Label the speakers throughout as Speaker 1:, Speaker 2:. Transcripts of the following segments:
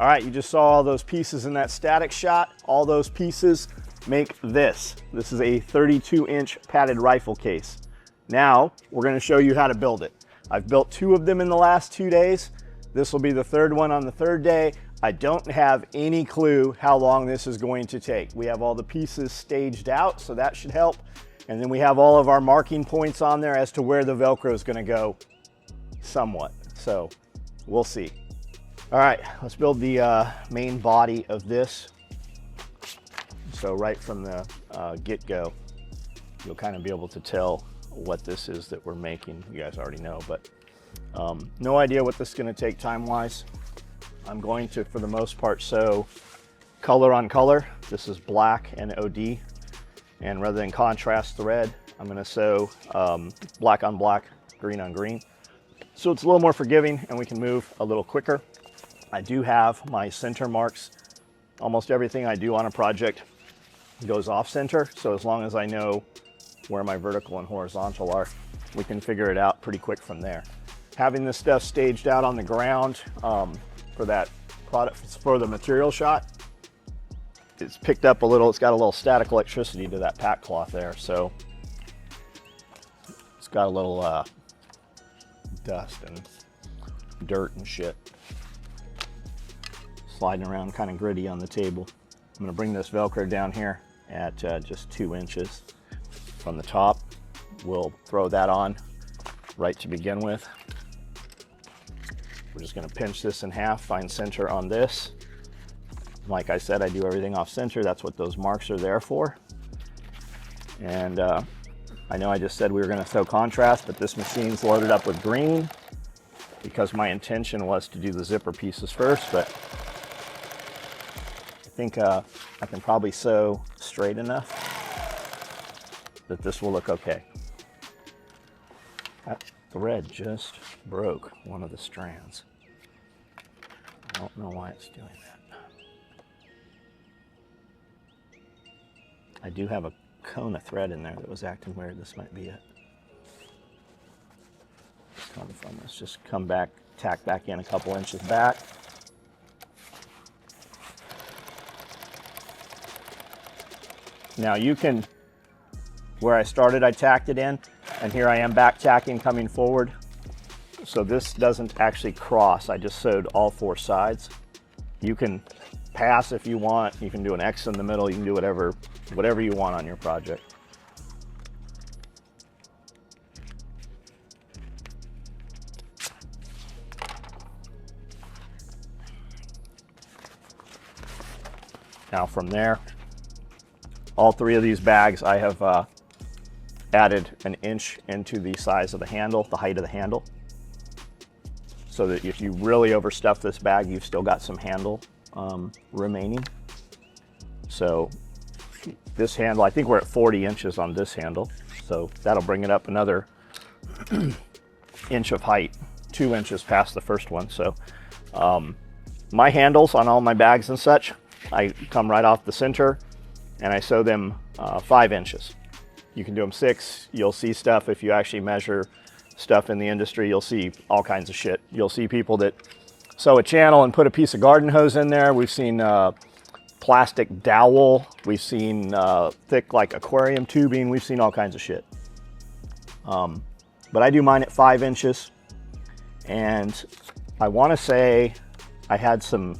Speaker 1: All right, you just saw all those pieces in that static shot. All those pieces make this. This is a 32-inch padded rifle case. Now, we're gonna show you how to build it. I've built 2 of them in the last 2 days. This will be the 3rd one on the 3rd day. I don't have any clue how long this is going to take. We have all the pieces staged out, so that should help. And then we have all of our marking points on there as to where the Velcro is gonna go somewhat. So we'll see. All right, let's build the main body of this. So right from the get-go, you'll kind of be able to tell what this is that we're making. You guys already know, but no idea what this is going to take time-wise. I'm going to, for the most part, sew color on color. This is black and OD, and rather than contrast thread, I'm going to sew black on black, green on green. So it's a little more forgiving and we can move a little quicker. I do have my center marks. Almost everything I do on a project goes off center, so as long as I know where my vertical and horizontal are, we can figure it out pretty quick from there. Having this stuff staged out on the ground for that product, for the material shot, it's picked up a little, it's got a little static electricity to that pack cloth there, so it's got a little dust and dirt and shit sliding around, kind of gritty on the table. I'm going to bring this Velcro down here at just 2 inches from the top. We'll throw that on right to begin with. We're just going to pinch this in half, find center on this. Like I said, I do everything off center. That's what those marks are there for. And I know I just said we were going to sew contrast, but this machine's loaded up with green because my intention was to do the zipper pieces first, but I think I can probably sew straight enough that this will look okay. That thread just broke one of the strands. I don't know why it's doing that. I do have a cone of thread in there that was acting weird. This might be it. Let's just come back, tack back in a couple inches back. Now you can, where I started, I tacked it in, and here I am back tacking coming forward. So this doesn't actually cross. I just sewed all 4 sides. You can pass if you want. You can do an X in the middle. You can do whatever you want on your project. Now from there, all 3 of these bags, I have added an inch into the size of the handle, the height of the handle, so that if you really overstuff this bag, you've still got some handle remaining. So this handle, I think we're at 40 inches on this handle, so that'll bring it up another inch of height, 2 inches past the first one. So my handles on all my bags and such, I come right off the center and I sew them 5 inches. You can do them 6. You'll see stuff, if you actually measure stuff in the industry, you'll see all kinds of shit. You'll see people that sew a channel and put a piece of garden hose in there. We've seen plastic dowel. We've seen thick like aquarium tubing. We've seen all kinds of shit. But I do mine at 5 inches. And I want to say I had some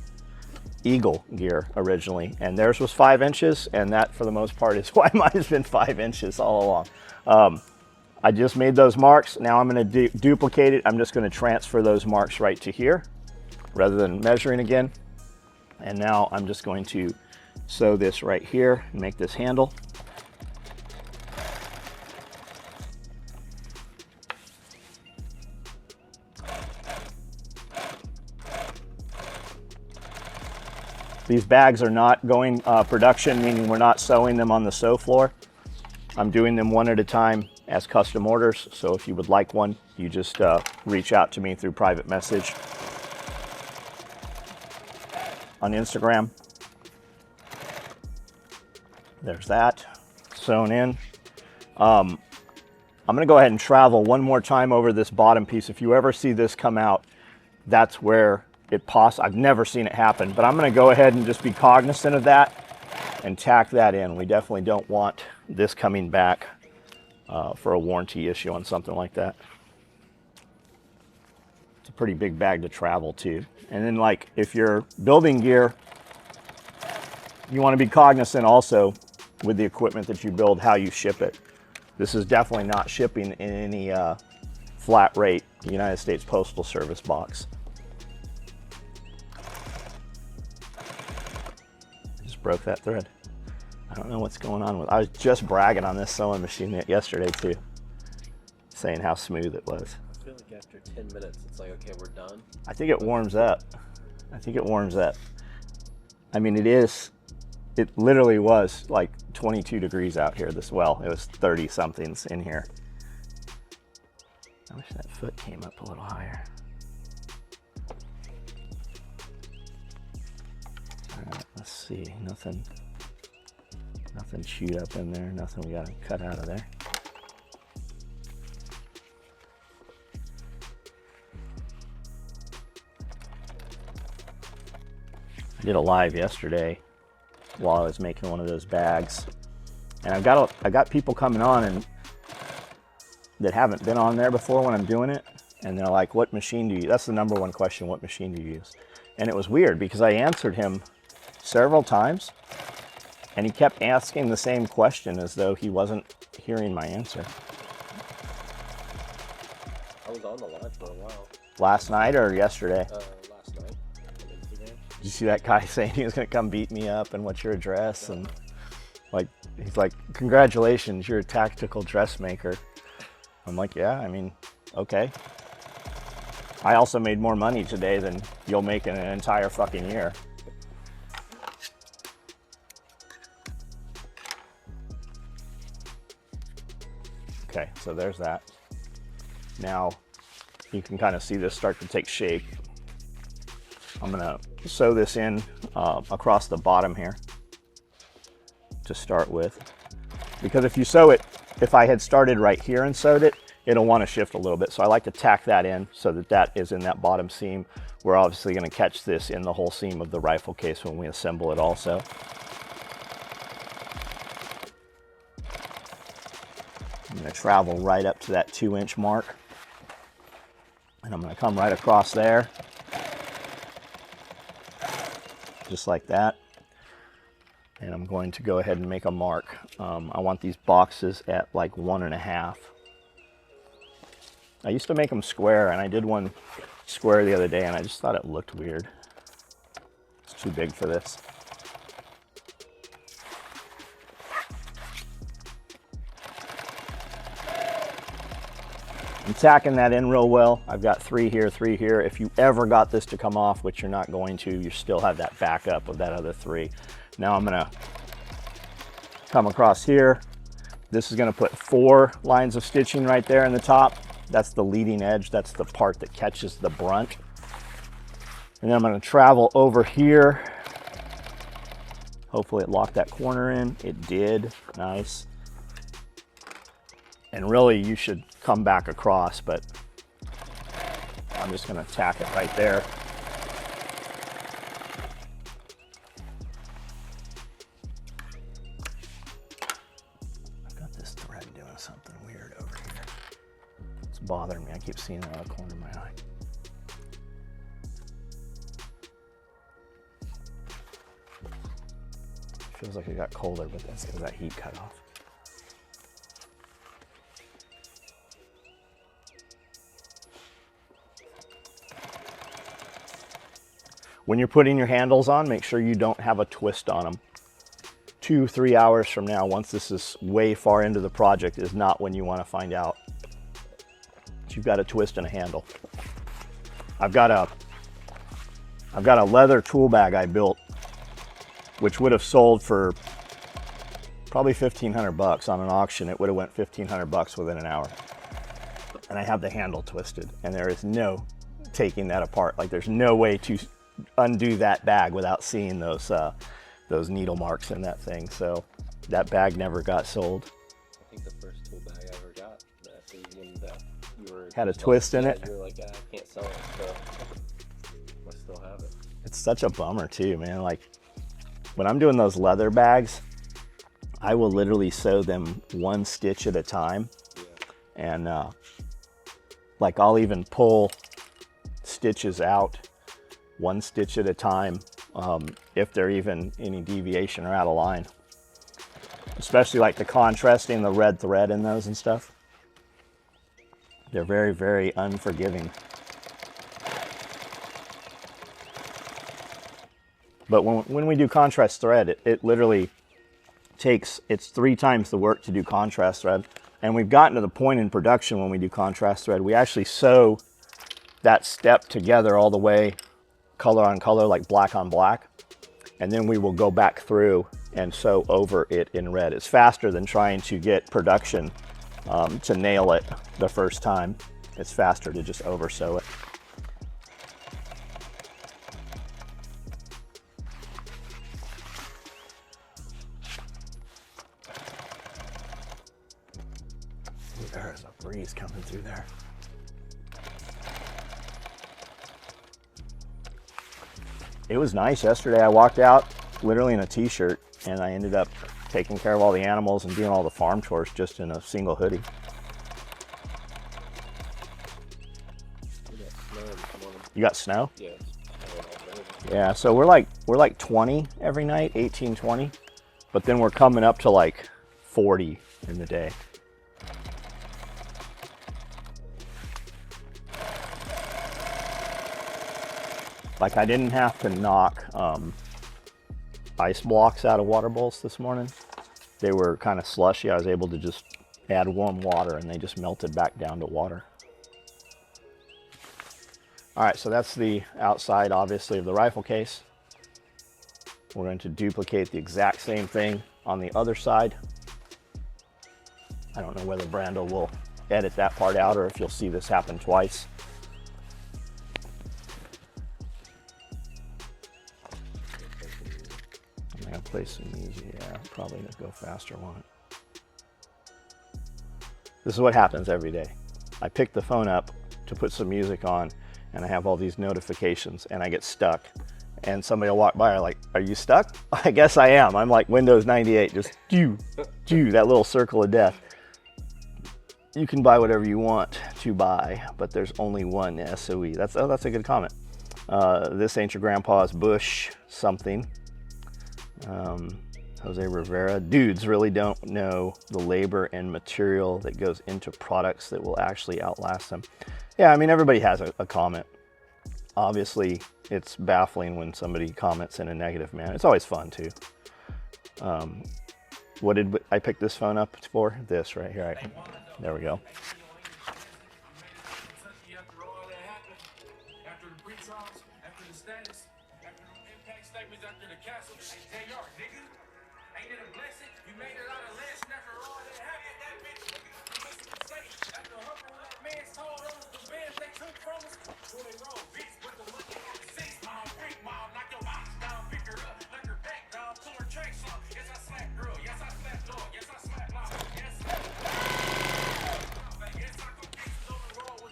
Speaker 1: Eagle gear originally, and theirs was 5 inches, and that for the most part is why mine's been 5 inches all along. I just made those marks. Now I'm going to duplicate it. I'm just going to transfer those marks right to here rather than measuring again. And now I'm just going to sew this right here and make this handle. These bags are not going production, meaning we're not sewing them on the sew floor. I'm doing them one at a time as custom orders. So if you would like one, you just reach out to me through private message on Instagram. There's that sewn in. I'm gonna go ahead and travel one more time over this bottom piece. If you ever see this come out, that's where I've never seen it happen, but I'm going to go ahead and just be cognizant of that and tack that in. We definitely don't want this coming back for a warranty issue on something like that. It's a pretty big bag to travel too. And then like if you're building gear, you want to be cognizant also with the equipment that you build, how you ship it. This is definitely not shipping in any flat rate United States Postal Service box. I just broke that thread. I don't know what's going on with it. I was just bragging on this sewing machine yesterday too, saying how smooth it was.
Speaker 2: I feel like after 10 minutes, it's like, okay, we're done.
Speaker 1: I think it warms up. I think it warms up. I mean, it literally was like 22 degrees out here this well. It was 30 somethings in here. I wish that foot came up a little higher. All right, let's see. Nothing chewed up in there. Nothing we gotta cut out of there. I did a live yesterday while I was making one of those bags, and I got people coming on and that haven't been on there before when I'm doing it, and they're like, what machine do you use? That's the number one question, what machine do you use? And it was weird because I answered him several times and he kept asking the same question as though he wasn't hearing my answer.
Speaker 2: I was on the live for a while.
Speaker 1: Last night or yesterday?
Speaker 2: Last night on Instagram.
Speaker 1: Did you see that guy saying he was gonna come beat me up and what's your address? And like, he's like, congratulations, you're a tactical dressmaker. I'm like, yeah, I mean, okay. I also made more money today than you'll make in an entire fucking year. Okay, so there's that. Now you can kind of see this start to take shape. I'm gonna sew this in across the bottom here to start with. Because if you sew it, if I had started right here and sewed it, it'll want to shift a little bit. So I like to tack that in so that that is in that bottom seam. We're obviously going to catch this in the whole seam of the rifle case when we assemble it also. I'm going to travel right up to that 2-inch mark. And I'm going to come right across there. Just like that. And I'm going to go ahead and make a mark. I want these boxes at like 1.5. I used to make them square, and I did one square the other day, and I just thought it looked weird. It's too big for this. I'm tacking that in real well. I've got 3 here, 3 here. If you ever got this to come off, which you're not going to, you still have that backup of that other 3. Now I'm gonna come across here. This is gonna put 4 lines of stitching right there in the top. That's the leading edge. That's the part that catches the brunt. And then I'm gonna travel over here. Hopefully it locked that corner in. It did, nice. And really you should come back across, but I'm just gonna tack it right there. Something weird over here. It's bothering me. I keep seeing it out of the corner of my eye. Feels like it got colder, but that's because that heat cut off. When you're putting your handles on, make sure you don't have a twist on them. 2-3 hours from now, once this is way far into the project, is not when you want to find out. You've got a twist and a handle. I've got a leather tool bag I built, which would have sold for probably 1,500 bucks on an auction. It would have went 1,500 bucks within an hour. And I have the handle twisted, and there is no taking that apart. Like, there's no way to undo that bag without seeing those needle marks in that thing. So that bag never got sold.
Speaker 2: I think the first tool bag I ever got, that you were
Speaker 1: had a twist in it.
Speaker 2: You were like, I can't sell it. So still have it.
Speaker 1: It's such a bummer too, man. Like when I'm doing those leather bags, I will literally sew them one stitch at a time.
Speaker 2: Yeah.
Speaker 1: And like I'll even pull stitches out one stitch at a time if they're even any deviation or out of line. Especially like the contrasting, the red thread in those and stuff. They're very, very unforgiving. But when we do contrast thread, it literally takes, it's 3 times the work to do contrast thread. And we've gotten to the point in production when we do contrast thread, we actually sew that step together all the way, color on color, like black on black. And then we will go back through and sew over it in red. It's faster than trying to get production to nail it the first time. It's faster to just over sew it. There's a breeze coming through there. It was nice yesterday. I walked out literally in a t-shirt and I ended up taking care of all the animals and doing all the farm chores just in a single hoodie. You got snow?
Speaker 2: Yeah.
Speaker 1: Yeah, so we're like 20 every night, 18, 20. But then we're coming up to like 40 in the day. Like I didn't have to knock ice blocks out of water bowls this morning. They were kind of slushy. I was able to just add warm water and they just melted back down to water. All right, so that's the outside, obviously, of the rifle case. We're going to duplicate the exact same thing on the other side. I don't know whether Brando will edit that part out or if you'll see this happen twice. I'm gonna play some music. Yeah, probably gonna go faster, won't it? This is what happens every day. I pick the phone up to put some music on and I have all these notifications and I get stuck. And somebody will walk by and like, are you stuck? I guess I am. I'm like Windows 98, just that little circle of death. You can buy whatever you want to buy, but there's only one SOE. That's a good comment. This ain't your grandpa's Bush something. Jose Rivera. Dudes really don't know the labor and material that goes into products that will actually outlast them. Yeah, I mean, everybody has a comment. Obviously, it's baffling when somebody comments in a negative manner. It's always fun, too. What did I pick this phone up for? This right here. There we go.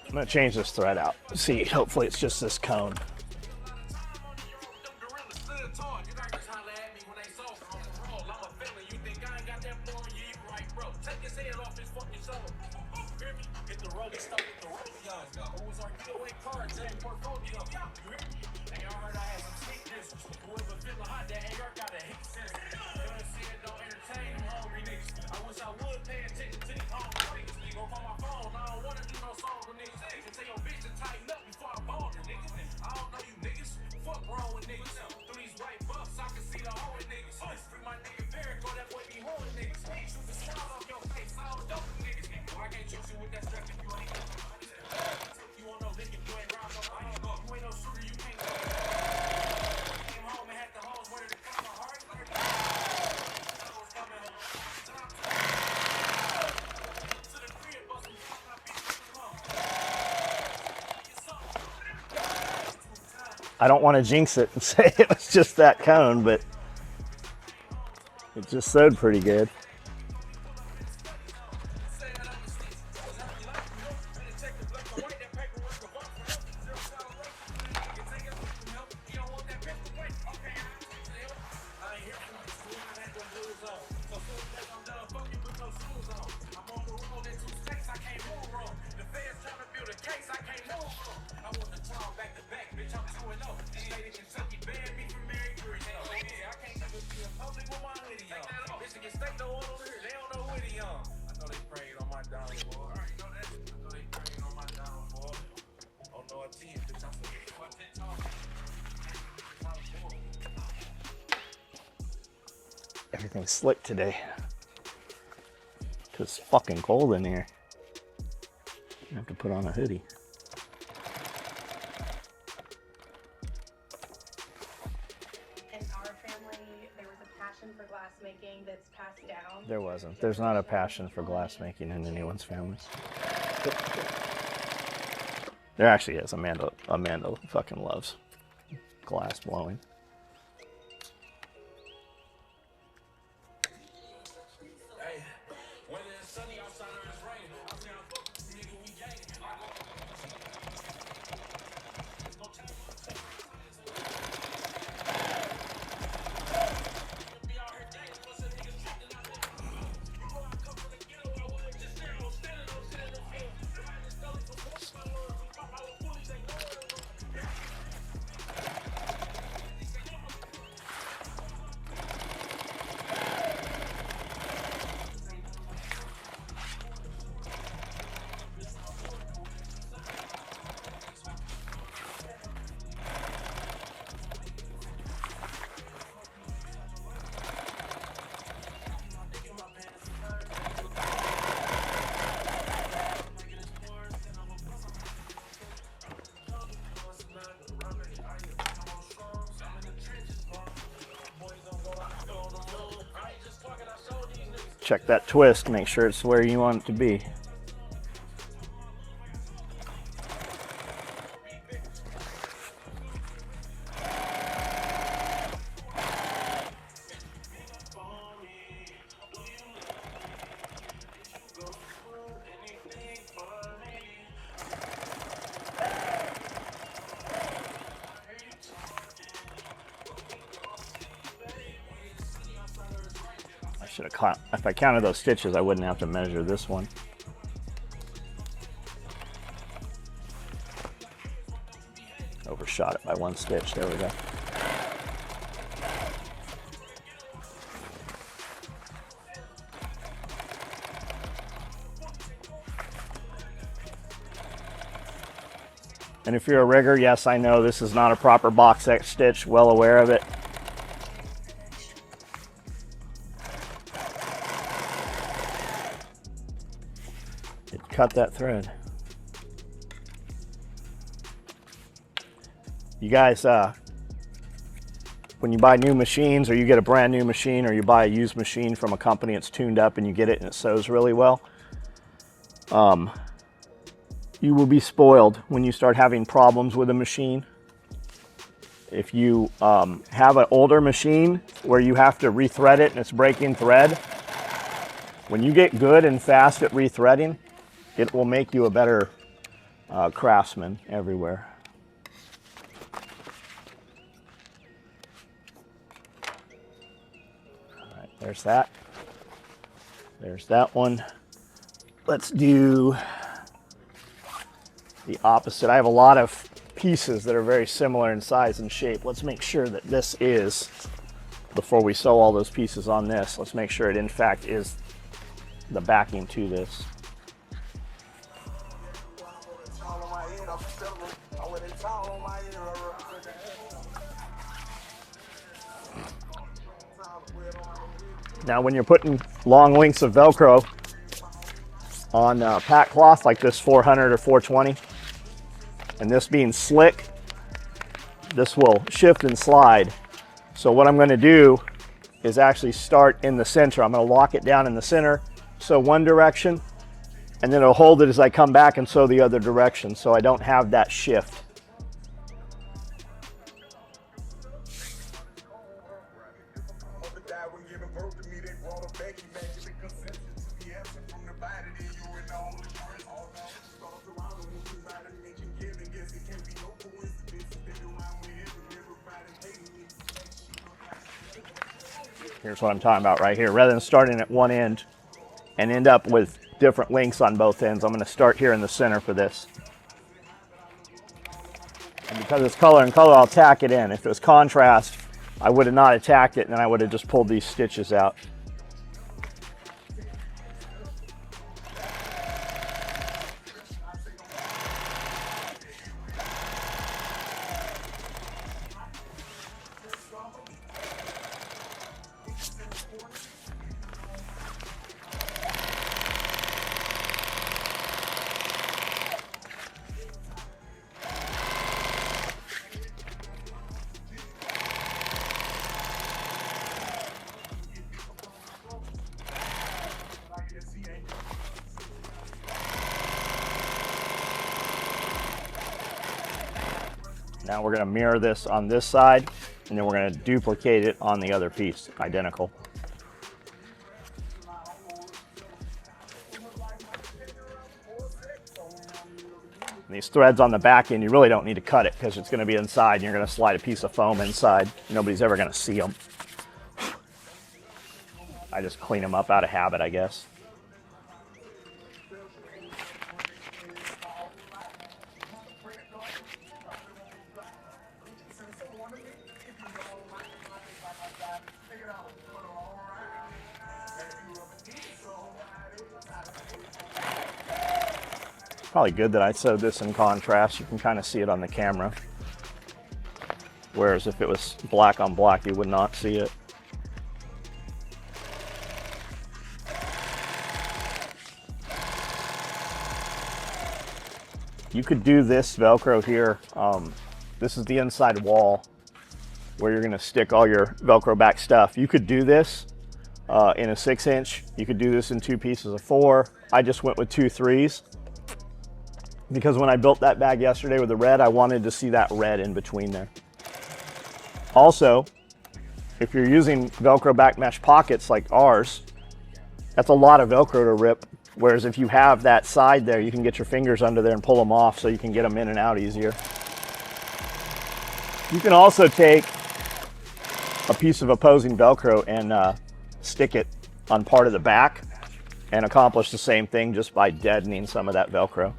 Speaker 1: I'm gonna change this thread out. See, hopefully it's just this cone. I don't want to jinx it and say it was just that cone, but it just sewed pretty good. Everything's slick today. Cause it's fucking cold in here. I have to put on a hoodie.
Speaker 3: In our family, there was a passion for glass making that's passed down.
Speaker 1: There wasn't. There's not a passion for glass making in anyone's family. There actually is. Amanda fucking loves glass blowing. Check that twist, make sure it's where you want it to be. If I counted those stitches, I wouldn't have to measure this one. Overshot it by one stitch. There we go. And if you're a rigger, yes, I know this is not a proper box X stitch. Well aware of it. Cut that thread. You guys, when you buy new machines, or you get a brand new machine, or you buy a used machine from a company that's tuned up and you get it and it sews really well, you will be spoiled when you start having problems with a machine. If you have an older machine where you have to rethread it and it's breaking thread, when you get good and fast at rethreading, it will make you a better craftsman everywhere. All right, there's that. There's that one. Let's do the opposite. I have a lot of pieces that are very similar in size and shape. Let's make sure that this is, before we sew all those pieces on this, let's make sure it in fact is the backing to this. Now when you're putting long lengths of Velcro on pack cloth like this 400 or 420, and this being slick, this will shift and slide. So what I'm going to do is actually start in the center. I'm going to lock it down in the center, sew one direction, and then it'll hold it as I come back and sew the other direction, so I don't have that shift. Here's what I'm talking about right here. Rather than starting at one end and end up with different lengths on both ends, I'm going to start here in the center for this. And because it's color and color, I'll tack it in. If it was contrast, I would have not attacked it, and then I would have just pulled these stitches out. Now we're going to mirror this on this side, and then we're going to duplicate it on the other piece, identical. And these threads on the back end, you really don't need to cut it because it's going to be inside and you're going to slide a piece of foam inside. Nobody's ever going to see them. I just clean them up out of habit, I guess. Probably good that I sewed this in contrast. You can kind of see it on the camera. Whereas if it was black on black, you would not see it. You could do this Velcro here. This is the inside wall where you're gonna stick all your Velcro back stuff. You could do this in a 6-inch. You could do this in 2 pieces of 4. I just went with 2 3s. Because when I built that bag yesterday with the red, I wanted to see that red in between there. Also, if you're using Velcro back mesh pockets like ours, that's a lot of Velcro to rip. Whereas if you have that side there, you can get your fingers under there and pull them off so you can get them in and out easier. You can also take a piece of opposing Velcro and stick it on part of the back and accomplish the same thing just by deadening some of that Velcro.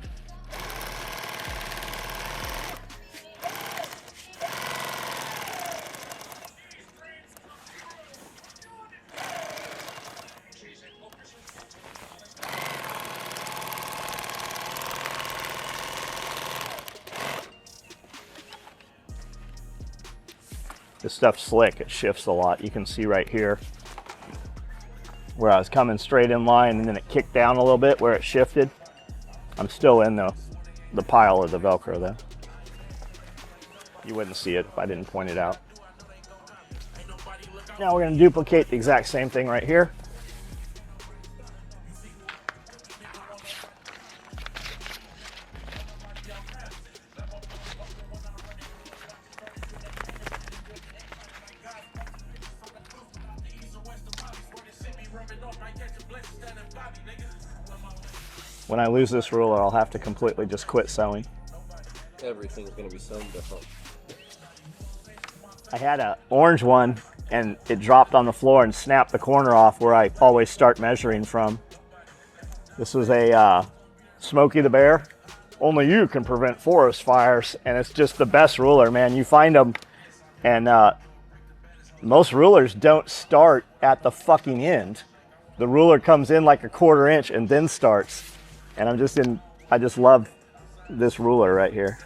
Speaker 1: This stuff's slick, it shifts a lot. You can see right here where I was coming straight in line and then it kicked down a little bit where it shifted. I'm still in the pile of the Velcro though. You wouldn't see it if I didn't point it out. Now we're going to duplicate the exact same thing right here. When I lose this ruler, I'll have to completely just quit sewing.
Speaker 2: Everything's going to be sewn different.
Speaker 1: I had an orange one and it dropped on the floor and snapped the corner off where I always start measuring from. This was a Smokey the Bear. Only you can prevent forest fires, and it's just the best ruler, man. You find them, and most rulers don't start at the fucking end. The ruler comes in like a 1/4 inch and then starts. And I just love this ruler right here.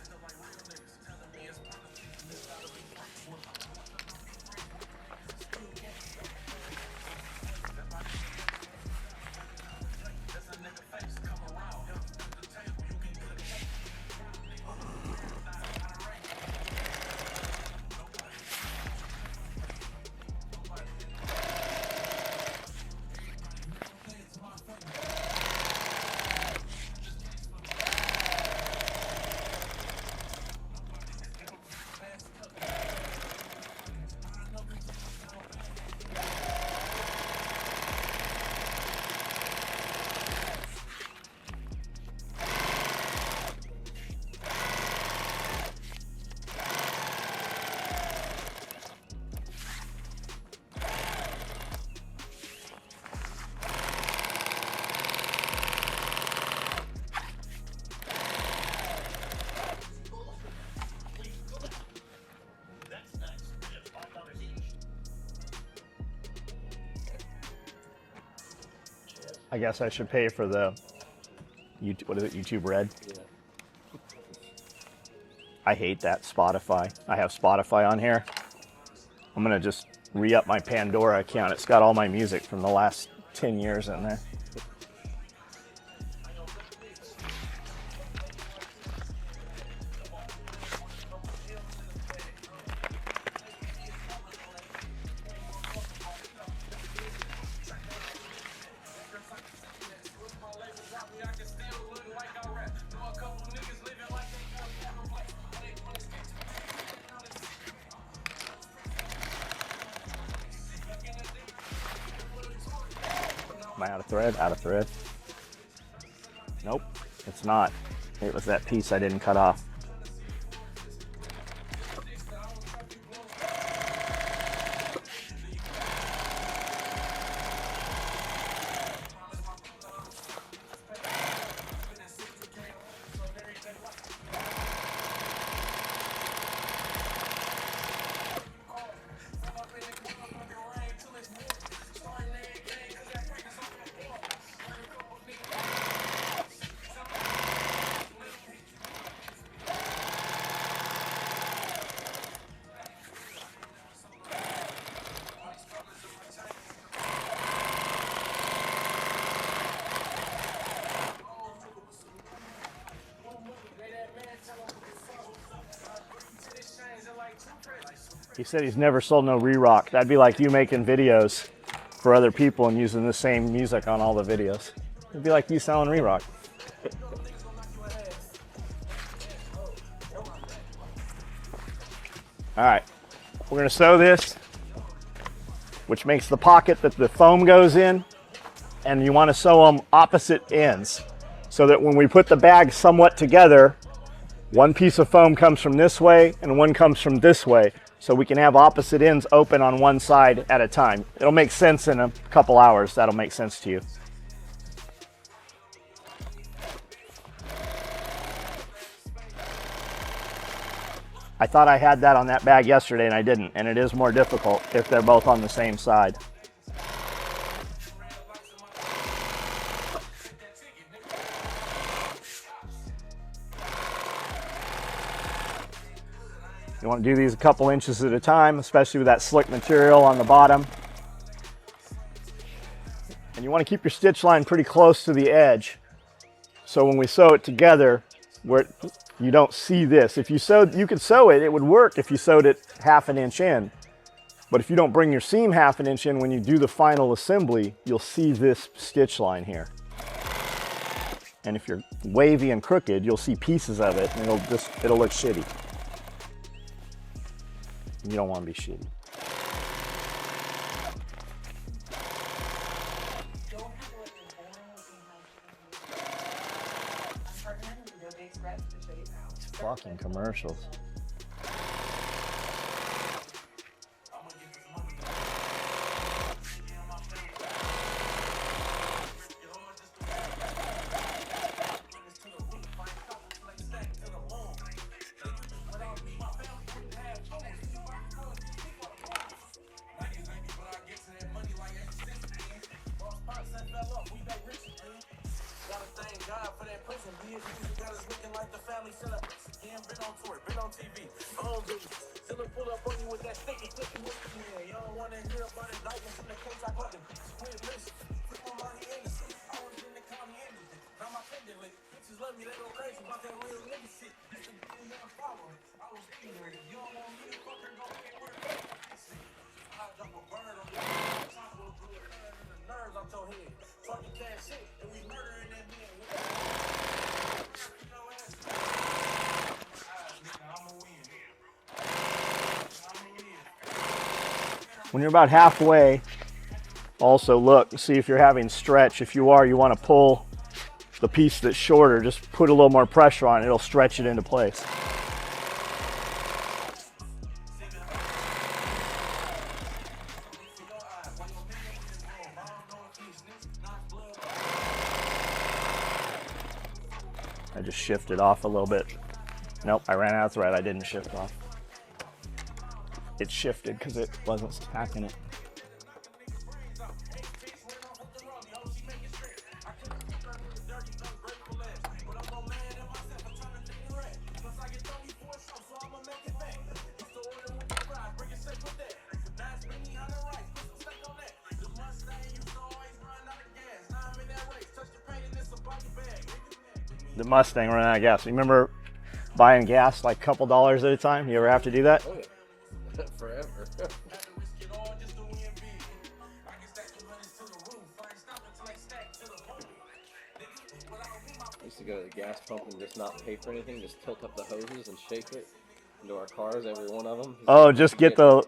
Speaker 1: I guess I should pay for the YouTube, what is it, YouTube Red?
Speaker 2: Yeah.
Speaker 1: I hate that Spotify. I have Spotify on here. I'm gonna just re-up my Pandora account. It's got all my music from the last 10 years in there. Am I out of thread? Out of thread. Nope, it's not. It was that piece I didn't cut off. He said he's never sold no re-rock. That'd be like you making videos for other people and using the same music on all the videos. It'd be like you selling re-rock. All right, we're gonna sew this, which makes the pocket that the foam goes in, and you wanna sew them opposite ends so that when we put the bag somewhat together, one piece of foam comes from this way and one comes from this way, so we can have opposite ends open on one side at a time. It'll make sense in a couple hours. That'll make sense to you. I thought I had that on that bag yesterday and I didn't, and it is more difficult if they're both on the same side. You want to do these a couple inches at a time, especially with that slick material on the bottom. And you want to keep your stitch line pretty close to the edge, so when we sew it together, where you don't see this. If you sewed, you could sew it, it would work if you sewed it half an inch in. But if you don't bring your seam half an inch in when you do the final assembly, you'll see this stitch line here. And if you're wavy and crooked, you'll see pieces of it and it'll look shitty. You don't want to be shitty. Fucking commercials. When you're about halfway, also look, see if you're having stretch. If you are, you want to pull the piece that's shorter. Just put a little more pressure on it. It'll stretch it into place. I just shifted off a little bit. Nope, I ran out of thread. I didn't shift off. It shifted because it wasn't stacking it. The Mustang running out of gas. Remember buying gas like a couple dollars at a time? You ever have to do that?
Speaker 2: Oh, yeah. Forever. I used to go to the gas pump and just not pay for anything, just tilt up the hoses and shake it into our cars, every one of them.
Speaker 1: Oh, just get the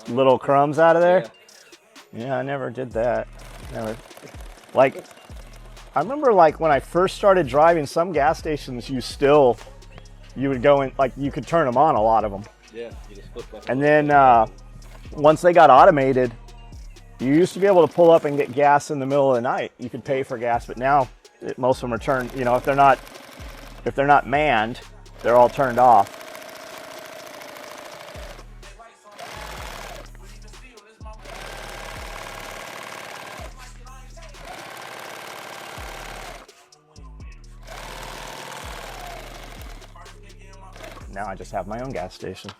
Speaker 1: little crumbs out of there? Yeah, I never did that. Never. Like, I remember like when I first started driving, some gas stations you would go in, like you could turn them on, a lot of them.
Speaker 2: Yeah, you just flip that.
Speaker 1: And then once they got automated, you used to be able to pull up and get gas in the middle of the night. You could pay for gas, but now most of them are turned, you know, if they're not manned, they're all turned off. Now I just have my own gas station.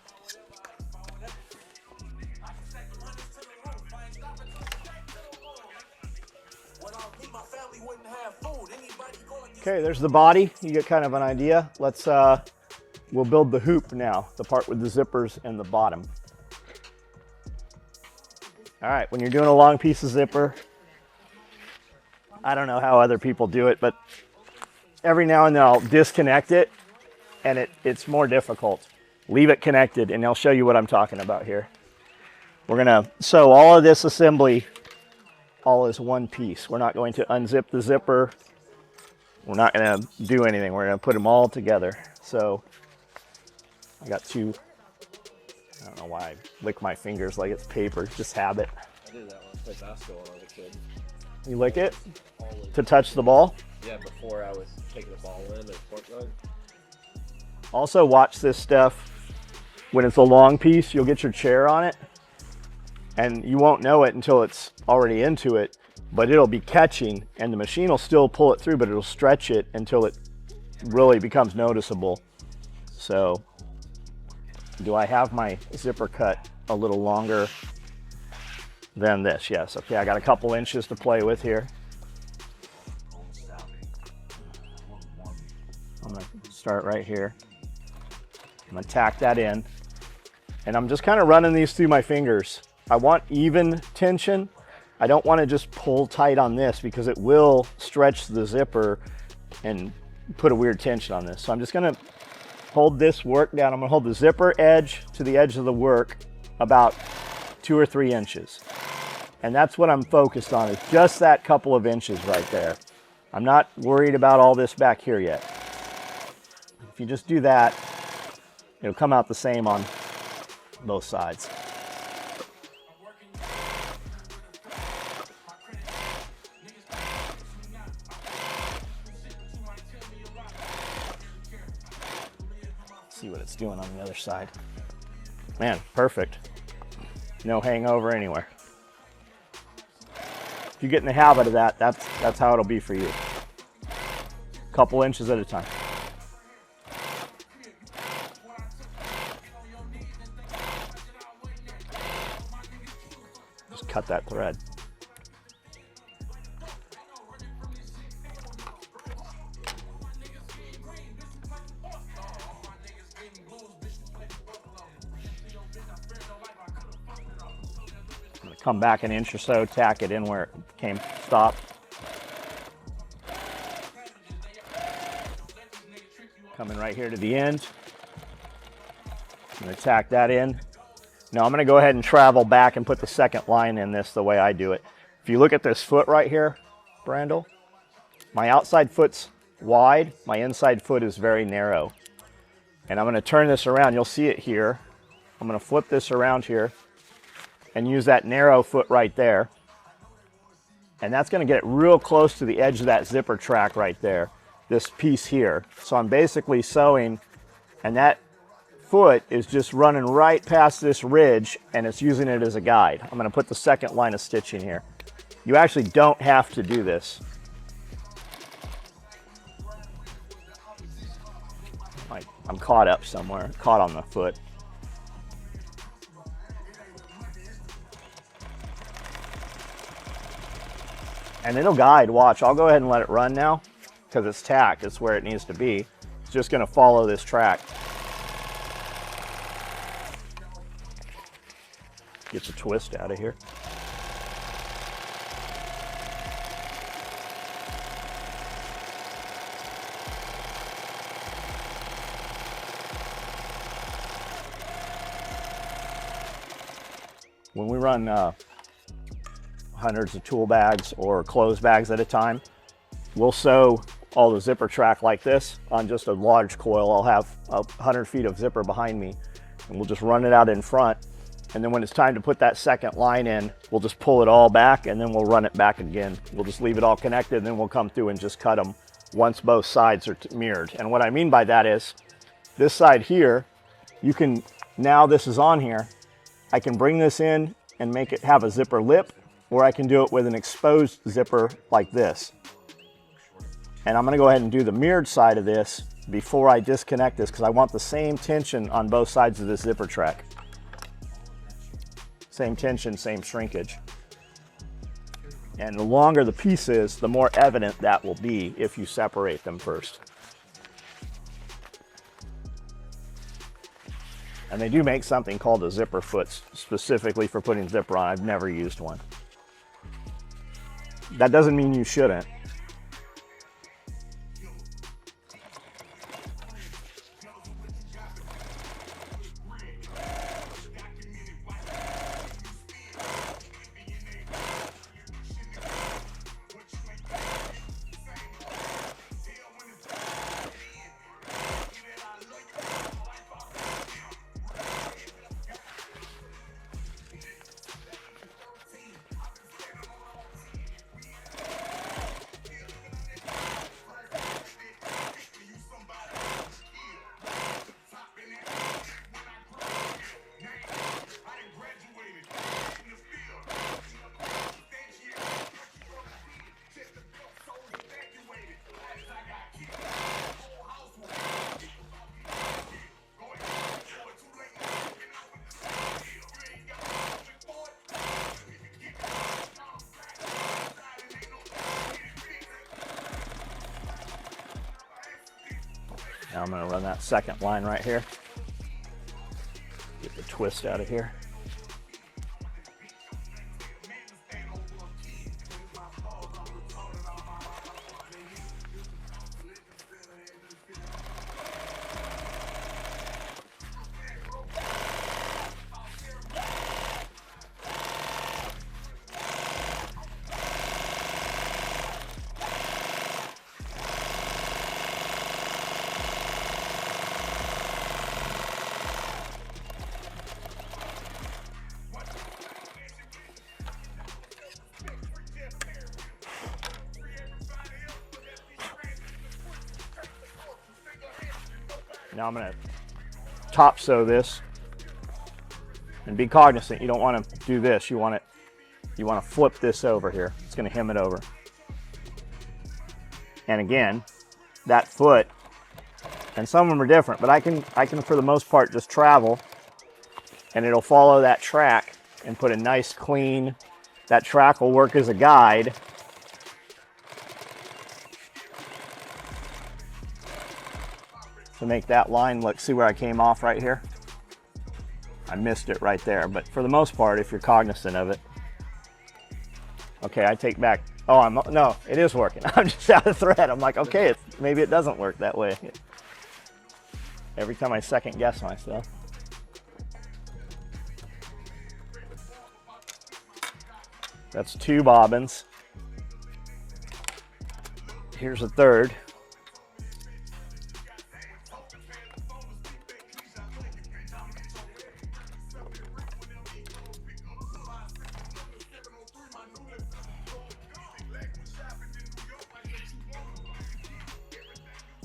Speaker 1: Okay, there's the body. You get kind of an idea. Let's we'll build the hoop now, the part with the zippers and the bottom. All right, when you're doing a long piece of zipper, I don't know how other people do it, but every now and then I'll disconnect it, and it's more difficult. Leave it connected, and I'll show you what I'm talking about here. We're gonna sew all of this assembly all as one piece. We're not going to unzip the zipper. We're not gonna do anything. We're gonna put them all together. So I got two, I don't know why I lick my fingers like it's paper, just habit.
Speaker 2: I did that when I played basketball when I was a kid.
Speaker 1: You lick it to touch the ball?
Speaker 2: Yeah, before I was taking the ball in or point guard.
Speaker 1: Also watch this stuff. When it's a long piece, you'll get your chair on it, and you won't know it until it's already into it, but it'll be catching, and the machine will still pull it through, but it'll stretch it until it really becomes noticeable. So, do I have my zipper cut a little longer than this? Yes. Okay, I got a couple inches to play with here. I'm gonna start right here. I'm gonna tack that in, and I'm just kind of running these through my fingers. I want even tension. I don't want to just pull tight on this because it will stretch the zipper and put a weird tension on this. So I'm just gonna hold this work down. I'm gonna hold the zipper edge to the edge of the work about 2 or 3 inches. And that's what I'm focused on, is just that couple of inches right there. I'm not worried about all this back here yet. If you just do that, it'll come out the same on both sides. See what it's doing on the other side. Man, perfect. No hangover anywhere. If you get in the habit of that, that's how it'll be for you. Couple inches at a time. Just cut that thread. I'm going to come back an inch or so, tack it in where it came stop. Coming right here to the end. I'm going to tack that in. Now I'm going to go ahead and travel back and put the second line in this the way I do it. If you look at this foot right here, Brandel, my outside foot's wide, my inside foot is very narrow. And I'm going to turn this around. You'll see it here. I'm going to flip this around here and use that narrow foot right there. And that's going to get it real close to the edge of that zipper track right there, this piece here. So I'm basically sewing, and that foot is just running right past this ridge, and it's using it as a guide. I'm going to put the second line of stitching here. You actually don't have to do this. I'm caught up somewhere, caught on the foot. And it'll guide, watch. I'll go ahead and let it run now because it's tacked. It's where it needs to be. It's just going to follow this track. Get the twist out of here. When we run hundreds of tool bags or clothes bags at a time. We'll sew all the zipper track like this on just a large coil. I'll have 100 feet of zipper behind me, and we'll just run it out in front. And then when it's time to put that second line in, we'll just pull it all back and then we'll run it back again. We'll just leave it all connected, and then we'll come through and just cut them once both sides are mirrored. And what I mean by that is, this side here, you can, now this is on here, I can bring this in and make it have a zipper lip, or I can do it with an exposed zipper like this. And I'm gonna go ahead and do the mirrored side of this before I disconnect this, because I want the same tension on both sides of this zipper track. Same tension, same shrinkage. And the longer the piece is, the more evident that will be if you separate them first. And they do make something called a zipper foot specifically for putting zipper on. I've never used one. That doesn't mean you shouldn't. Now I'm going to run that second line right here. Get the twist out of here. Now I'm going to top sew this, and be cognizant, you don't want to do this. You want to flip this over here. It's going to hem it over. And again, that foot, and some of them are different, but I can for the most part just travel, and it'll follow that track and put a nice clean, that track will work as a guide. To make that line look, see where I came off right here? I missed it right there, but for the most part, if you're cognizant of it. Okay, I take back, oh, no, it is working. I'm just out of thread. I'm like, okay, maybe it doesn't work that way. Every time I second guess myself. That's 2 bobbins. Here's a third.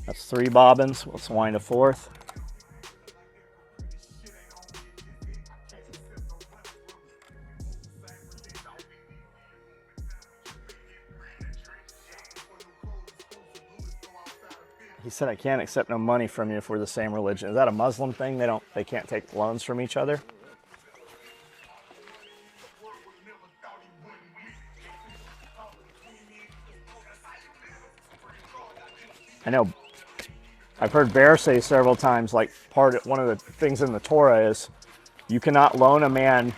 Speaker 1: That's 3 bobbins. Let's wind a 4th. He said, I can't accept no money from you if we're the same religion. Is that a Muslim thing? They can't take loans from each other? I know I've heard Bear say several times, like one of the things in the Torah is you cannot loan a man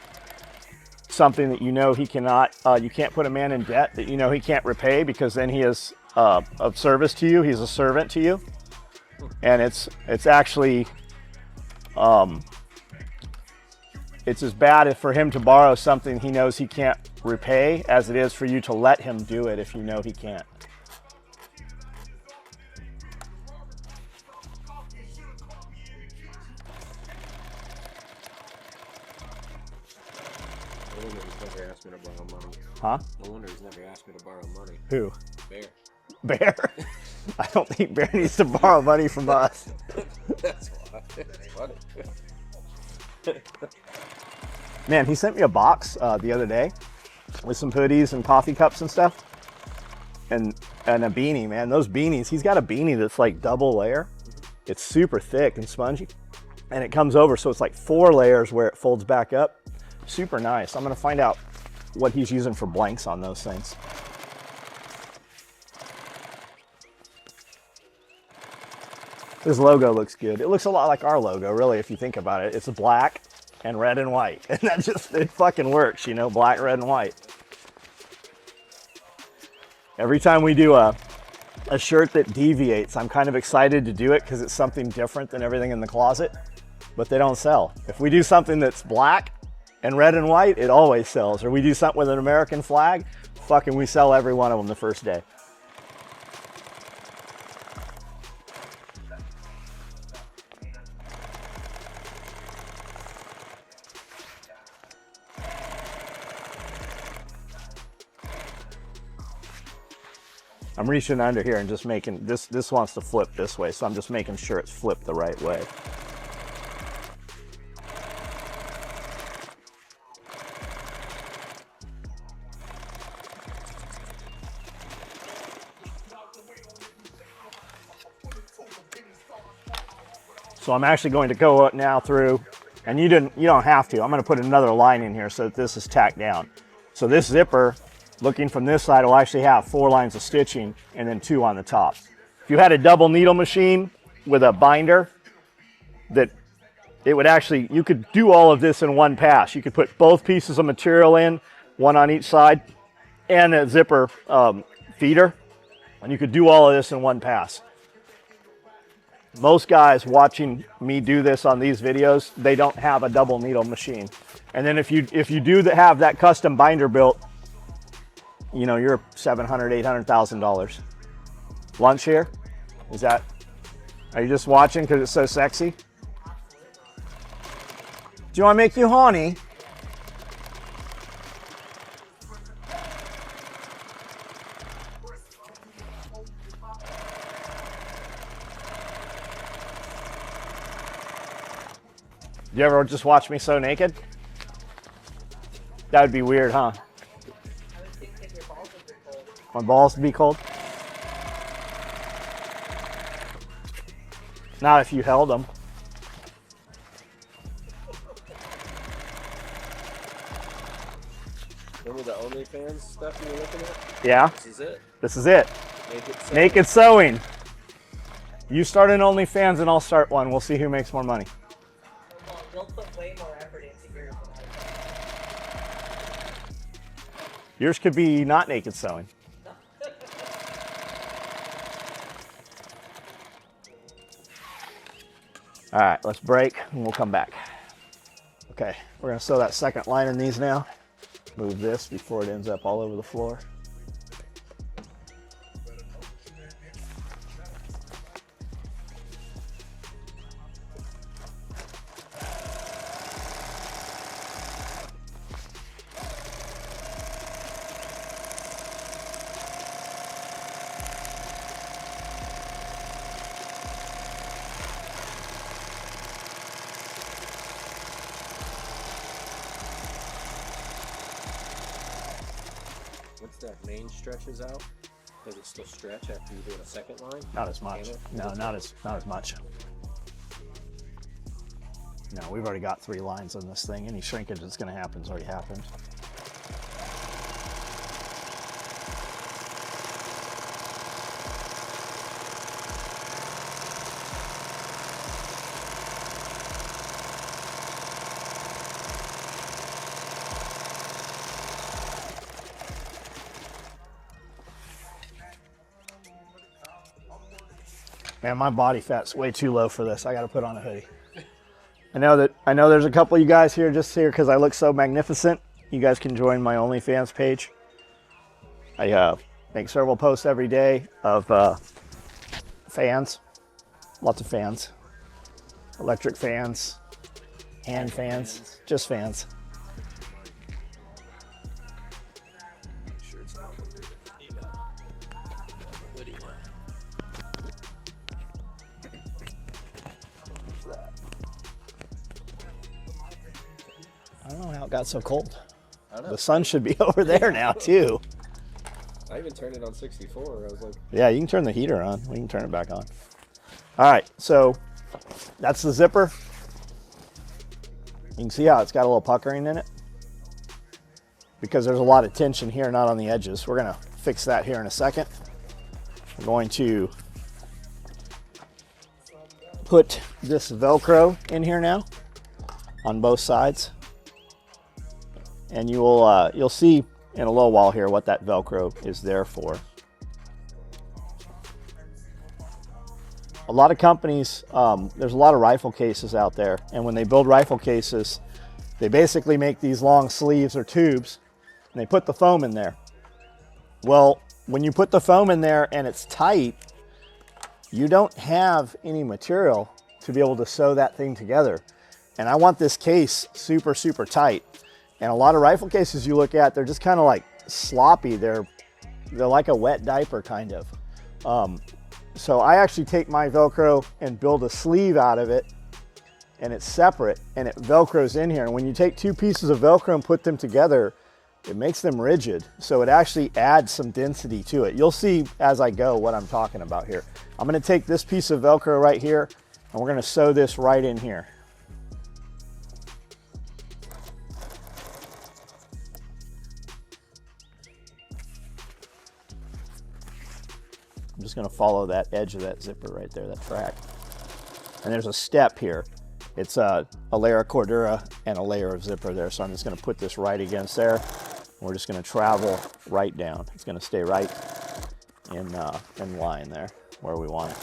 Speaker 1: something that you know he cannot, you can't put a man in debt that you know he can't repay, because then he is of service to you, he's a servant to you. And it's actually, it's as bad as for him to borrow something he knows he can't repay as it is for you to let him do it if you know he can't.
Speaker 2: No wonder he's never asked me to borrow money.
Speaker 1: Huh?
Speaker 2: No wonder he's never asked me to borrow money.
Speaker 1: Who?
Speaker 2: Bear.
Speaker 1: Bear? I don't think Bear needs to borrow money from us.
Speaker 2: That's why. That's funny.
Speaker 1: Man, he sent me a box the other day with some hoodies and coffee cups and stuff. And a beanie, man. Those beanies, he's got a beanie that's like double layer. It's super thick and spongy. And it comes over, so it's like 4 layers where it folds back up. Super nice. I'm gonna find out what he's using for blanks on those things. His logo looks good. It looks a lot like our logo, really, if you think about it. It's black and red and white. And that just, it fucking works, you know, black, red, and white. Every time we do a shirt that deviates, I'm kind of excited to do it because it's something different than everything in the closet, but they don't sell. If we do something that's black and red and white, it always sells. Or we do something with an American flag, fucking we sell every one of them the first day. I'm reaching under here and just making, this wants to flip this way, so I'm just making sure it's flipped the right way. So I'm actually going to go now through, and you don't have to, I'm going to put another line in here so that this is tacked down. So this zipper, looking from this side, will actually have 4 lines of stitching and then 2 on the top. If you had a double needle machine with a binder, that it would actually, you could do all of this in one pass. You could put both pieces of material in, one on each side, and a zipper feeder, and you could do all of this in one pass. Most guys watching me do this on these videos, they don't have a double needle machine. And then if you do have that custom binder built, you know, you're $700,000, $800,000. Lunch here? Is that, are you just watching because it's so sexy? Do you want to make you horny? You ever just watch me sew naked? That would be weird, huh? My balls would be cold? Not if you held them.
Speaker 2: Remember the OnlyFans stuff you were looking at?
Speaker 1: Yeah.
Speaker 2: This is it.
Speaker 1: This is it. Naked sewing. You start an OnlyFans and I'll start one. We'll see who makes more money.
Speaker 3: You'll put way more effort into yours than I do.
Speaker 1: Yours could be not naked sewing. All right, let's break and we'll come back. Okay, we're gonna sew that second line in these now. Move this before it ends up all over the floor.
Speaker 2: Once that main stretches out, does it still stretch after you do a second line?
Speaker 1: Not as much. No, not as much. No, we've already got 3 lines on this thing. Any shrinkage that's gonna happen has already happened. Man, my body fat's way too low for this. I got to put on a hoodie. I know there's a couple of you guys here just here because I look so magnificent. you guys can join my OnlyFans page. I make several posts every day of fans, lots of fans, electric fans, hand fans, just fans. I don't know how it got so cold.
Speaker 2: I don't know.
Speaker 1: The sun should be over there now too.
Speaker 2: I even turned it on 64. I was like,
Speaker 1: Yeah, you can turn the heater on. We can turn it back on. All right, so that's the zipper. You can see how it's got a little puckering in it because there's a lot of tension here, not on the edges. We're gonna fix that here in a second. We're going to put this Velcro in here now on both sides. And you'll see in a little while here what that Velcro is there for. A lot of companies, there's a lot of rifle cases out there, and when they build rifle cases, they basically make these long sleeves or tubes, and they put the foam in there. Well, when you put the foam in there and it's tight, you don't have any material to be able to sew that thing together. And I want this case super, super tight. And a lot of rifle cases you look at, they're just kind of like sloppy. They're like a wet diaper kind of. So I actually take my Velcro and build a sleeve out of it, and it's separate and it Velcros in here. And when you take two pieces of Velcro and put them together, it makes them rigid. So it actually adds some density to it. You'll see as I go what I'm talking about here. I'm gonna take this piece of Velcro right here and we're gonna sew this right in here. I'm just gonna follow that edge of that zipper right there, that track. And there's a step here. It's a layer of Cordura and a layer of zipper there. So I'm just gonna put this right against there. And we're just gonna travel right down. It's gonna stay right in line there where we want it.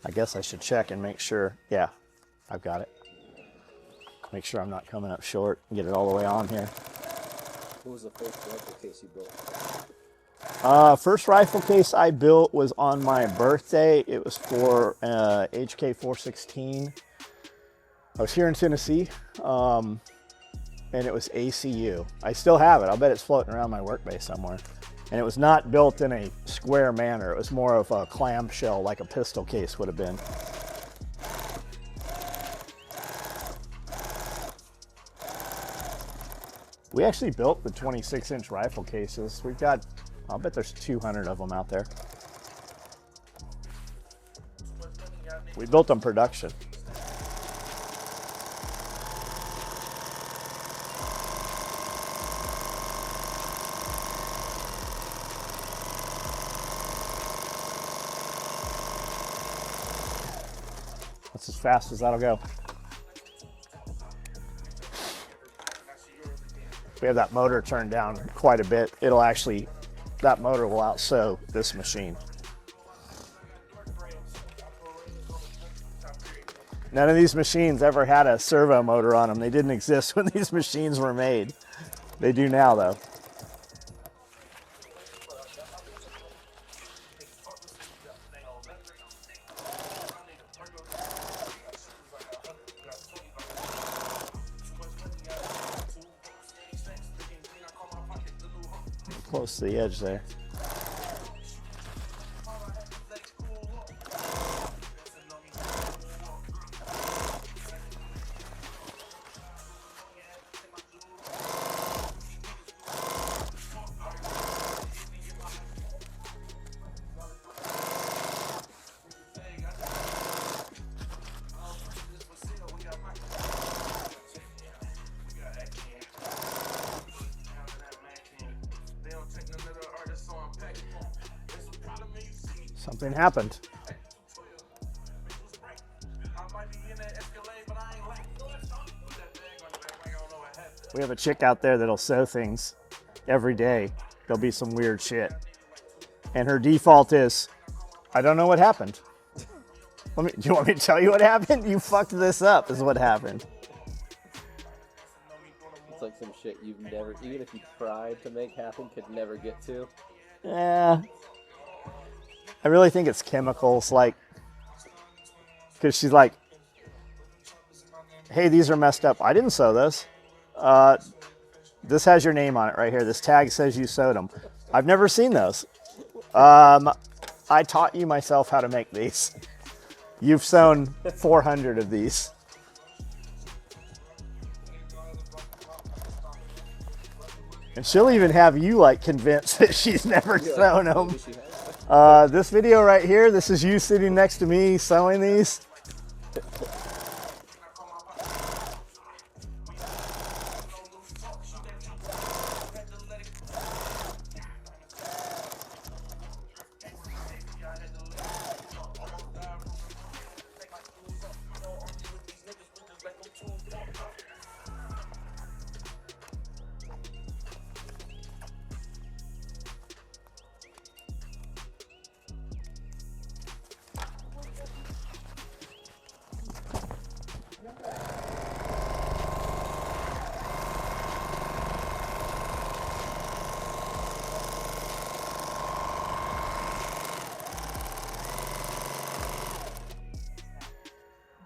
Speaker 1: I guess I should check and make sure. Yeah, I've got it. Make sure I'm not coming up short and get it all the way on here.
Speaker 2: what was the first rifle case you built?
Speaker 1: First rifle case I built was on my birthday. It was for HK 416. I was here in Tennessee, and it was ACU. I still have it. I'll bet it's floating around my workbase somewhere. And it was not built in a square manner. It was more of a clamshell, like a pistol case would have been. We actually built the 26-inch rifle cases. We've got, I'll bet there's 200 of them out there. We built them production. That's as fast as that'll go. We have that motor turned down quite a bit. It'll actually, that motor will outsew this machine. None of these machines ever had a servo motor on them. They didn't exist when these machines were made. They do now though. Close to the edge there. Something happened. We have a chick out there that'll sew things every day. There'll be some weird shit. And her default is, I don't know what happened. Do you want me to tell you what happened? You fucked this up is what happened.
Speaker 2: It's like some shit you've never, even if you tried to make happen, could never get to.
Speaker 1: Yeah. I really think it's chemicals, like, because she's like, hey, these are messed up. I didn't sew this. This has your name on it right here. This tag says you sewed them. I've never seen those. I taught you myself how to make these. You've sewn 400 of these. And she'll even have you like convinced that she's never sewn them. This video right here, this is you sitting next to me sewing these.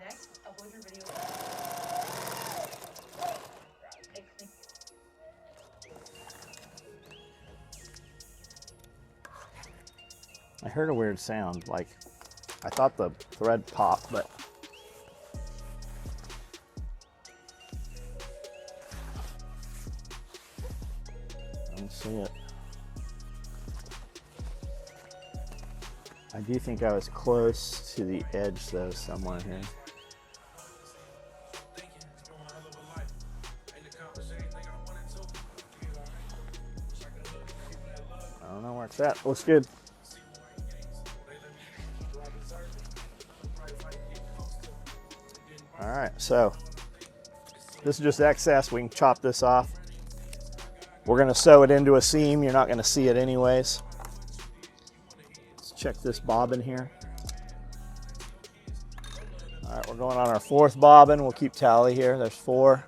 Speaker 3: Next, upload your video.
Speaker 1: I heard a weird sound, like I thought the thread popped, but I don't see it. I do think I was close to the edge though, somewhere here. I don't know where it's at. Looks good. All right, so this is just excess. We can chop this off. We're gonna sew it into a seam. You're not gonna see it anyways. Let's check this bobbin here. All right, we're going on our 4th bobbin. We'll keep tally here. There's 4.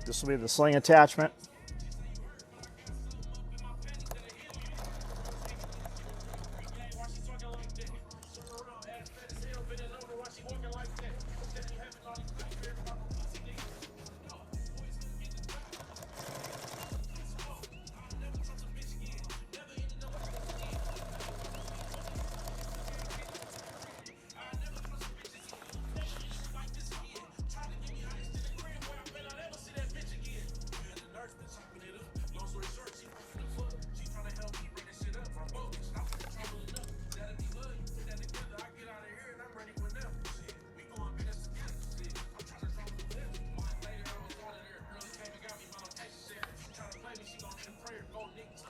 Speaker 1: This will be the sling attachment.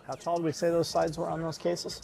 Speaker 1: How tall did we say those sides were on those cases?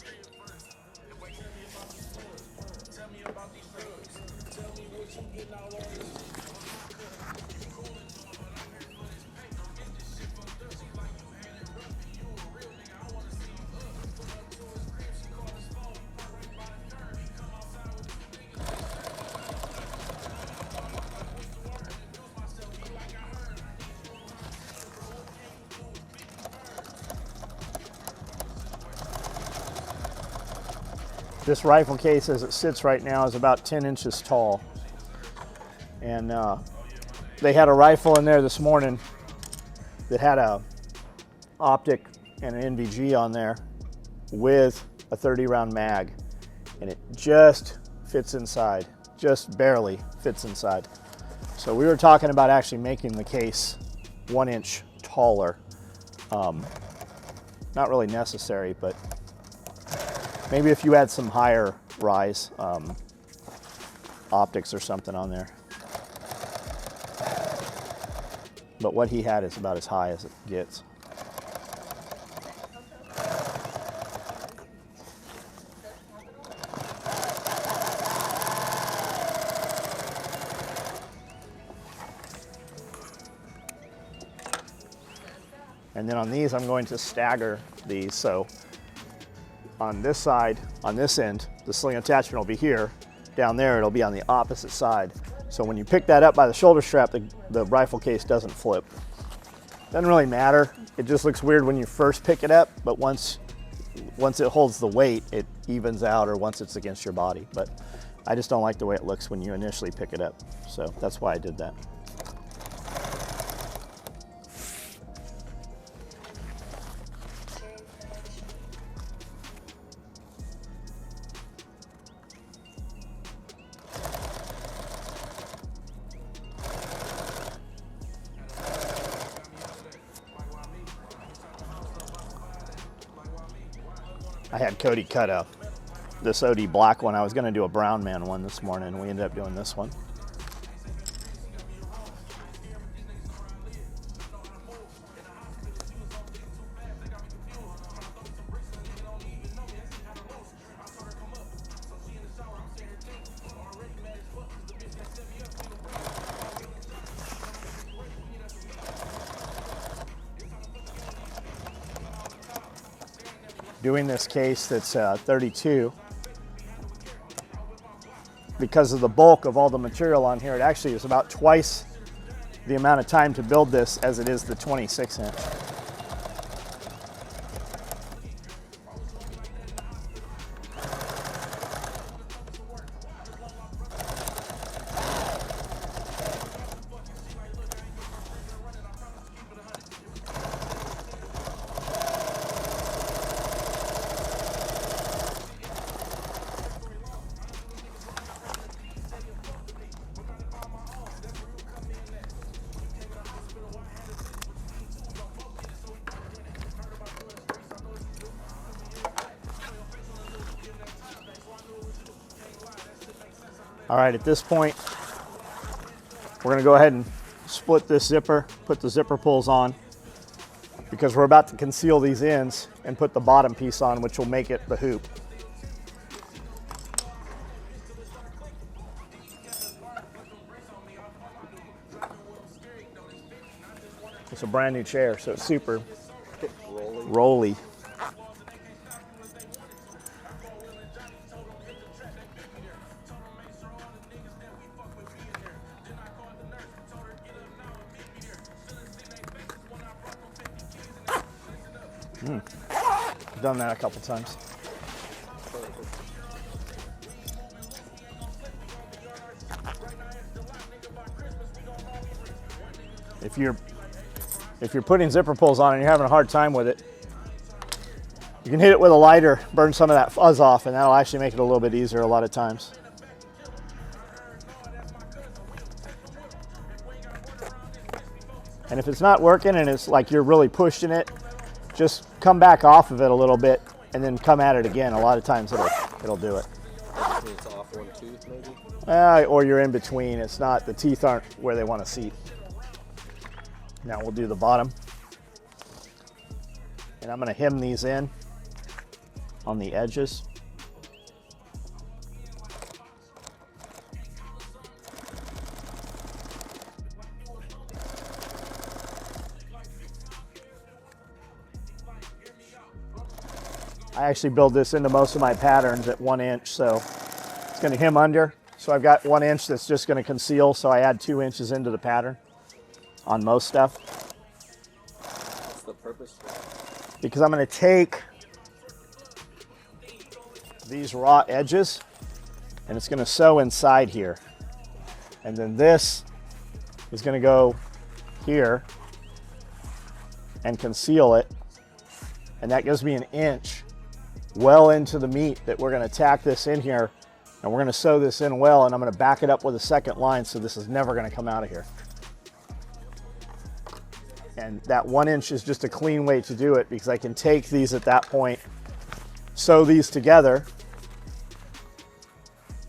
Speaker 1: This rifle case as it sits right now is about 10 inches tall. And they had a rifle in there this morning that had a optic and an NVG on there with a 30 round mag, and it just fits inside, just barely fits inside. So we were talking about actually making the case 1 inch taller. Not really necessary, but maybe if you had some higher rise optics or something on there. But what he had is about as high as it gets. And then on these, I'm going to stagger these. So on this side, on this end, the sling attachment will be here. Down there, it'll be on the opposite side. So when you pick that up by the shoulder strap, the rifle case doesn't flip. Doesn't really matter. It just looks weird when you first pick it up, but once it holds the weight, it evens out, or once it's against your body. But I just don't like the way it looks when you initially pick it up. So that's why I did that. I had Cody cut this OD black one. I was going to do a brown man one this morning, and we ended up doing this one. Doing this case that's 32, because of the bulk of all the material on here, it actually is about twice the amount of time to build this as it is the 26 inch. All right, at this point, we're gonna go ahead and split this zipper, put the zipper pulls on, because we're about to conceal these ends and put the bottom piece on, which will make it the hoop. It's a brand new chair, so it's super rolly. I've done that a couple times. If you're putting zipper pulls on and you're having a hard time with it, you can hit it with a lighter, burn some of that fuzz off, and that'll actually make it a little bit easier a lot of times. And if it's not working and it's like you're really pushing it, just come back off of it a little bit and then come at it again. A lot of times it'll do it.
Speaker 2: It's off one tooth, maybe?
Speaker 1: Or you're in between. It's not, the teeth aren't where they want to seat. Now we'll do the bottom. And I'm going to hem these in on the edges. I actually build this into most of my patterns at 1 inch, so it's going to hem under. So I've got 1 inch that's just going to conceal, so I add 2 inches into the pattern on most stuff.
Speaker 2: What's the purpose?
Speaker 1: Because I'm going to take these raw edges, and it's going to sew inside here. And then this is going to go here and conceal it. And that gives me an inch well into the meat that we're going to tack this in here. And we're going to sew this in well, and I'm going to back it up with a second line so this is never going to come out of here. And that 1 inch is just a clean way to do it, because I can take these at that point, sew these together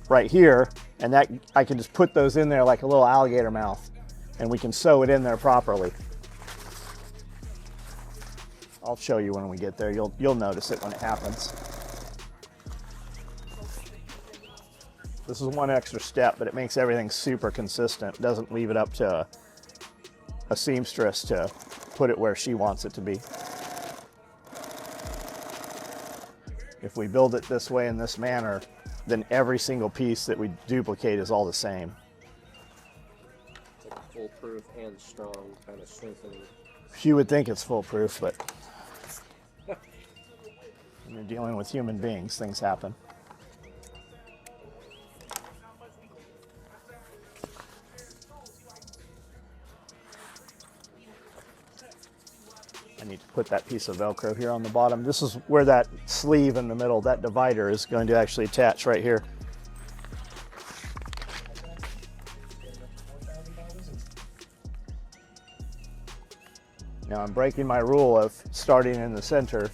Speaker 1: right here, and that I can just put those in there like a little alligator mouth, and we can sew it in there properly. I'll show you when we get there. You'll notice it when it happens. This is one extra step, but it makes everything super consistent. It doesn't leave it up to a seamstress to put it where she wants it to be. If we build it this way in this manner, then every single piece that we duplicate is all the same.
Speaker 2: It's like foolproof and strong, kind of strengthening.
Speaker 1: You would think it's foolproof, but when you're dealing with human beings, things happen. I need to put that piece of Velcro here on the bottom. This is where that sleeve in the middle, that divider, is going to actually attach right here. Now I'm breaking my rule of starting in the center.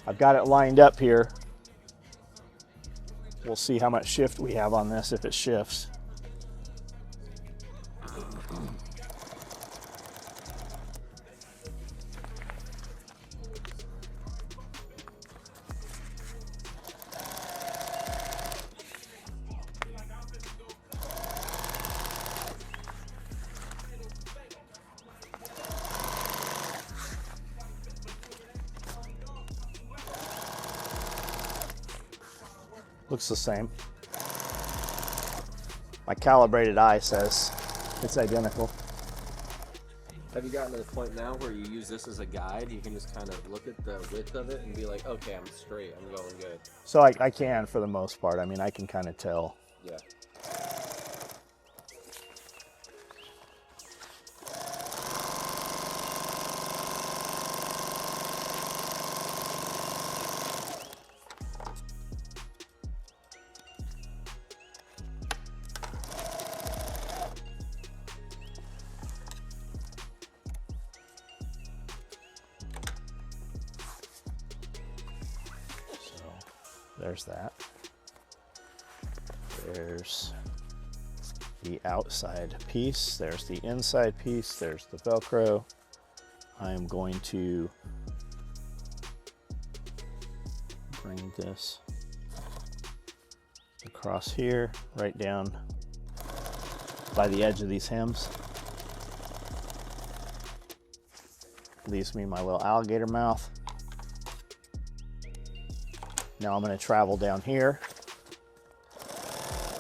Speaker 1: I've got it lined up here. We'll see how much shift we have on this if it shifts. Looks the same. My calibrated eye says it's identical.
Speaker 2: Have you gotten to the point now where you use this as a guide? You can just kind of look at the width of it and be like, okay, I'm straight, I'm going good.
Speaker 1: So I can, for the most part. I mean, I can kind of tell.
Speaker 2: Yeah.
Speaker 1: There's that. There's the outside piece. There's the inside piece. There's the Velcro. I am going to bring this across here, right down by the edge of these hems. Leaves me my little alligator mouth. Now I'm going to travel down here,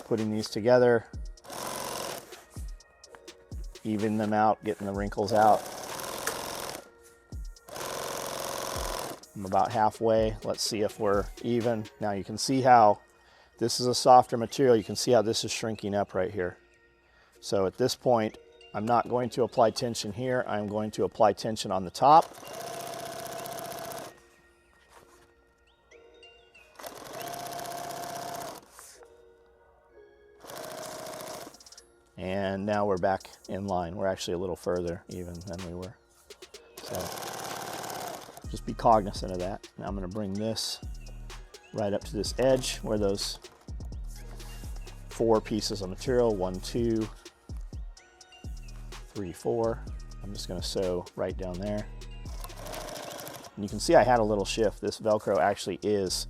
Speaker 1: putting these together, even them out, getting the wrinkles out. I'm about halfway. Let's see if we're even. Now you can see how this is a softer material. You can see how this is shrinking up right here. So at this point, I'm not going to apply tension here. I'm going to apply tension on the top. And now we're back in line. We're actually a little further even than we were. So just be cognizant of that. Now I'm going to bring this right up to this edge where those 4 pieces of material, 1, 2, 3, 4. I'm just going to sew right down there. And you can see I had a little shift. This Velcro actually is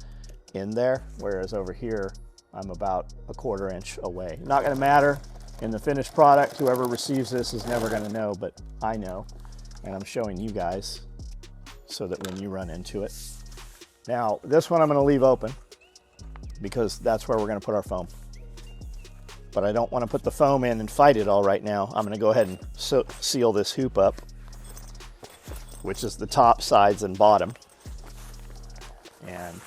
Speaker 1: in there, whereas over here I'm about a 1/4 inch away. Not going to matter. In the finished product, whoever receives this is never going to know, but I know, and I'm showing you guys so that when you run into it. Now, this one I'm going to leave open because that's where we're going to put our foam. But I don't want to put the foam in and fight it all right now. I'm going to go ahead and seal this hoop up, which is the top, sides, and bottom. And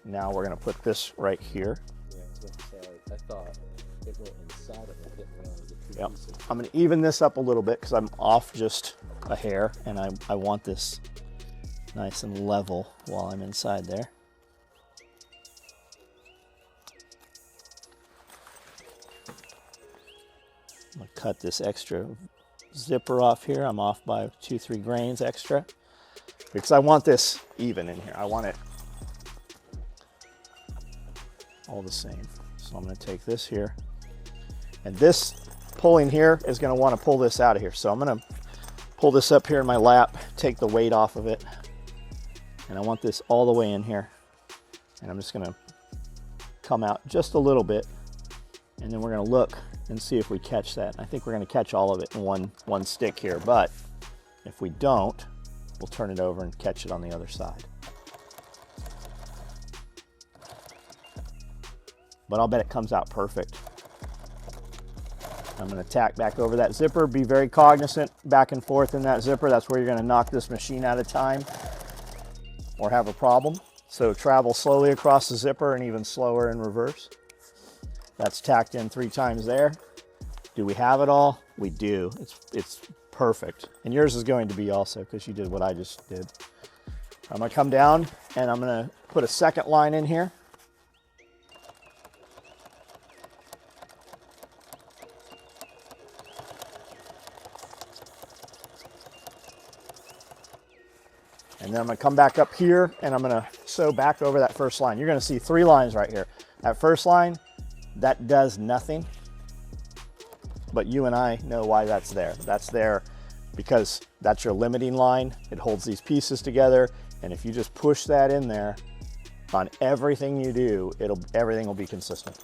Speaker 1: Now we're gonna put this right here.
Speaker 2: Yeah, I was going to say, I thought it went inside of it. I didn't realize the two
Speaker 1: Yep.
Speaker 2: pieces.
Speaker 1: I'm gonna even this up a little bit because I'm off just a hair, and I want this nice and level while I'm inside there. I'm gonna cut this extra zipper off here. I'm off by 2-3 grains extra because I want this even in here. I want it all the same. So I'm going to take this here, and this pulling here is going to want to pull this out of here. So I'm going to pull this up here in my lap, take the weight off of it, and I want this all the way in here. And I'm just going to come out just a little bit, and then we're going to look and see if we catch that. I think we're going to catch all of it in one stick here, but if we don't, we'll turn it over and catch it on the other side. But I'll bet it comes out perfect. I'm going to tack back over that zipper. Be very cognizant back and forth in that zipper. That's where you're going to knock this machine out of time or have a problem. So travel slowly across the zipper and even slower in reverse. That's tacked in 3 times there. Do we have it all? We do. It's perfect. And yours is going to be also because you did what I just did. I'm going to come down and I'm going to put a second line in here. And then I'm going to come back up here and I'm going to sew back over that first line. You're going to see 3 lines right here. That first line, that does nothing, but you and I know why that's there. That's there because that's your limiting line. It holds these pieces together, and if you just push that in there on everything you do, everything will be consistent.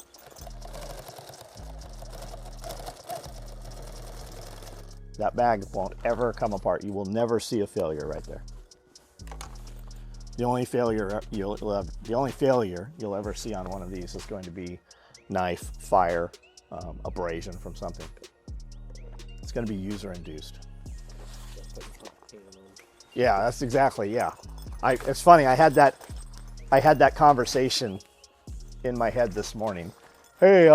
Speaker 1: That bag won't ever come apart. You will never see a failure right there. The only failure you'll ever see on one of these is going to be knife, fire, abrasion from something. It's going to be user induced. Yeah, that's exactly, yeah. It's funny, I had that conversation in my head this morning. Hey,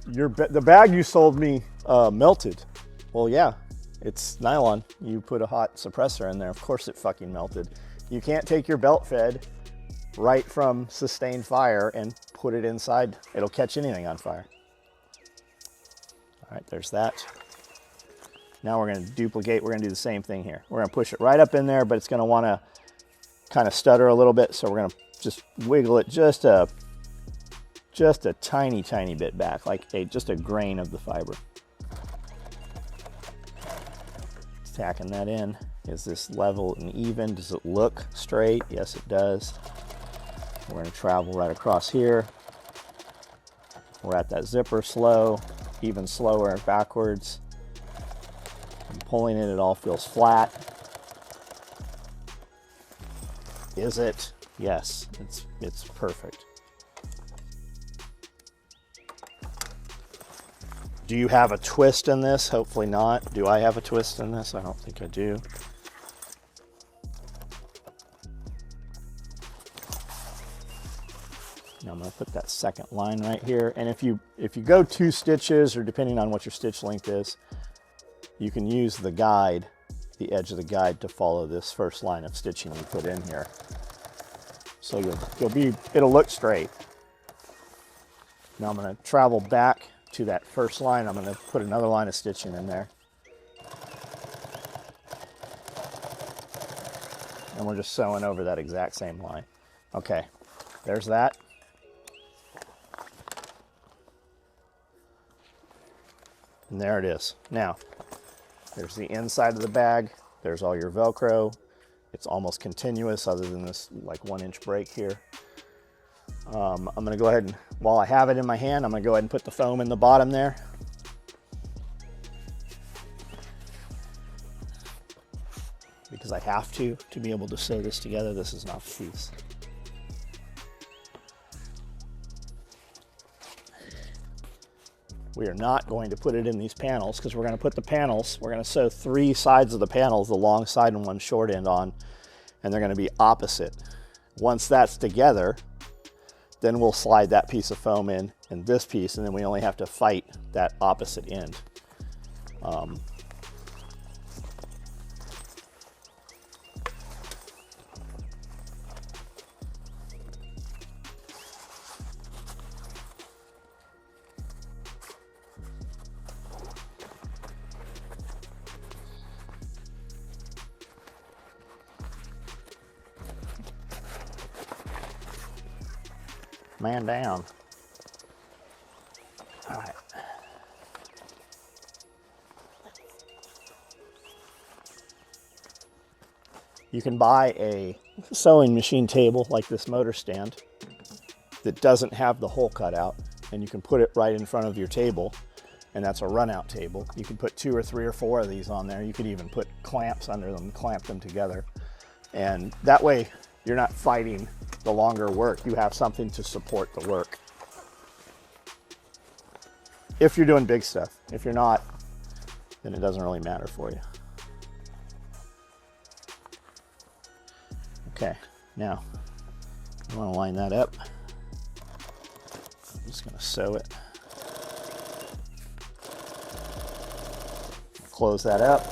Speaker 1: the bag you sold me melted. Well, yeah, it's nylon. You put a hot suppressor in there, of course it fucking melted. You can't take your belt fed right from sustained fire and put it inside. It'll catch anything on fire. All right, there's that. Now we're going to duplicate. We're going to do the same thing here. We're going to push it right up in there, but it's going to want to kind of stutter a little bit. So we're going to just wiggle it just a tiny, tiny bit back, like just a grain of the fiber. Tacking that in. Is this level and even? Does it look straight? Yes, it does. We're going to travel right across here. We're at that zipper slow, even slower backwards. I'm pulling it all feels flat. Is it? Yes, it's perfect. Do you have a twist in this? Hopefully not. Do I have a twist in this? I don't think I do. Now I'm going to put that second line right here. And if you go 2 stitches, or depending on what your stitch length is, you can use the guide, the edge of the guide, to follow this first line of stitching you put in here. So it'll look straight. Now I'm going to travel back to that first line. I'm going to put another line of stitching in there. And we're just sewing over that exact same line. Okay, there's that. And there it is. Now, there's the inside of the bag. There's all your Velcro. It's almost continuous other than this like 1-inch break here. I'm going to go ahead and, while I have it in my hand, I'm going to go ahead and put the foam in the bottom there. Because I have to be able to sew this together. This is not the piece. We are not going to put it in these panels because we're going to put the panels, we're going to sew 3 sides of the panels, the long side and 1 short end on, and they're going to be opposite Once that's together, then we'll slide that piece of foam in and this piece, and then we only have to fight that opposite end. Man down. All right. You can buy a sewing machine table like this motor stand that doesn't have the hole cut out, and you can put it right in front of your table, and that's a run-out table. You can put 2 or 3 or 4 of these on there. You could even put clamps under them, clamp them together, and that way you're not fighting the longer work. You have something to support the work. If you're doing big stuff. If you're not, then it doesn't really matter for you. Okay, now I want to line that up. I'm just going to sew it. Close that up.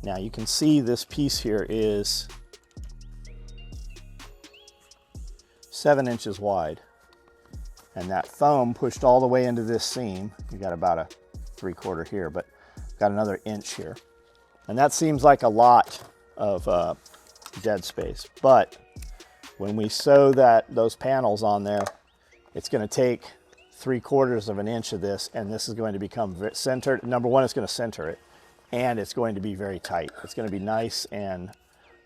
Speaker 1: Now you can see this piece here is 7 inches wide, and that foam pushed all the way into this seam. You got about a 3/4 here, but got another inch here, and that seems like a lot of dead space. But when we sew those panels on there, it's going to take 3/4 of an inch of this, and this is going to become centered. Number one, it's going to center it. And it's going to be very tight. It's going to be nice, and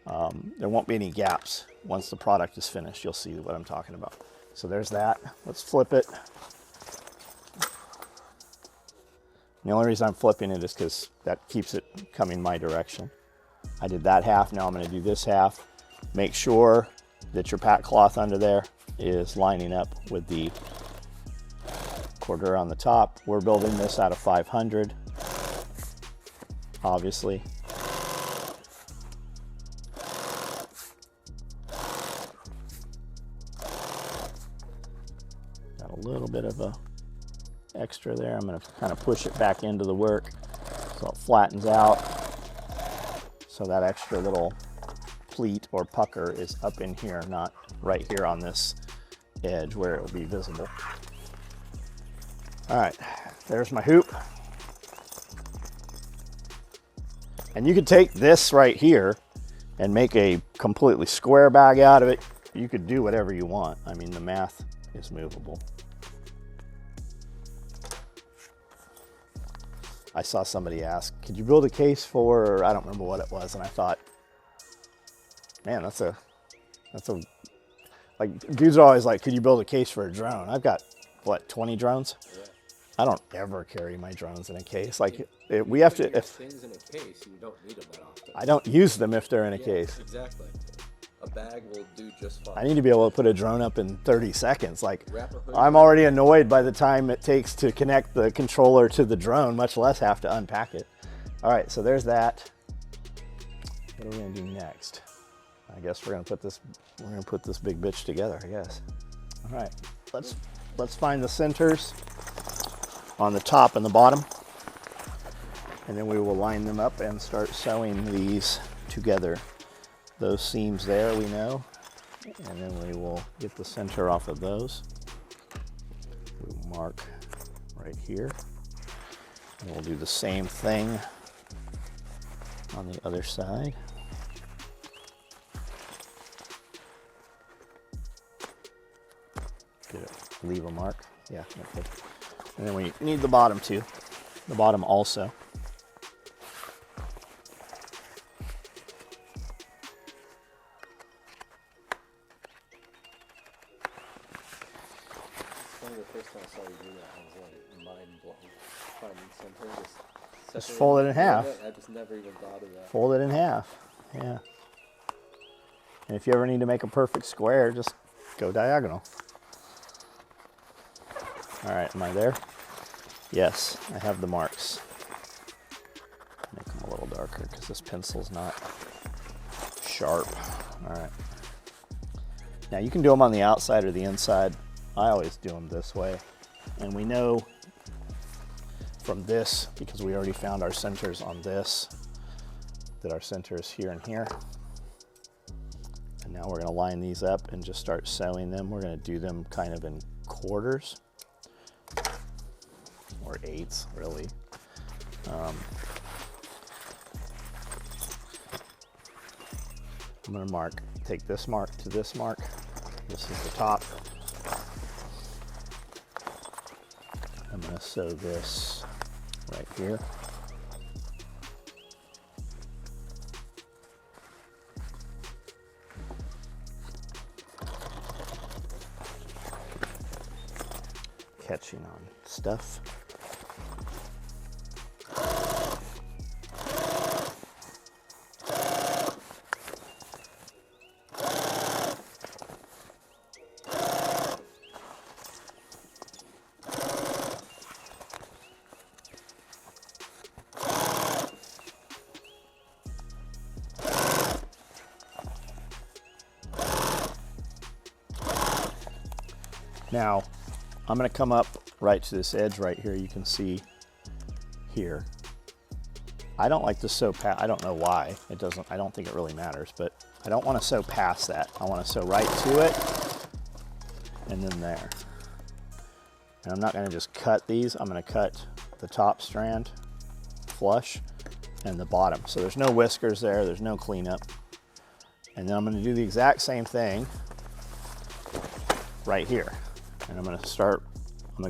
Speaker 1: there won't be any gaps. Once the product is finished, you'll see what I'm talking about. So there's that. Let's flip it. The only reason I'm flipping it is because that keeps it coming my direction. I did that half, now I'm going to do this half. Make sure that your pack cloth under there is lining up with the quarter on the top. We're building this out of 500. Obviously. Got a little bit of a extra there. I'm going to kind of push it back into the work so it flattens out. So that extra little pleat or pucker is up in here, not right here on this edge where it will be visible. All right, there's my hoop. And you could take this right here and make a completely square bag out of it. You could do whatever you want. I mean, the math is movable. I saw somebody ask, could you build a case for, I don't remember what it was, and I thought, man, that's a, like, dudes are always like, could you build a case for a drone? I've got, what, 20 drones? Yeah. I don't ever carry my drones in a case. Like, we have to. If
Speaker 2: things in a case, you don't need them that often.
Speaker 1: I don't use them if they're in a case.
Speaker 2: Exactly. A bag will do just fine.
Speaker 1: I need to be able to put a drone up in 30 seconds. Like, I'm already annoyed by the time it takes to connect the controller to the drone, much less have to unpack it. All right, so there's that. What are we gonna do next? I guess we're gonna put this big bitch together, I guess. All right, let's find the centers on the top and the bottom, and then we will line them up and start sewing these together. Those seams there we know, and then we will get the center off of those. We'll mark right here, and we'll do the same thing on the other side. Leave a mark, yeah, okay. And then we need the bottom too. The bottom also.
Speaker 2: One of the first time I saw you do that, I was like mind blown. Finding center,
Speaker 1: just fold it in half.
Speaker 2: I just never even thought of that.
Speaker 1: Fold it in half, yeah. And if you ever need to make a perfect square, just go diagonal. All right, am I there? Yes, I have the marks. Make them a little darker because this pencil's not sharp. All right. Now you can do them on the outside or the inside. I always do them this way. And we know from this, because we already found our centers on this, that our center is here and here. And now we're gonna line these up and just start sewing them. We're gonna do them kind of in quarters, or eighths, really. I'm gonna take this mark to this mark. This is the top. I'm gonna sew this right here. Catching on stuff. Now, I'm gonna come up right to this edge right here. You can see here. I don't like to sew past, I don't know why. I don't think it really matters, but I don't wanna sew past that. I wanna sew right to it and then there. And I'm not gonna just cut these. I'm gonna cut the top strand flush and the bottom. So there's no whiskers there, there's no cleanup. And then I'm gonna do the exact same thing right here. And I'm gonna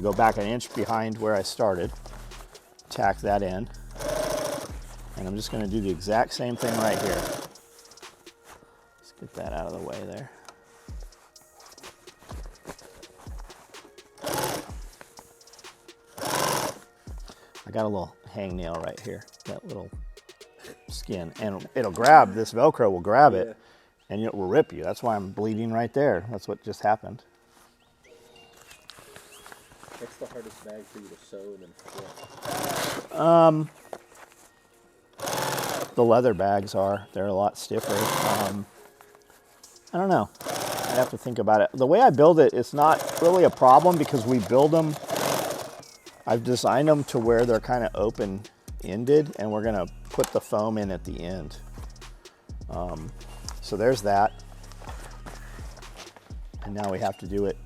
Speaker 1: go back an inch behind where I started, tack that in, and I'm just gonna do the exact same thing right here. Let's get that out of the way there. I got a little hangnail right here, that little skin, and it'll grab, this Velcro will grab it, and it will rip you. That's why I'm bleeding right there. That's what just happened.
Speaker 2: What's the hardest bag for you to sew and flip?
Speaker 1: The leather bags are. They're a lot stiffer. I don't know. I'd have to think about it. The way I build it, it's not really a problem because we build them. I've designed them to where they're kind of open-ended, and we're going to put the foam in at the end. So there's that. And now we have to do it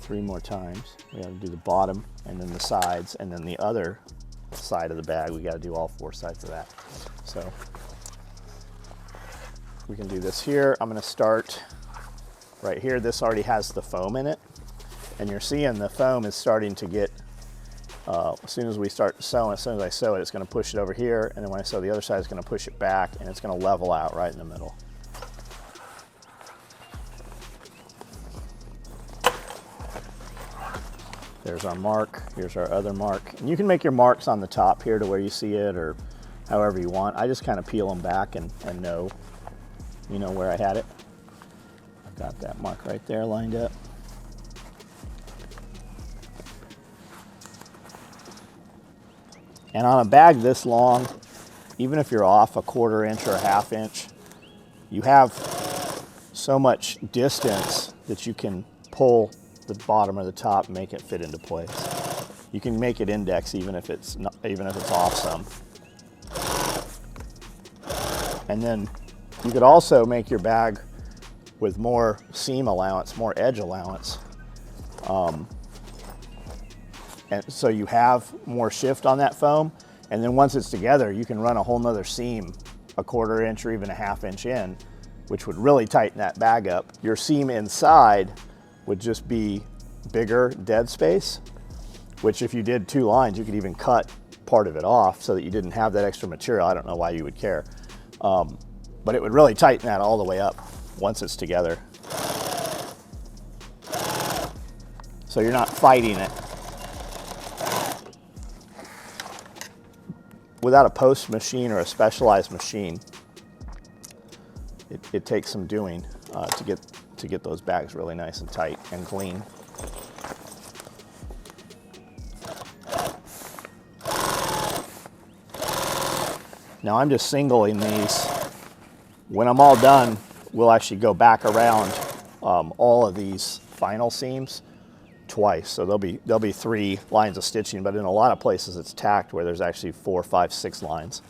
Speaker 1: 3 more times. We have to do the bottom and then the sides, and then the other side of the bag. We got to do all 4 sides of that. So we can do this here. I'm going to start right here. This already has the foam in it, and you're seeing the foam is starting to get, as soon as we start sewing, as soon as I sew it, it's going to push it over here, and then when I sew the other side, it's going to push it back, and it's going to level out right in the middle. There's our mark, here's our other mark. And you can make your marks on the top here to where you see it, or however you want. I just kind of peel them back and know, you know, where I had it. I've got that mark right there lined up. And on a bag this long, even if you're off a 1/4 inch or a 1/2 inch, you have so much distance that you can pull the bottom or the top and make it fit into place. You can make it index even if it's not, even if it's off some. And then you could also make your bag with more seam allowance, more edge allowance. And so you have more shift on that foam, and then once it's together, you can run a whole nother seam, a 1/4 inch or even a 1/2 inch in, which would really tighten that bag up. Your seam inside would just be bigger dead space, which if you did 2 lines, you could even cut part of it off so that you didn't have that extra material. I don't know why you would care. But it would really tighten that all the way up once it's together. So you're not fighting it. Without a post machine or a specialized machine, it takes some doing to get those bags really nice and tight and clean. Now I'm just singling these. When I'm all done, we'll actually go back around all of these final seams twice. So there'll be 3 lines of stitching, but in a lot of places it's tacked where there's actually 4, 5, 6 lines.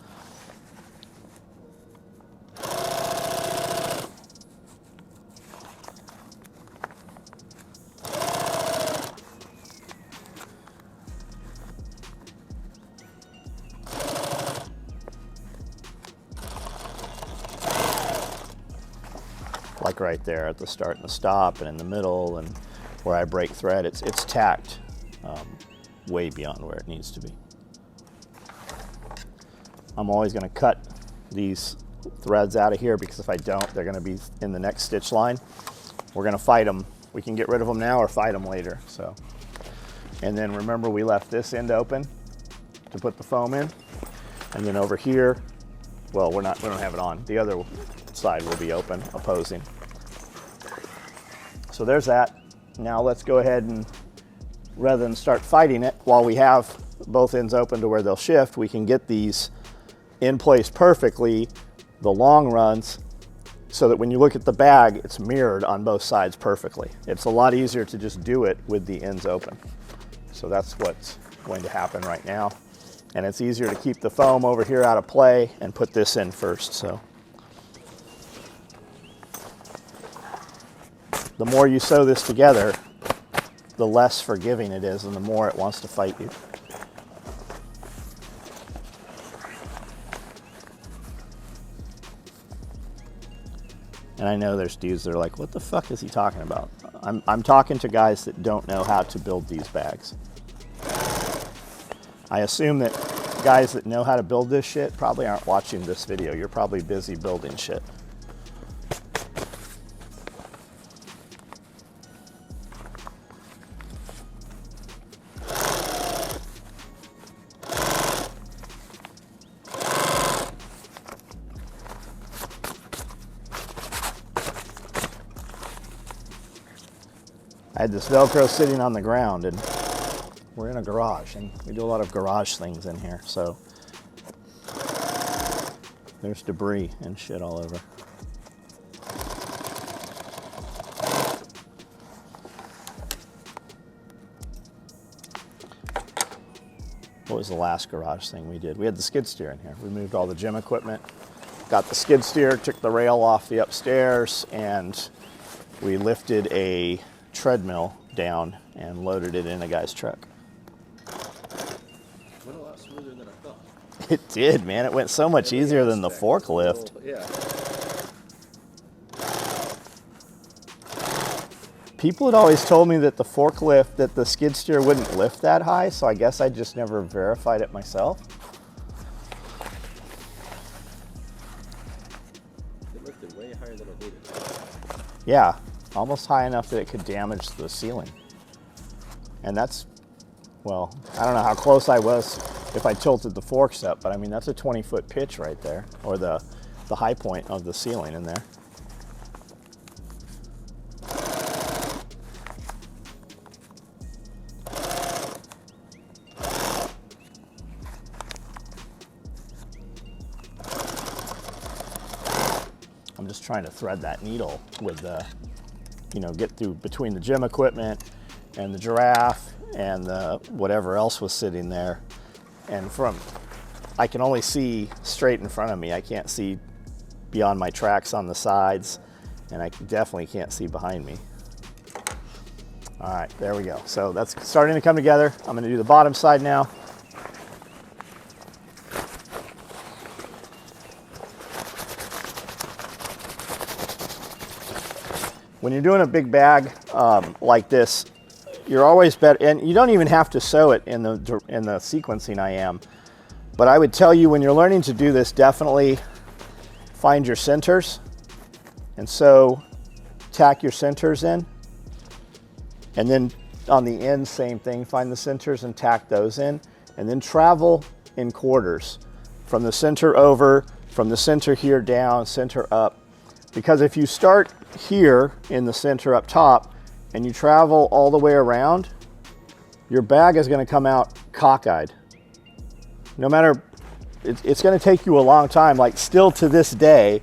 Speaker 1: Like right there at the start and the stop and in the middle and where I break thread, it's tacked way beyond where it needs to be. I'm always going to cut these threads out of here because if I don't, they're going to be in the next stitch line. We're going to fight them. We can get rid of them now or fight them later. So, and then remember we left this end open to put the foam in, and then over here, well, we don't have it on. The other side will be open, opposing. So there's that. Now let's go ahead and, rather than start fighting it, while we have both ends open to where they'll shift, we can get these in place perfectly, the long runs, so that when you look at the bag, it's mirrored on both sides perfectly. It's a lot easier to just do it with the ends open. So that's what's going to happen right now. And it's easier to keep the foam over here out of play and put this in first. So the more you sew this together, the less forgiving it is and the more it wants to fight you. And I know there's dudes that are like, what the fuck is he talking about? I'm talking to guys that don't know how to build these bags. I assume that guys that know how to build this shit probably aren't watching this video. You're probably busy building shit. I had this Velcro sitting on the ground, and we're in a garage, and we do a lot of garage things in here, so there's debris and shit all over. What was the last garage thing we did? We had the skid steer in here. We moved all the gym equipment, got the skid steer, took the rail off the upstairs, and we lifted a treadmill down and loaded it in a guy's truck.
Speaker 2: Went a lot smoother than I thought.
Speaker 1: It did, man. It went so much easier than the forklift.
Speaker 2: Yeah.
Speaker 1: People had always told me that the forklift, that the skid steer wouldn't lift that high, so I guess I just never verified it myself.
Speaker 2: It lifted way higher than it needed.
Speaker 1: Yeah, almost high enough that it could damage the ceiling. And that's, well, I don't know how close I was if I tilted the forks up, but I mean, that's a 20-foot pitch right there, or the high point of the ceiling in there. I'm just trying to thread that needle with the, you know, get through between the gym equipment and the giraffe and the whatever else was sitting there. And I can only see straight in front of me. I can't see beyond my tracks on the sides, and I definitely can't see behind me. All right, there we go. So that's starting to come together. I'm gonna do the bottom side now. When you're doing a big bag like this, you're always better, and you don't even have to sew it in the sequencing I am, but I would tell you when you're learning to do this, definitely find your centers, and so tack your centers in, and then on the end, same thing, find the centers and tack those in, and then travel in quarters from the center over, from the center here down, center up. Because if you start here in the center up top and you travel all the way around, your bag is going to come out cockeyed. No matter it's going to take you a long time. Like still to this day,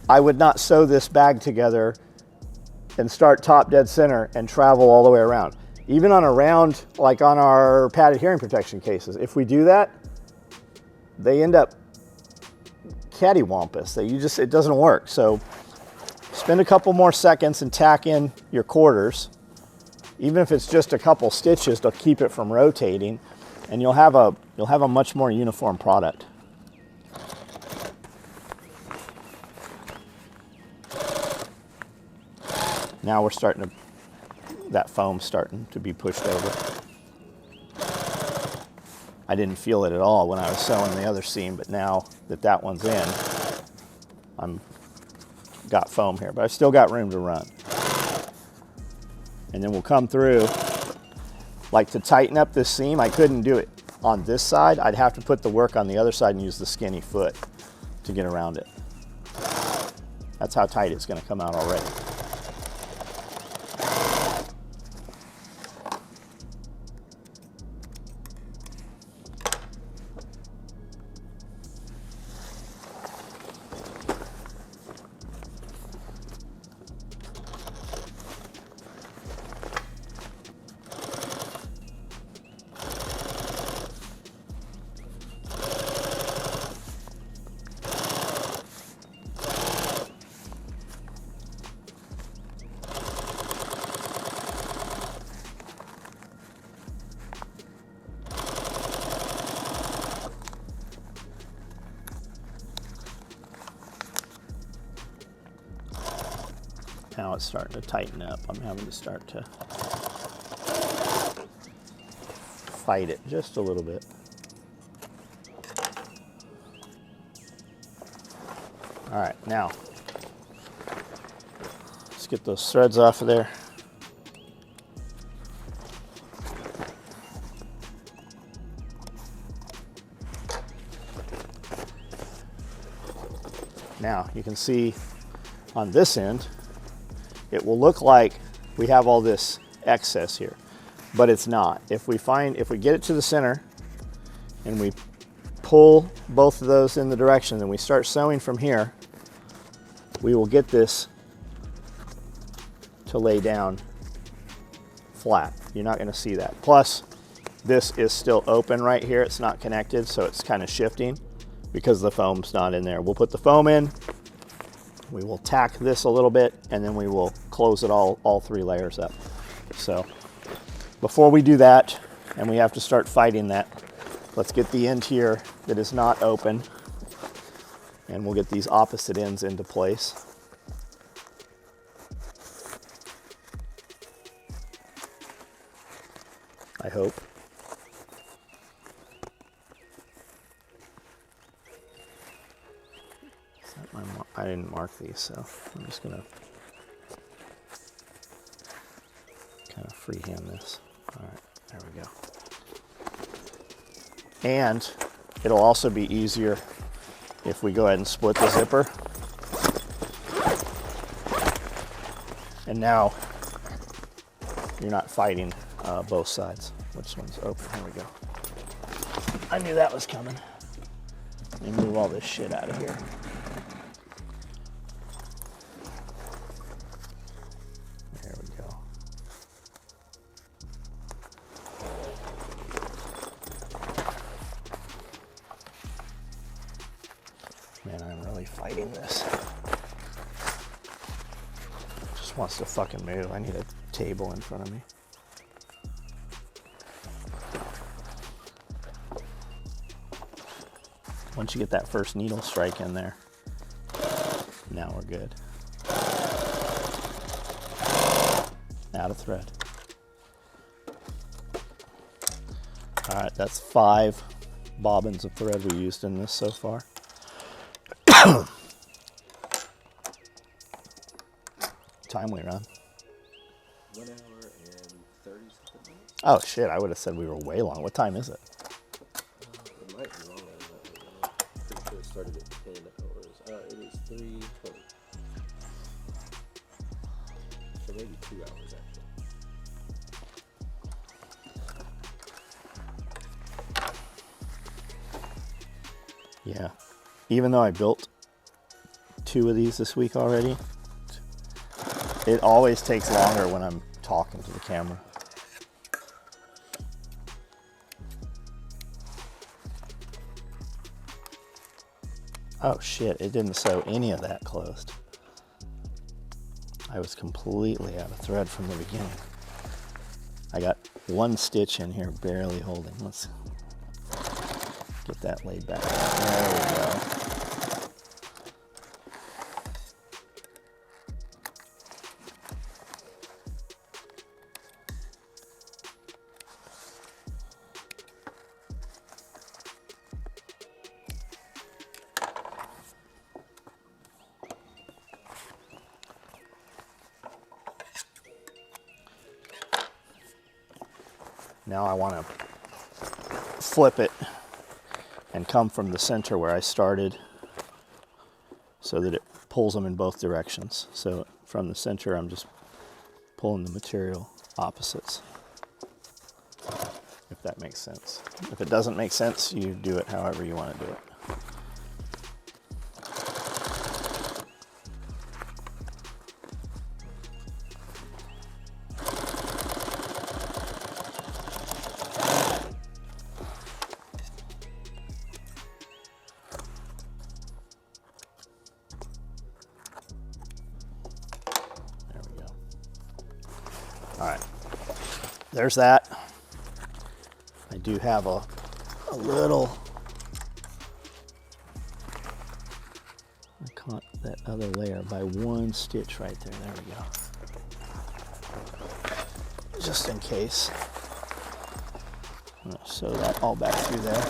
Speaker 1: I would not sew this bag together and start top dead center and travel all the way around. Even on a round, like on our padded hearing protection cases, if we do that, they end up cattywampus. It doesn't work. So spend a couple more seconds and tack in your quarters, even if it's just a couple stitches to keep it from rotating, and you'll have a much more uniform product. Now we're starting to, that foam's starting to be pushed over. I didn't feel it at all when I was sewing the other seam, but now that one's in, I'm got foam here, but I've still got room to run. And then we'll come through. Like to tighten up this seam, I couldn't do it on this side. I'd have to put the work on the other side and use the skinny foot to get around it. That's how tight it's going to come out already. Now it's starting to tighten up. I'm having to start to fight it just a little bit. All right, now let's get those threads off of there. Now you can see on this end, it will look like we have all this excess here, but it's not. If we get it to the center and we pull both of those in the direction and we start sewing from here, we will get this to lay down flat. You're not going to see that. Plus, this is still open right here. It's not connected, so it's kind of shifting because the foam's not in there. We'll put the foam in. We will tack this a little bit, and then we will close it all three layers up. So before we do that, and we have to start fighting that, let's get the end here that is not open, and we'll get these opposite ends into place. I hope. I didn't mark these, so I'm just gonna kind of freehand this. All right, there we go. And it'll also be easier if we go ahead and split the zipper. And now you're not fighting both sides. Which one's open? Here we go. I knew that was coming. Let me move all this shit out of here. Man, I'm really fighting this. Just wants to fucking move. I need a table in front of me. Once you get that first needle strike in there, now we're good. Out of thread. All right, that's 5 bobbins of thread we used in this so far. Time we run?
Speaker 2: 1 hour and 30 minutes.
Speaker 1: Oh shit, I would have said we were way long. What time is it?
Speaker 2: It might be longer than that. I'm pretty sure it started at 10 hours. It is 3:20. So maybe 2 hours actually.
Speaker 1: Yeah. Even though I built 2 of these this week already, it always takes longer when I'm talking to the camera. Oh shit, it didn't sew any of that closed. I was completely out of thread from the beginning. I got 1 stitch in here barely holding. Let's get that laid back. There we go. Now I want to flip it and come from the center where I started so that it pulls them in both directions. So from the center, I'm just pulling the material opposites, if that makes sense. If it doesn't make sense, you do it however you want to do it. All right, there's that. I do have a little, I caught that other layer by 1 stitch right there. There we go. Just in case. I'm gonna sew that all back through there.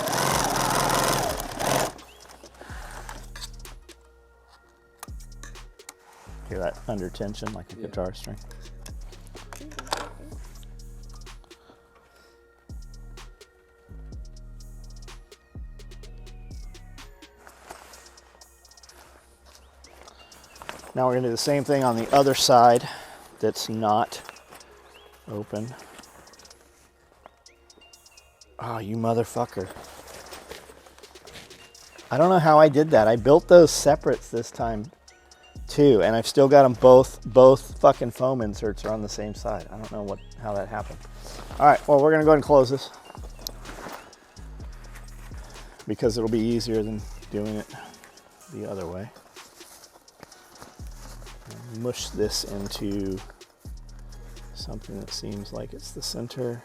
Speaker 1: Hear that under tension like a guitar string? Now we're going to do the same thing on the other side that's not open. Oh, you motherfucker. I don't know how I did that. I built those separates this time too, and I've still got them both fucking foam inserts are on the same side. I don't know how that happened. All right, well, we're going to go ahead and close this because it'll be easier than doing it the other way. Mush this into something that seems like it's the center.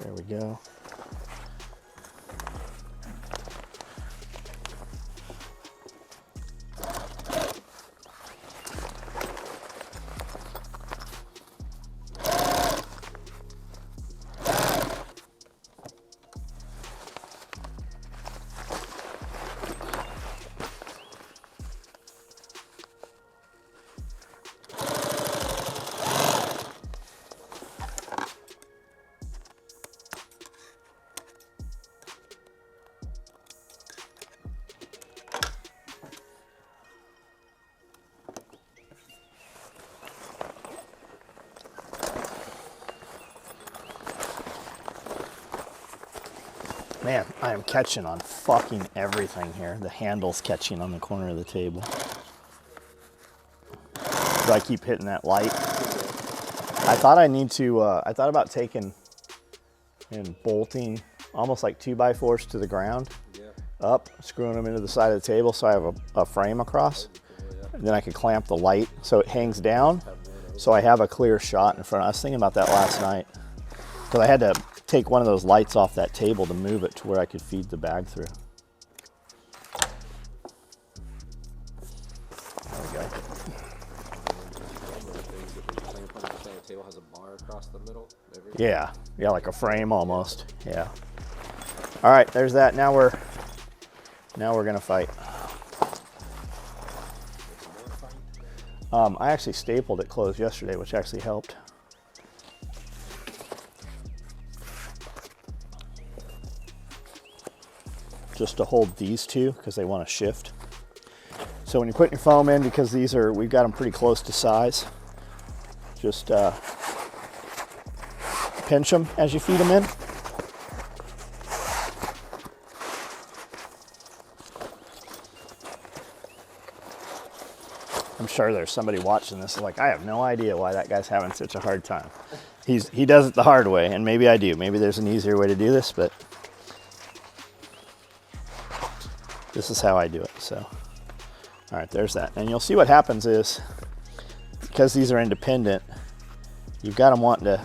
Speaker 1: There we go. Man, I am catching on fucking everything here. The handle's catching on the corner of the table. So I keep hitting that light. I thought I thought about taking and bolting almost like 2x4s to the ground, up, screwing them into the side of the table so I have a frame across. And then I could clamp the light so it hangs down so I have a clear shot in front. I was thinking about that last night because I had to take one of those lights off that table to move it to where I could feed the bag through. There we go. Yeah, like a frame almost. Yeah. All right, there's that. Now we're gonna fight. I actually stapled it closed yesterday, which actually helped. Just to hold these two because they want to shift. So when you're putting your foam in, because we've got them pretty close to size, just pinch them as you feed them in. I'm sure there's somebody watching this like, I have no idea why that guy's having such a hard time. He does it the hard way, and maybe I do. Maybe there's an easier way to do this, but this is how I do it. So, all right, there's that. And you'll see what happens is, because these are independent, you've got them wanting to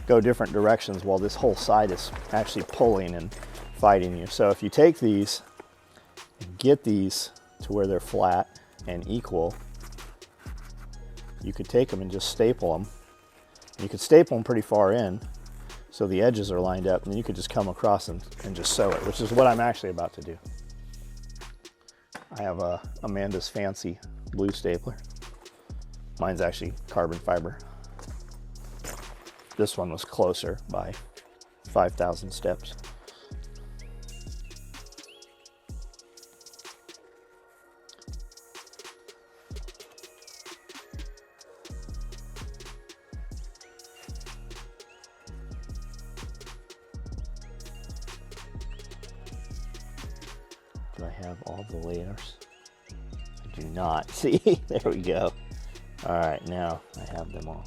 Speaker 1: go different directions while this whole side is actually pulling and fighting you. So if you take these and get these to where they're flat and equal, you could take them and just staple them. You could staple them pretty far in so the edges are lined up, and then you could just come across and just sew it, which is what I'm actually about to do. I have Amanda's fancy blue stapler. Mine's actually carbon fiber. This one was closer by 5,000 steps. Do I have all the layers? I do not. See, there we go. All right, now I have them all.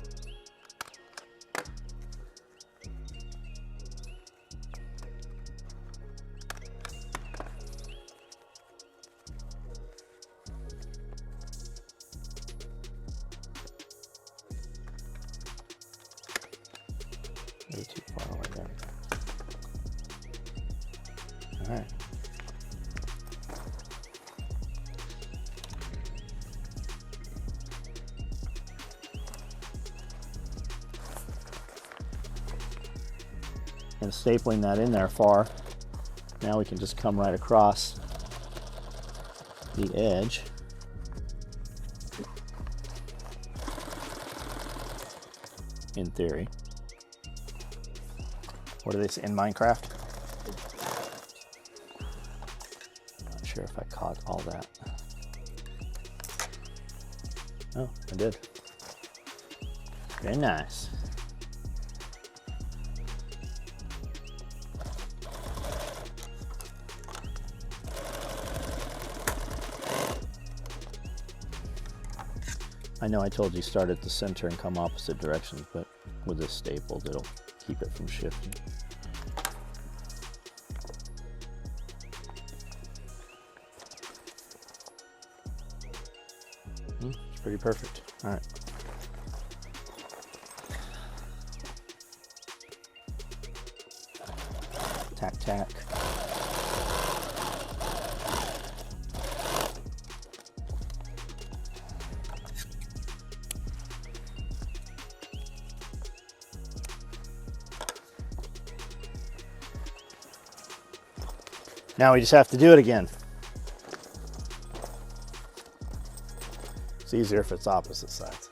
Speaker 1: Way too far away there. All right. And stapling that in there far, now we can just come right across the edge. In theory. What do they say in Minecraft? Not sure if I caught all that. Oh, I did. Very nice. I know I told you start at the center and come opposite directions, but with this stapled, it'll keep it from shifting. It's pretty perfect. All right. Tack, tack. Now we just have to do it again. It's easier if it's opposite sides.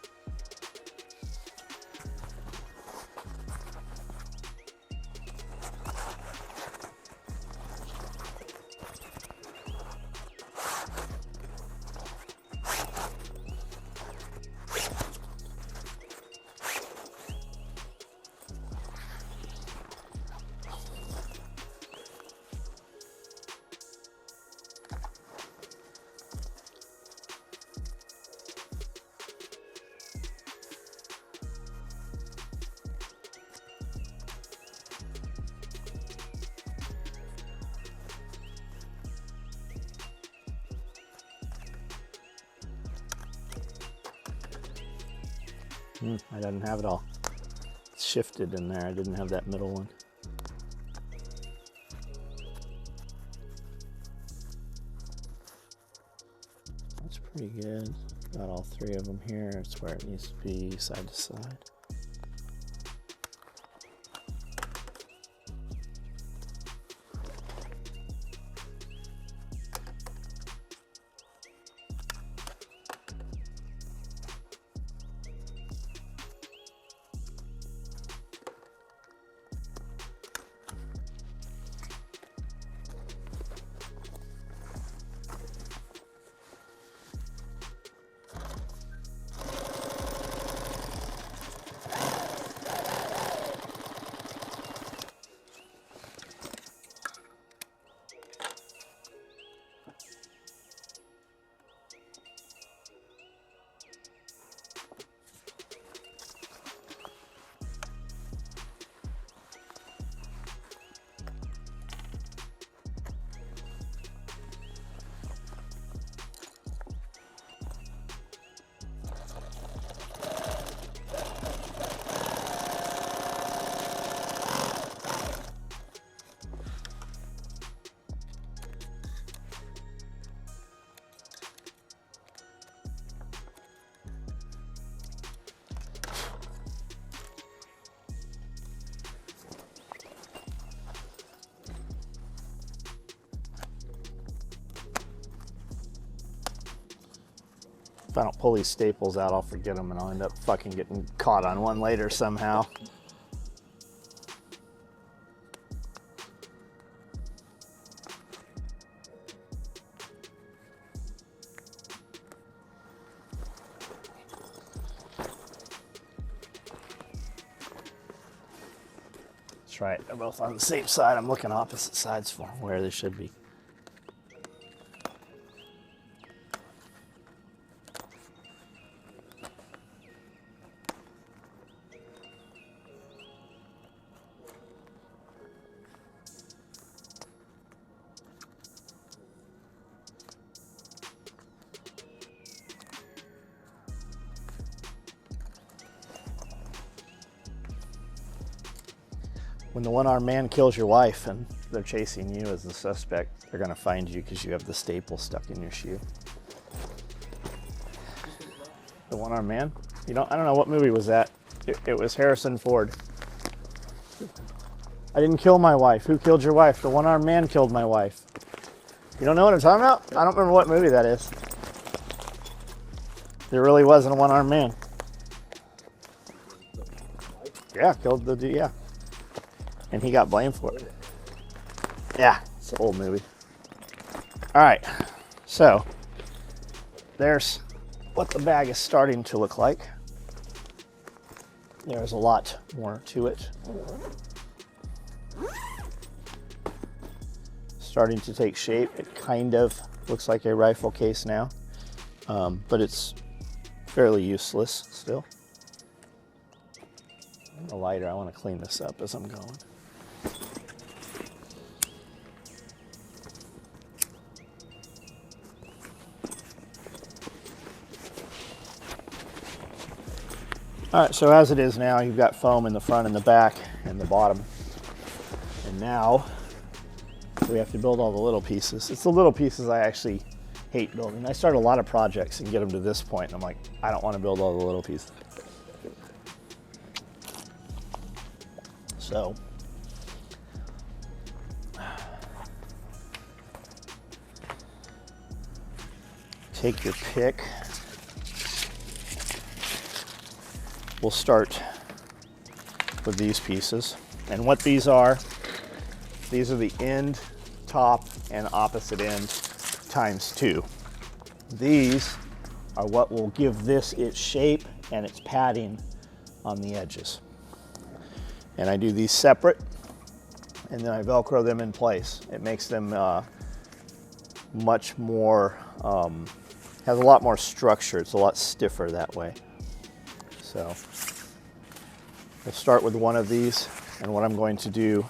Speaker 1: I didn't have it all. It's shifted in there. I didn't have that middle one. That's pretty good. Got all three of them here. It's where it needs to be, side to side. If I don't pull these staples out, I'll forget them and I'll end up fucking getting caught on one later somehow. That's right, they're both on the same side. I'm looking opposite sides for where they should be. When the one-armed man kills your wife and they're chasing you as the suspect, they're gonna find you because you have the staple stuck in your shoe. The one-armed man? I don't know what movie was that. It was Harrison Ford. I didn't kill my wife. Who killed your wife? The one-armed man killed my wife. You don't know what I'm talking about? I don't remember what movie that is. There really wasn't a one-armed man. Yeah, killed the dude, yeah. And he got blamed for it. Yeah, it's an old movie. All right, so there's what the bag is starting to look like. There's a lot more to it. Starting to take shape. It kind of looks like a rifle case now, but it's fairly useless still. A lighter, I want to clean this up as I'm going. All right, so as it is now, you've got foam in the front and the back and the bottom. And now we have to build all the little pieces. It's the little pieces I actually hate building. I start a lot of projects and get them to this point, and I'm like, I don't want to build all the little pieces. So take your pick. We'll start with these pieces. And what these are the end, top, and opposite end times 2. These are what will give this its shape and its padding on the edges. And I do these separate, and then I Velcro them in place. It makes them much more, has a lot more structure. It's a lot stiffer that way. So we'll start with one of these, and what I'm going to do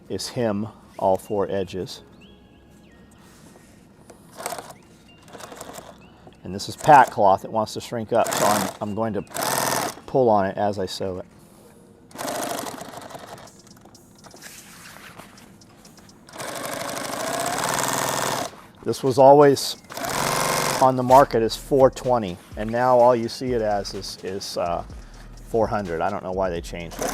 Speaker 1: is hem all 4 edges. And this is pack cloth. It wants to shrink up, so I'm going to pull on it as I sew it. This was always on the market as $420, and now all you see it as is $400. I don't know why they changed it.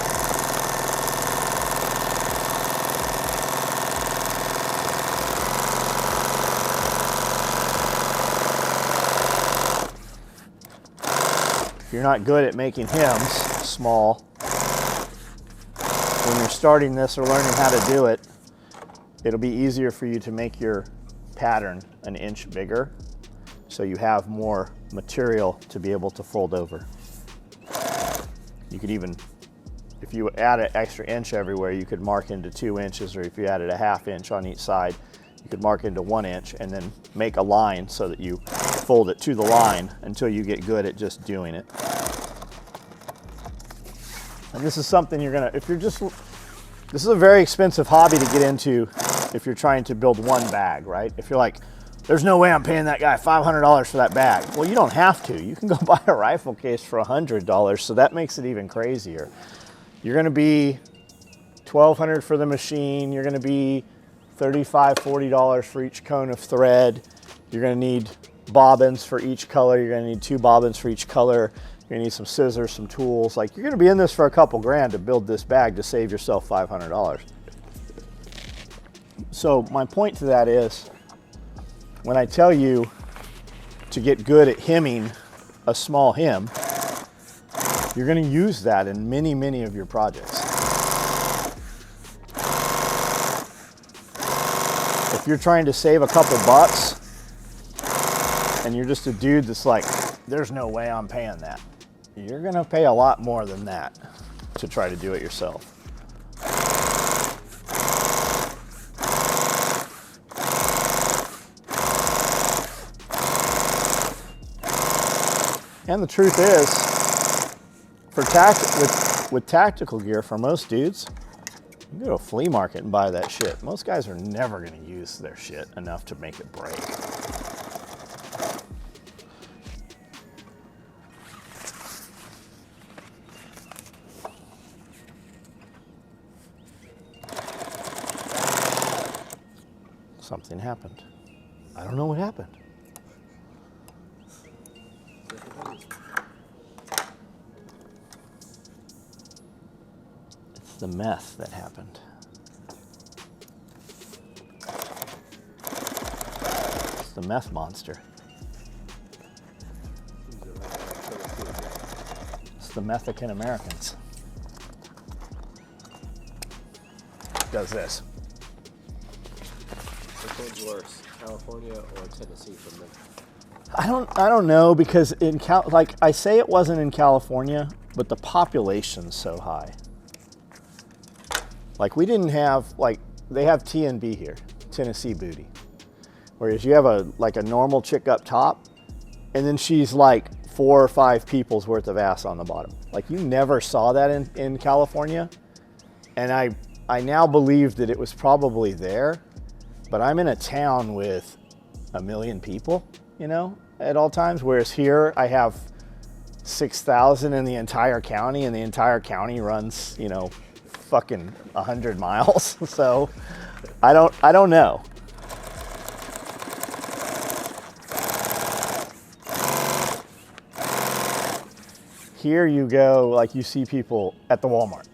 Speaker 1: If you're not good at making hems small, when you're starting this or learning how to do it, it'll be easier for you to make your pattern an inch bigger, so you have more material to be able to fold over. You could even, if you add an extra inch everywhere, you could mark into 2 inches, or if you added a ½ inch on each side, you could mark into 1 inch and then make a line so that you fold it to the line until you get good at just doing it. And this is something you're gonna, if you're just, this is a very expensive hobby to get into if you're trying to build one bag, right? If you're like, there's no way I'm paying that guy $500 for that bag. Well, you don't have to. You can go buy a rifle case for $100, so that makes it even crazier. You're gonna be $1,200 for the machine. You're gonna be $35, $40 for each cone of thread. You're gonna need bobbins for each color. You're gonna need 2 bobbins for each color. You're gonna need some scissors, some tools. Like, you're gonna be in this for a couple grand to build this bag to save yourself $500. So my point to that is, when I tell you to get good at hemming a small hem, you're going to use that in many, many of your projects. If you're trying to save a couple bucks and you're just a dude that's like, there's no way I'm paying that, you're going to pay a lot more than that to try to do it yourself. And the truth is, with tactical gear, for most dudes, you go to a flea market and buy that shit. Most guys are never going to use their shit enough to make it break. Something happened. I don't know what happened. It's the meth that happened. It's the meth monster. It's the Mexican Americans. Does this.
Speaker 2: Which one's worse, California or Tennessee for men?
Speaker 1: I don't know, because like I say, it wasn't in California, but the population's so high. Like we didn't have, like they have TNB here, Tennessee booty. Whereas you have a normal chick up top, and then she's like 4 or 5 people's worth of ass on the bottom. Like you never saw that in California. And I now believe that it was probably there, but I'm in a town with 1 million people, you know, at all times. Whereas here I have 6,000 in the entire county, and the entire county runs, you know, fucking 100 miles. So I don't know. Here you go, like you see people at the Walmart.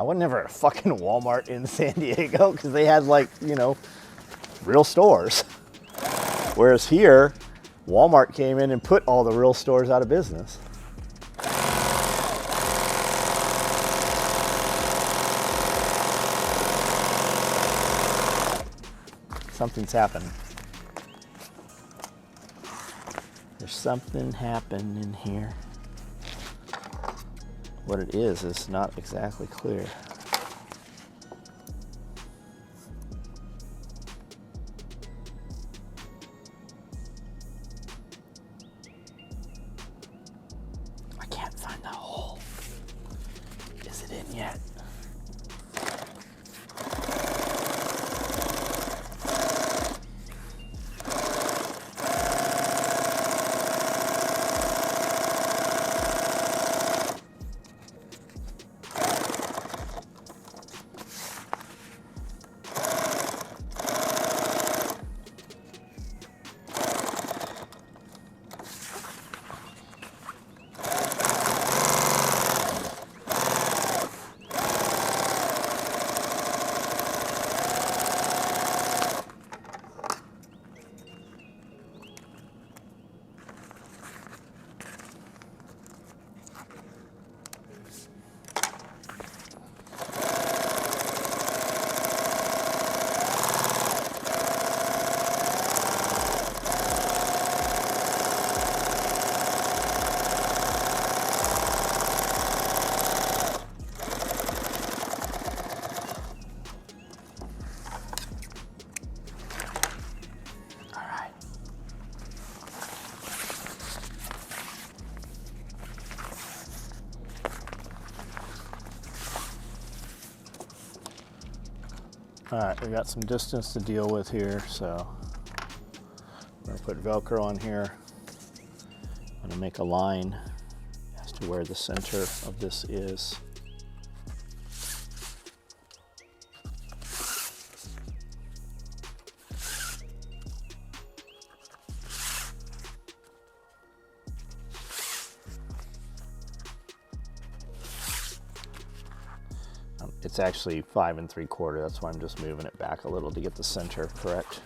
Speaker 1: I was never at a fucking Walmart in San Diego because they had, like, you know, real stores. Whereas here, Walmart came in and put all the real stores out of business. Something's happened. There's something happening here. What it is not exactly clear. I can't find the hole. Is it in yet? All right, we got some distance to deal with here, so I'm gonna put Velcro on here. I'm gonna make a line as to where the center of this is. It's actually 5 3/4. That's why I'm just moving it back a little to get the center correct.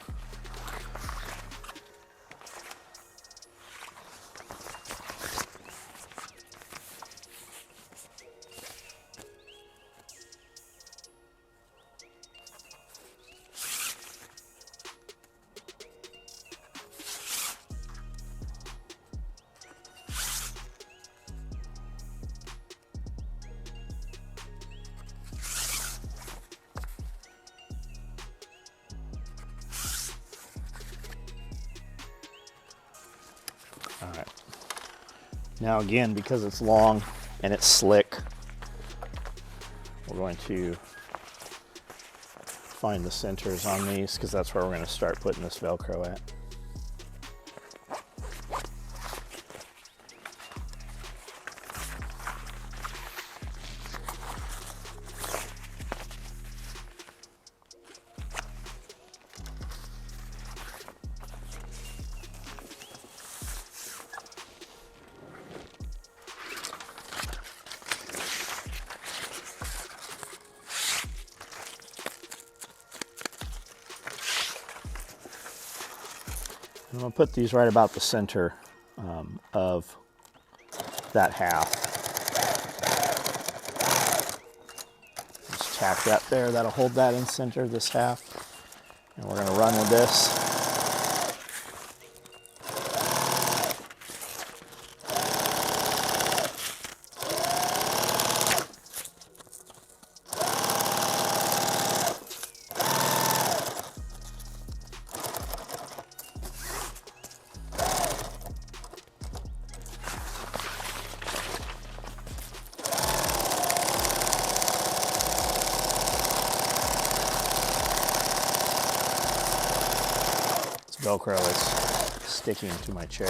Speaker 1: Now again, because it's long and it's slick, we're going to find the centers on these because that's where we're going to start putting this Velcro at. I'm going to put these right about the center of that half. Just tack that there. That'll hold that in center, this half. And we're going to run with this. Velcro is sticking to my chair.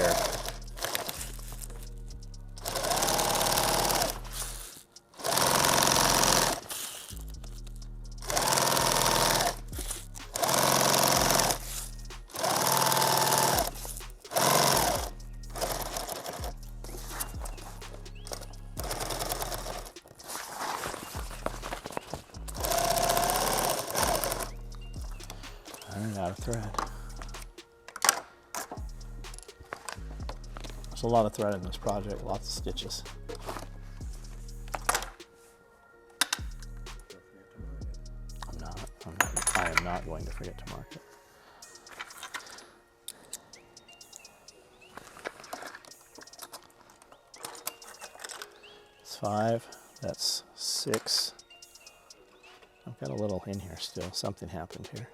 Speaker 1: I ran out of thread. There's a lot of thread in this project, lots of stitches. I am not going to forget to mark it. It's 5, that's 6. I've got a little in here still, something happened here,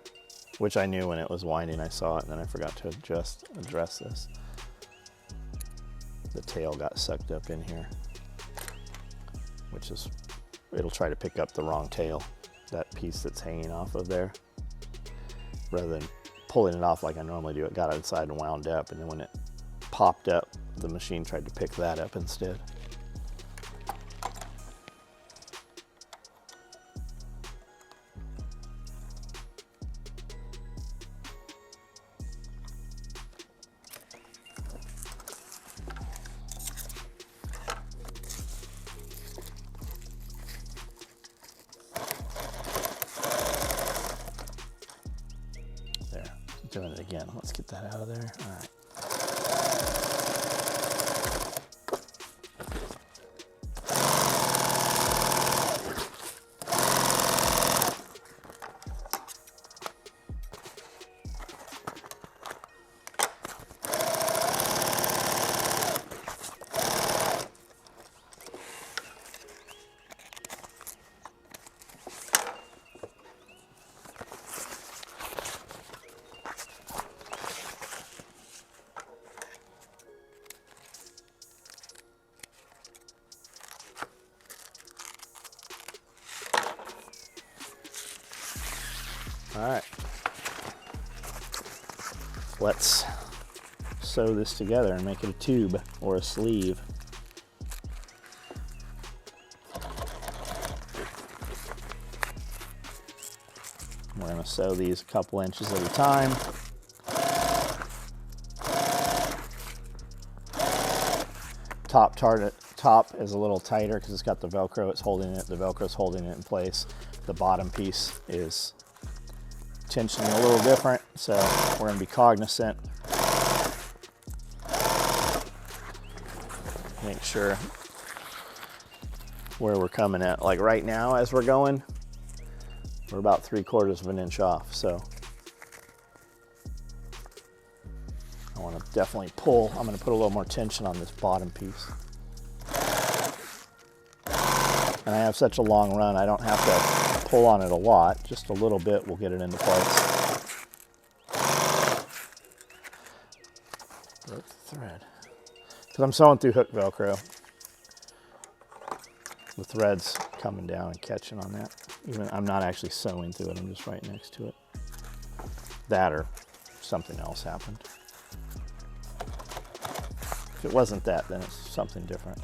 Speaker 1: which I knew when it was winding. I saw it and then I forgot to address this. The tail got sucked up in here, which is, it'll try to pick up the wrong tail, that piece that's hanging off of there. Rather than pulling it off like I normally do, it got inside and wound up, and then when it popped up, the machine tried to pick that up instead. Doing it again. Let's get that out of there. All right. All right, let's sew this together and make it a tube or a sleeve. We're going to sew these a couple inches at a time. Top is a little tighter because it's got the Velcro. It's holding it. The Velcro's holding it in place. The bottom piece is tensioning a little different, so we're going to be cognizant. Make sure where we're coming at. Like right now, as we're going, we're about 3/4 of an inch off. So I want to definitely pull. I'm going to put a little more tension on this bottom piece. And I have such a long run, I don't have to pull on it a lot. Just a little bit will get it into place. Broke the thread. Because I'm sewing through hook Velcro. The thread's coming down and catching on that. Even I'm not actually sewing through it, I'm just right next to it. That or something else happened. If it wasn't that, then it's something different.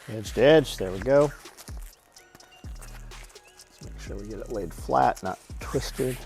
Speaker 1: Edge to edge, there we go. Let's make sure we get it laid flat, not twisted.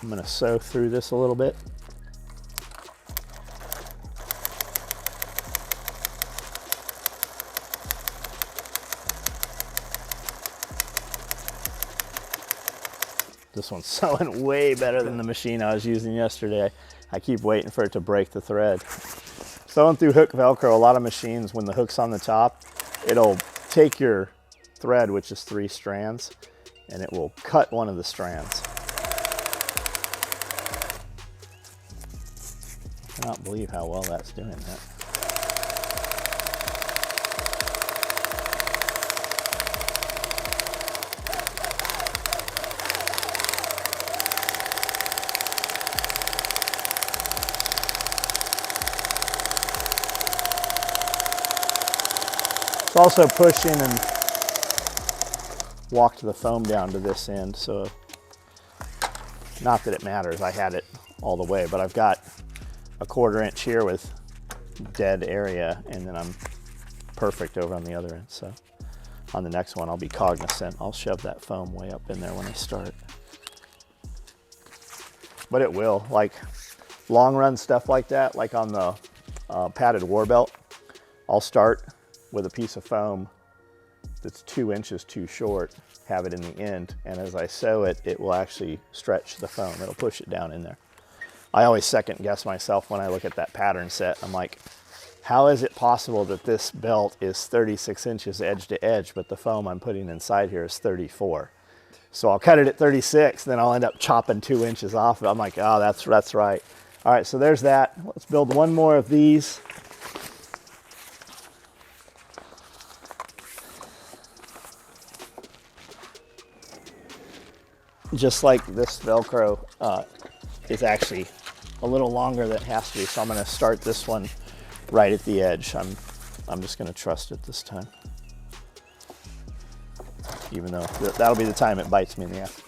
Speaker 1: I'm going to sew through this a little bit. This one's sewing way better than the machine I was using yesterday. I keep waiting for it to break the thread. Sewing through hook Velcro, a lot of machines, when the hook's on the top, it'll take your thread, which is 3 strands, and it will cut one of the strands. I cannot believe how well that's doing that. It's also pushing and walked the foam down to this end, so not that it matters. I had it all the way, but I've got a 1/4 inch here with dead area, and then I'm perfect over on the other end. So on the next one, I'll be cognizant. I'll shove that foam way up in there when I start. But it will, like long run stuff like that, like on the padded war belt, I'll start with a piece of foam that's 2 inches too short, have it in the end, and as I sew it, it will actually stretch the foam. It'll push it down in there. I always second guess myself when I look at that pattern set. I'm like, how is it possible that this belt is 36 inches edge to edge, but the foam I'm putting inside here is 34? So I'll cut it at 36, then I'll end up chopping 2 inches off. I'm like, oh, that's right. All right, so there's that. Let's build one more of these. Just like this Velcro is actually a little longer than it has to be, so I'm going to start this one right at the edge. I'm just going to trust it this time, even though that'll be the time it bites me in the ass.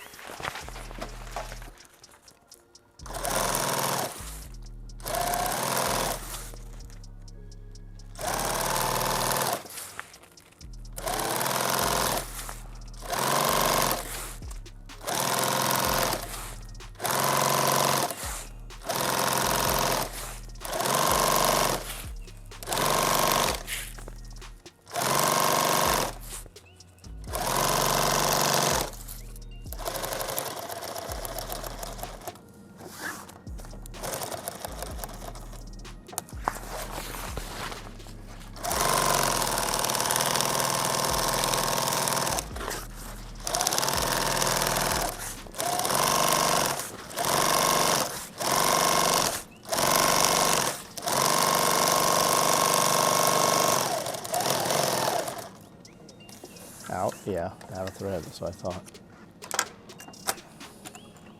Speaker 1: Out? Yeah, out of thread, that's what I thought.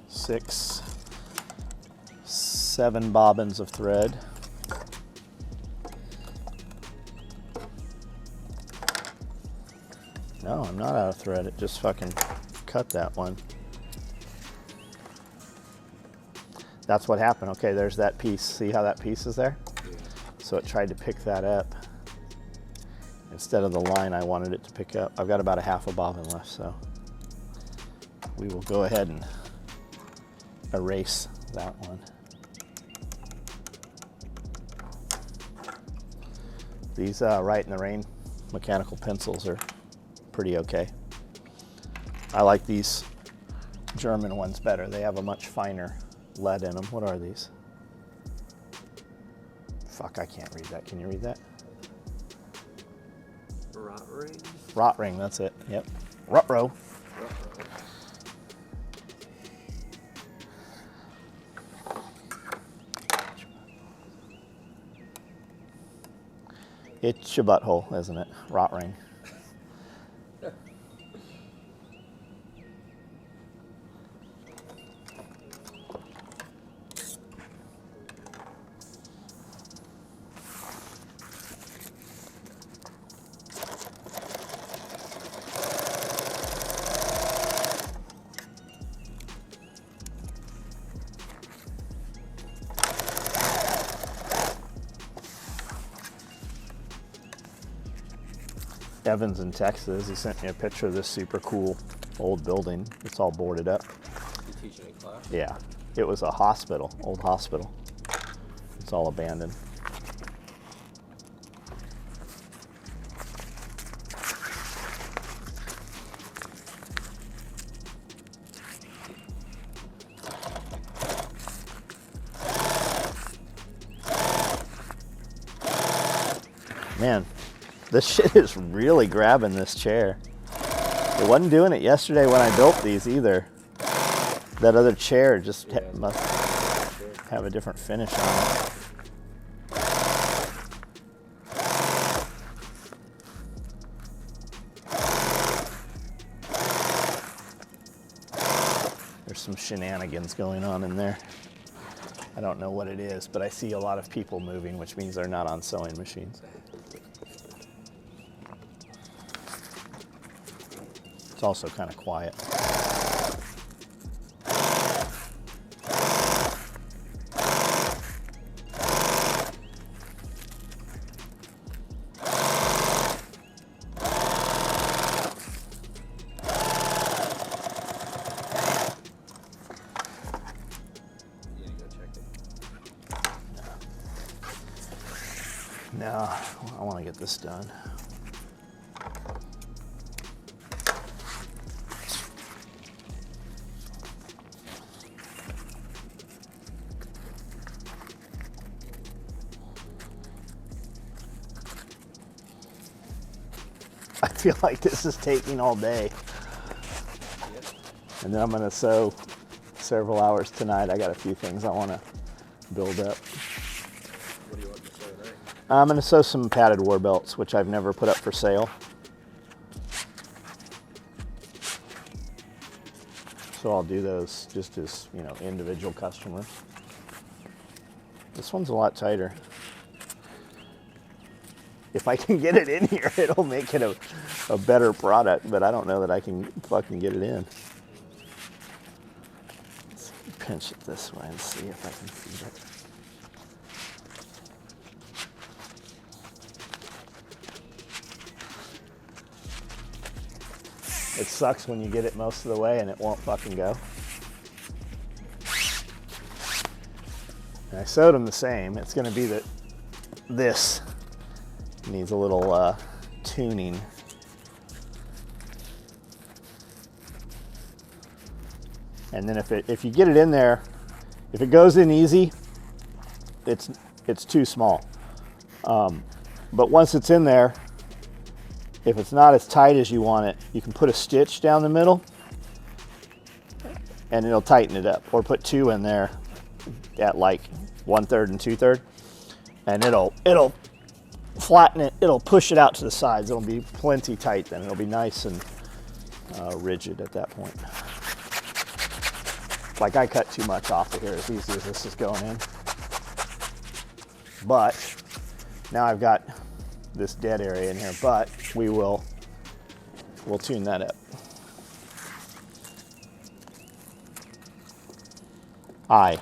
Speaker 1: 6, 7 bobbins of thread. No, I'm not out of thread. It just fucking cut that one. That's what happened. Okay, there's that piece. See how that piece is there? Yeah. So it tried to pick that up instead of the line I wanted it to pick up. I've got about a half a bobbin left, so we will go ahead and erase that one. These Right in the Rain mechanical pencils are pretty okay. I like these German ones better. They have a much finer lead in them. What are these? Fuck, I can't read that. Can you read that?
Speaker 2: Rot ring?
Speaker 1: Rot ring, that's it. Yep. Rut-row. It's your butthole, isn't it? Rot ring. Evan's in Texas. He sent me a picture of this super cool old building. It's all boarded up.
Speaker 2: You teaching a class?
Speaker 1: Yeah. It was a hospital, old hospital. It's all abandoned. Man, this shit is really grabbing this chair. It wasn't doing it yesterday when I built these either. That other chair just must have a different finish on it. There's some shenanigans going on in there. I don't know what it is, but I see a lot of people moving, which means they're not on sewing machines. It's also kind of quiet. No, I want to get this done. I feel like this is taking all day. And then I'm going to sew several hours tonight. I got a few things I want to build up.
Speaker 2: What do you want to sew tonight?
Speaker 1: I'm going to sew some padded war belts, which I've never put up for sale. So I'll do those just as, you know, individual customers. This one's a lot tighter. If I can get it in here, it'll make it a better product, but I don't know that I can fucking get it in. Let's pinch it this way and see if I can feed it. It sucks when you get it most of the way and it won't fucking go. And I sewed them the same. It's gonna be that this needs a little tuning. And then if you get it in there, if it goes in easy, it's too small. But once it's in there, if it's not as tight as you want it, you can put a stitch down the middle and it'll tighten it up. Or put 2 in there at like 1/3 and 2/3, and it'll flatten it, it'll push it out to the sides. It'll be plenty tight then. It'll be nice and rigid at that point. Like I cut too much off of here as easy as this is going in. But now I've got this dead area in here, but we'll tune that up. I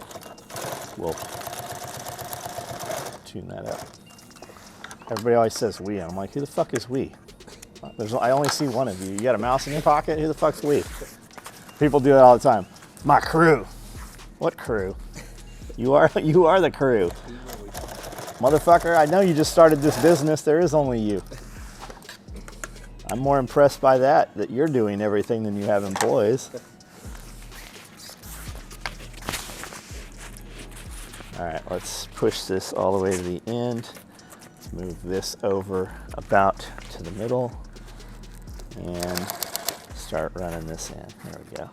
Speaker 1: will tune that up. Everybody always says we. I'm like, who the fuck is we? I only see one of you. You got a mouse in your pocket? Who the fuck's we? People do that all the time. My crew. What crew? You are the crew. Motherfucker, I know you just started this business. There is only you. I'm more impressed by that you're doing everything than you have employees. All right, let's push this all the way to the end. Let's move this over about to the middle and start running this in. There we go.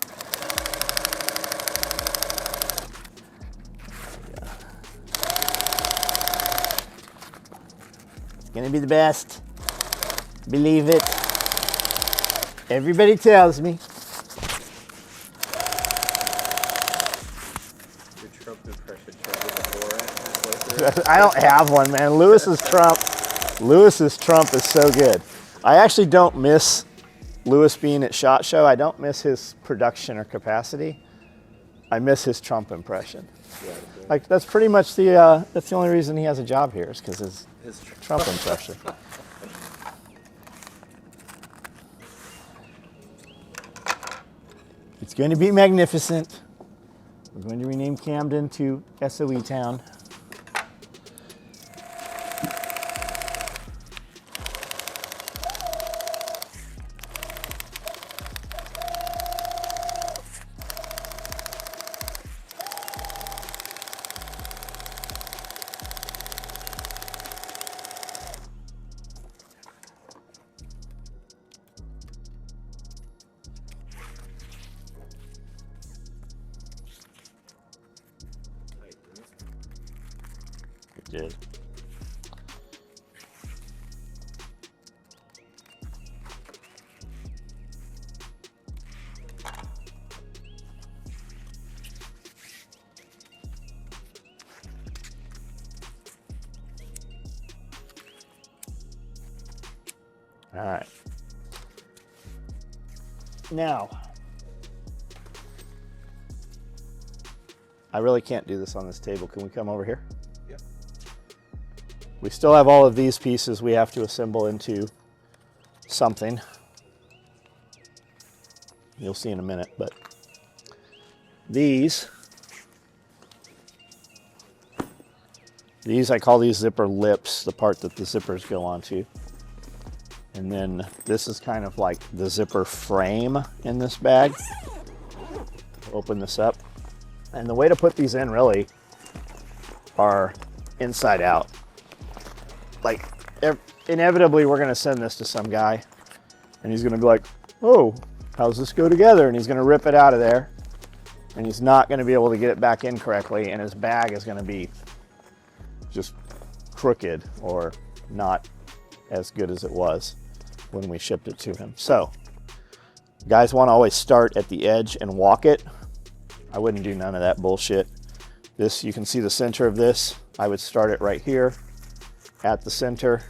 Speaker 1: It's gonna be the best. Believe it. Everybody tells me.
Speaker 2: Your Trump impression before.
Speaker 1: I don't have one, man. Lewis's Trump is so good. I actually don't miss Lewis being at SHOT Show. I don't miss his production or capacity. I miss his Trump impression.
Speaker 2: Yeah,
Speaker 1: Like that's pretty much that's the only reason he has a job here is because his Trump impression. It's going to be magnificent. We're going to rename Camden to SOE Town. Did. All right. Now, I really can't do this on this table. Can we come over here? We still have all of these pieces we have to assemble into something. You'll see in a minute, but these I call these zipper lips, the part that the zippers go onto. And then this is kind of like the zipper frame in this bag. Open this up. And the way to put these in really are inside out. Like, inevitably, we're going to send this to some guy, and he's going to be like, oh, how's this go together? And he's going to rip it out of there, and he's not going to be able to get it back in correctly, and his bag is going to be just crooked or not as good as it was when we shipped it to him. So, guys want to always start at the edge and walk it. I wouldn't do none of that bullshit. This, you can see the center of this. I would start it right here at the center,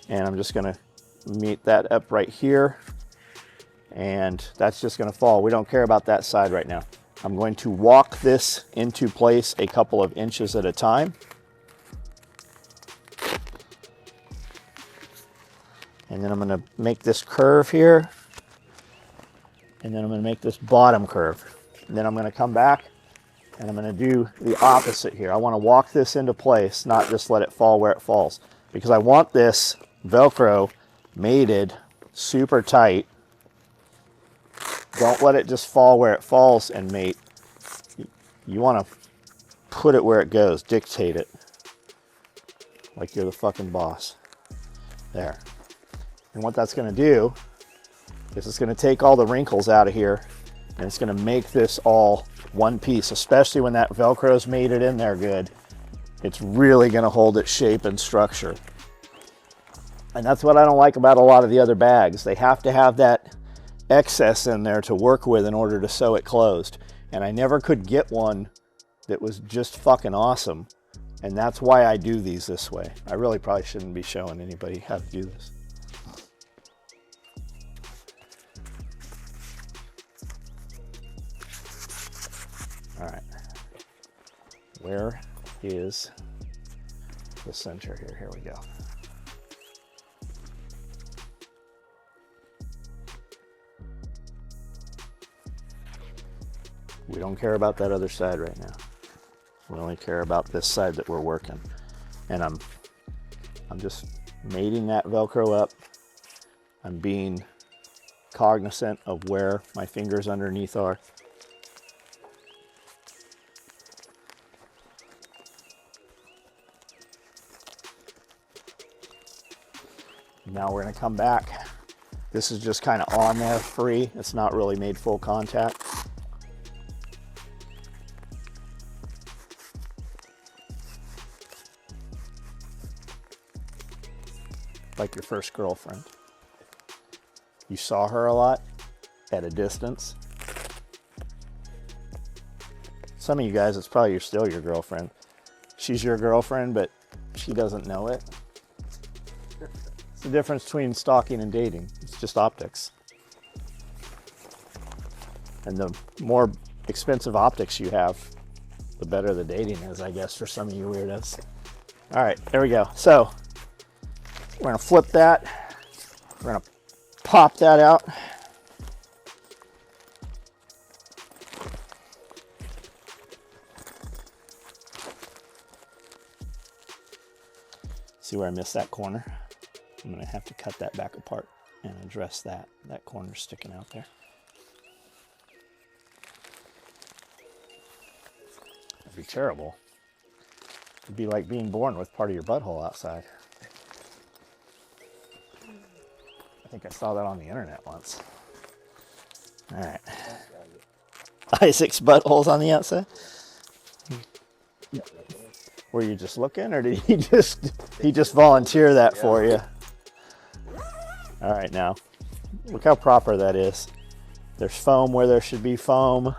Speaker 1: and I'm just going to meet that up right here, and that's just going to fall. We don't care about that side right now. I'm going to walk this into place a couple of inches at a time, and then I'm going to make this curve here, and then I'm going to make this bottom curve, and then I'm going to come back and I'm going to do the opposite here. I want to walk this into place, not just let it fall where it falls, because I want this Velcro mated super tight. Don't let it just fall where it falls and mate. You want to put it where it goes, dictate it, like you're the fucking boss. There. And what that's going to do is it's going to take all the wrinkles out of here, and it's going to make this all one piece, especially when that Velcro's made it in there good. It's really going to hold its shape and structure. And that's what I don't like about a lot of the other bags. They have to have that excess in there to work with in order to sew it closed. And I never could get one that was just fucking awesome. And that's why I do these this way. I really probably shouldn't be showing anybody how to do this. All right. Where is the center here? Here we go. We don't care about that other side right now. We only care about this side that we're working. And I'm just mating that Velcro up. I'm being cognizant of where my fingers underneath are. Now we're gonna come back. This is just kind of on there free. It's not really made full contact. Like your first girlfriend. You saw her a lot at a distance. Some of you guys, it's probably still your girlfriend. She's your girlfriend, but she doesn't know it. It's the difference between stalking and dating. It's just optics. And the more expensive optics you have, the better the dating is, I guess, for some of you weirdos. All right, there we go. So we're gonna flip that. We're gonna pop that out. See where I missed that corner? I'm gonna have to cut that back apart and address that. That corner sticking out there. That'd be terrible. It'd be like being born with part of your butthole outside. I think I saw that on the internet once. All right. Isaac's butthole's on the outside? Were you just looking, or did he just volunteer that for you? All right, now, look how proper that is. There's foam where there should be foam.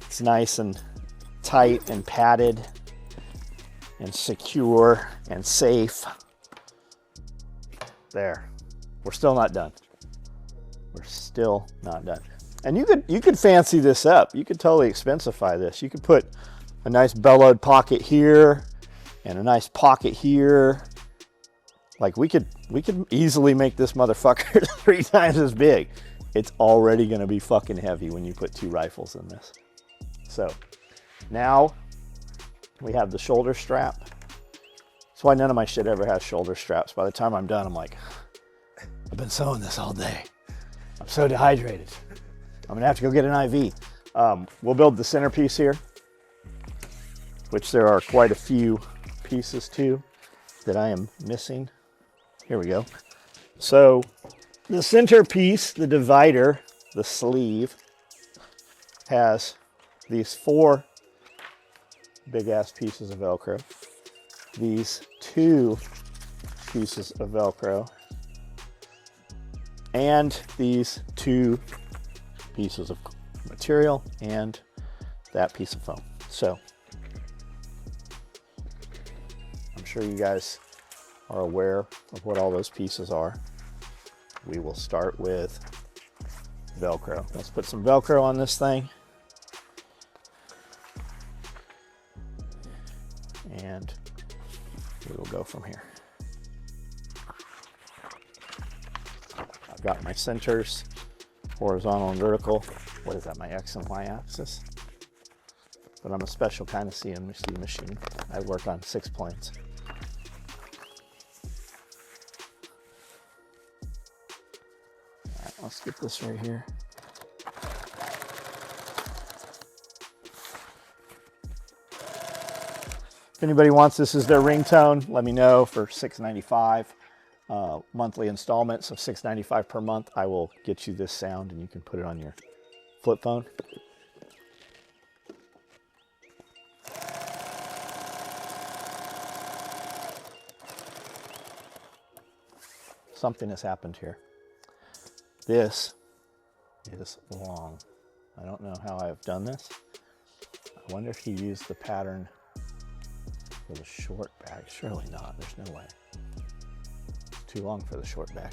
Speaker 1: It's nice and tight and padded and secure and safe. There. We're still not done. We're still not done. And you could fancy this up. You could totally expensify this. You could put a nice bellowed pocket here and a nice pocket here. Like we could easily make this motherfucker 3 times as big. It's already gonna be fucking heavy when you put 2 rifles in this. So now we have the shoulder strap. That's why none of my shit ever has shoulder straps. By the time I'm done, I'm like, I've been sewing this all day. I'm so dehydrated. I'm gonna have to go get an IV. We'll build the centerpiece here, which there are quite a few pieces to that I am missing. Here we go. So the centerpiece, the divider, the sleeve, has these 4 big ass pieces of Velcro, these 2 pieces of Velcro, and these 2 pieces of material and that piece of foam. So I'm sure you guys are aware of what all those pieces are. We will start with Velcro. Let's put some Velcro on this thing. And we will go from here. I've got my centers, horizontal and vertical. What is that, my X and Y axis? But I'm a special kind of CNC machine. I work on 6 planes. All right, let's get this right here. If anybody wants this as their ringtone, let me know for $6.95. Monthly installments of $6.95 per month. I will get you this sound and you can put it on your flip phone. something has happened here. This is long. I don't know how I've done this. I wonder if he used the pattern for the short bag. Surely not, there's no way. It's too long for the short bag.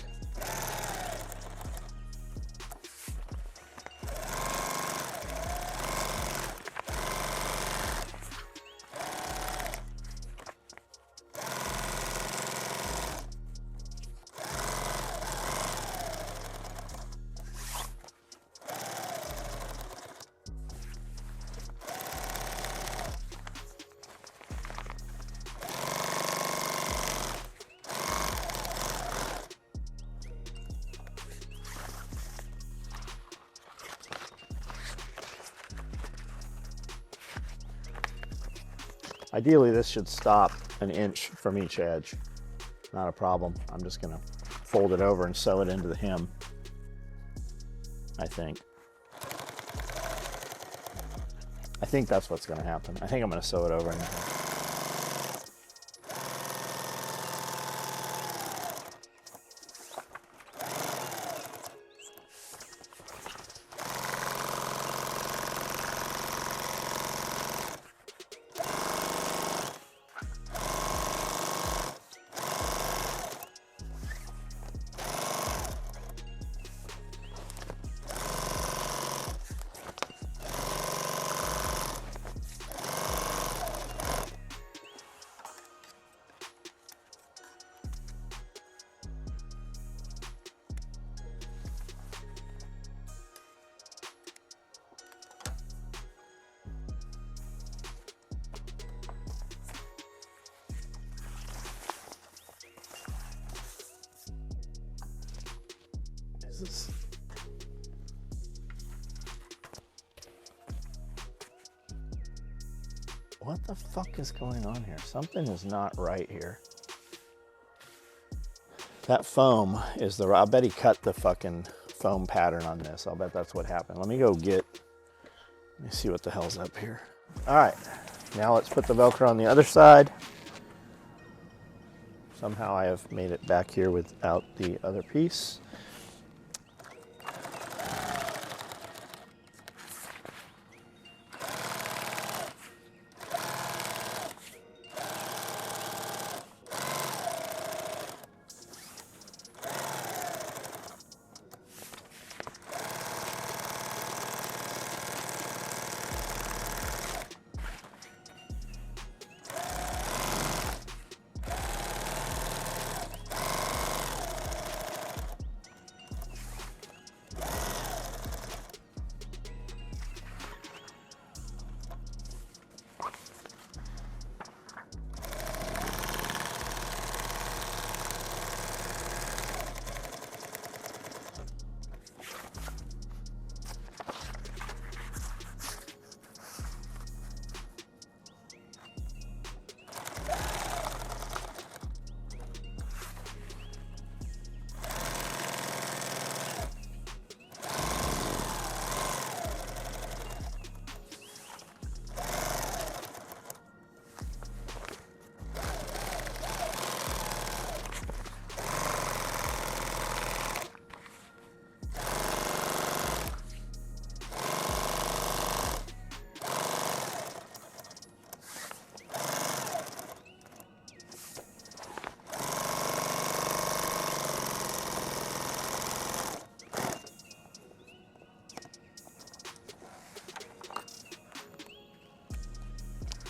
Speaker 1: Ideally, this should stop an inch from each edge. Not a problem. I'm just gonna fold it over and sew it into the hem, I think. I think that's what's gonna happen. I think I'm gonna sew it over in the hem. This. What the fuck is going on here? Something is not right here. That foam is the, I bet he cut the fucking foam pattern on this. I'll bet that's what happened. Let me see what the hell's up here. All right, now let's put the Velcro on the other side. Somehow I have made it back here without the other piece.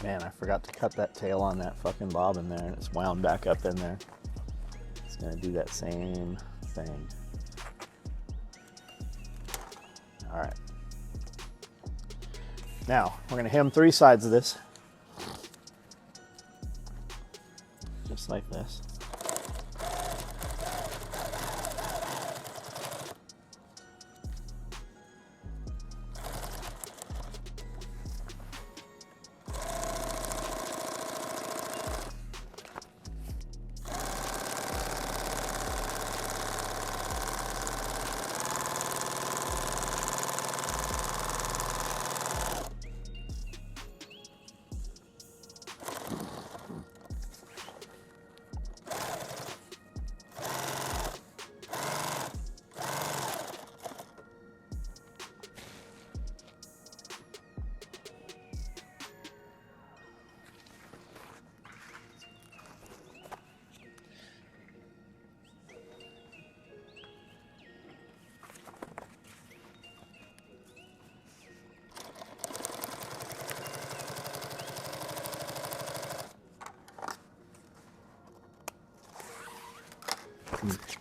Speaker 1: Man, I forgot to cut that tail on that fucking bobbin there, and it's wound back up in there. It's gonna do that same thing. All right. Now, we're gonna hem 3 sides of this. Just like this.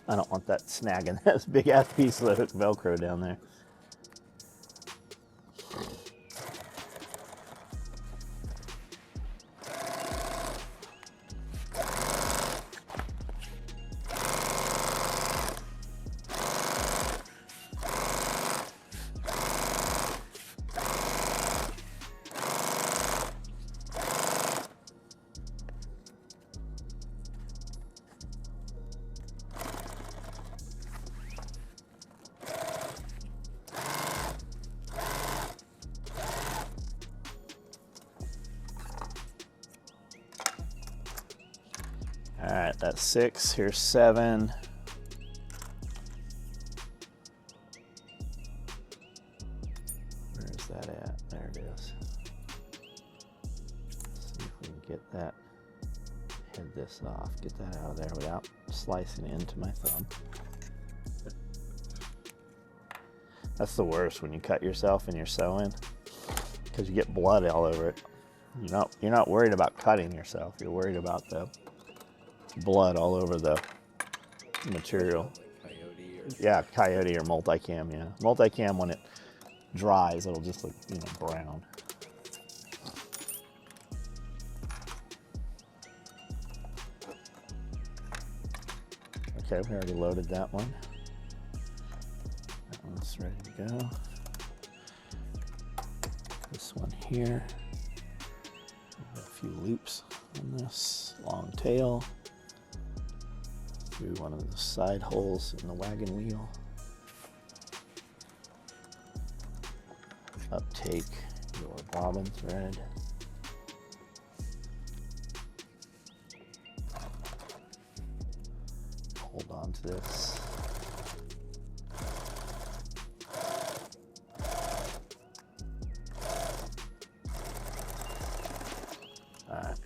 Speaker 1: I don't want that snagging that big ass piece of the hook Velcro down there. All right, that's 6. Here's 7. Where's that at? There it is. See if we can get that, head this off, get that out of there without slicing into my thumb. That's the worst when you cut yourself and you're sewing, because you get blood all over it. You're not worried about cutting yourself. You're worried about the blood all over the material.
Speaker 2: Like coyote or
Speaker 1: Yeah, coyote or multicam. Yeah, multicam, when it dries, it'll just look, brown. Okay, we already loaded that one. That one's ready to go. This one here. Got a few loops on this long tail. Through one of the side holes in the wagon wheel. Uptake your bobbin thread. Hold on to this. All right.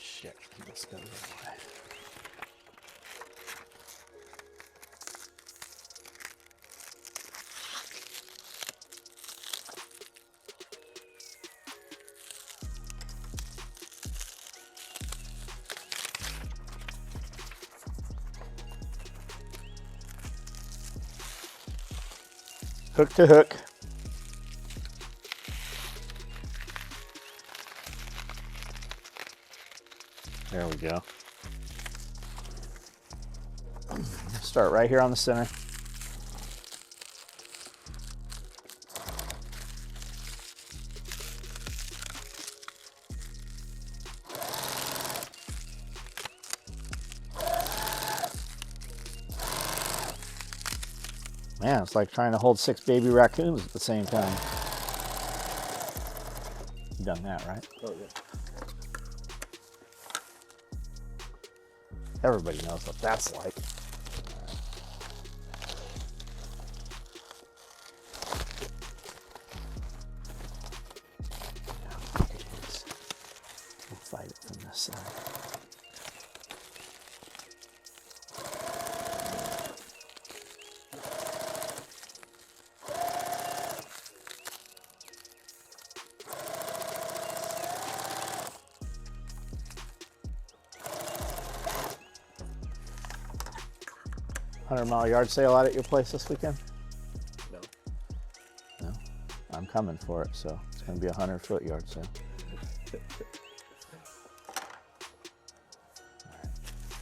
Speaker 1: Shit, this goes away. Hook to hook. There we go. Start right here on the center. Man, it's like trying to hold 6 baby raccoons at the same time. You've done that, right?
Speaker 2: Oh, yeah.
Speaker 1: Everybody knows what that's like. We'll fight it from this side. $100-mile yard sale out at your place this weekend?
Speaker 2: No.
Speaker 1: No? I'm coming for it, so it's going to be a 100-foot yard sale.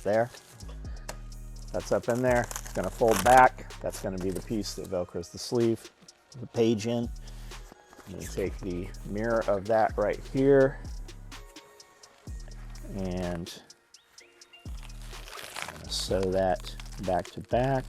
Speaker 1: There. That's up in there. It's going to fold back. That's going to be the piece that Velcros the sleeve, the page in. I'm going to take the mirror of that right here and I'm going to sew that back to back.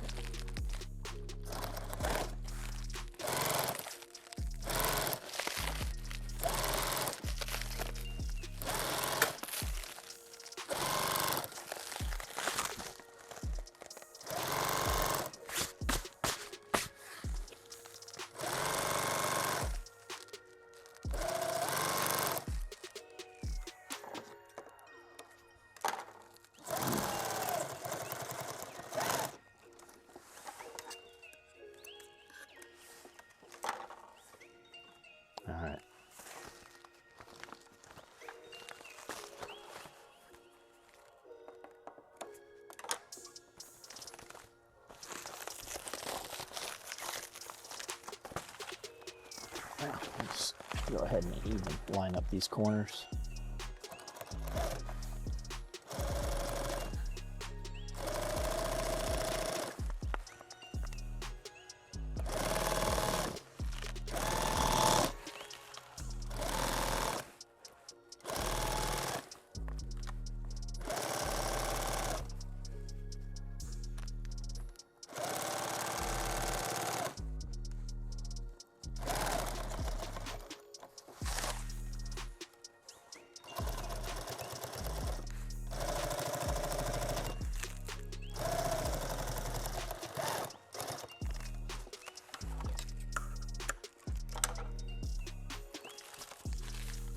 Speaker 1: Let's go ahead and even line up these corners.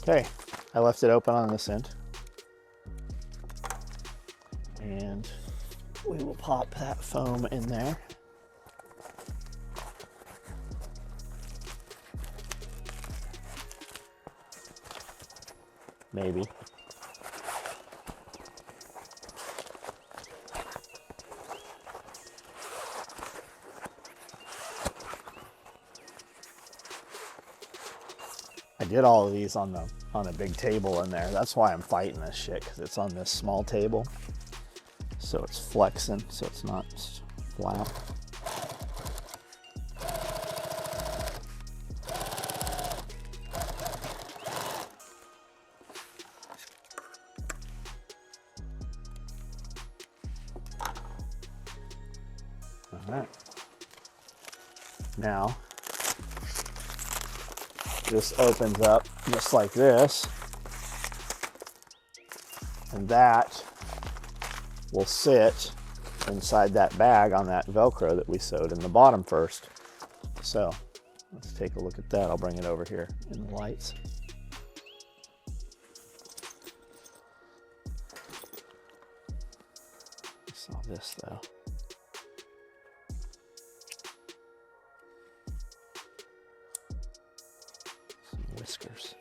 Speaker 1: Okay, I left it open on this end. And we will pop that foam in there. Maybe. I did all of these on a big table in there. That's why I'm fighting this shit, because it's on this small table. So it's flexing, so it's not flat. All right. Now, this opens up just like this, and that will sit inside that bag on that Velcro that we sewed in the bottom first. So let's take a look at that. I'll bring it over here in the lights. I saw this though. Some whiskers.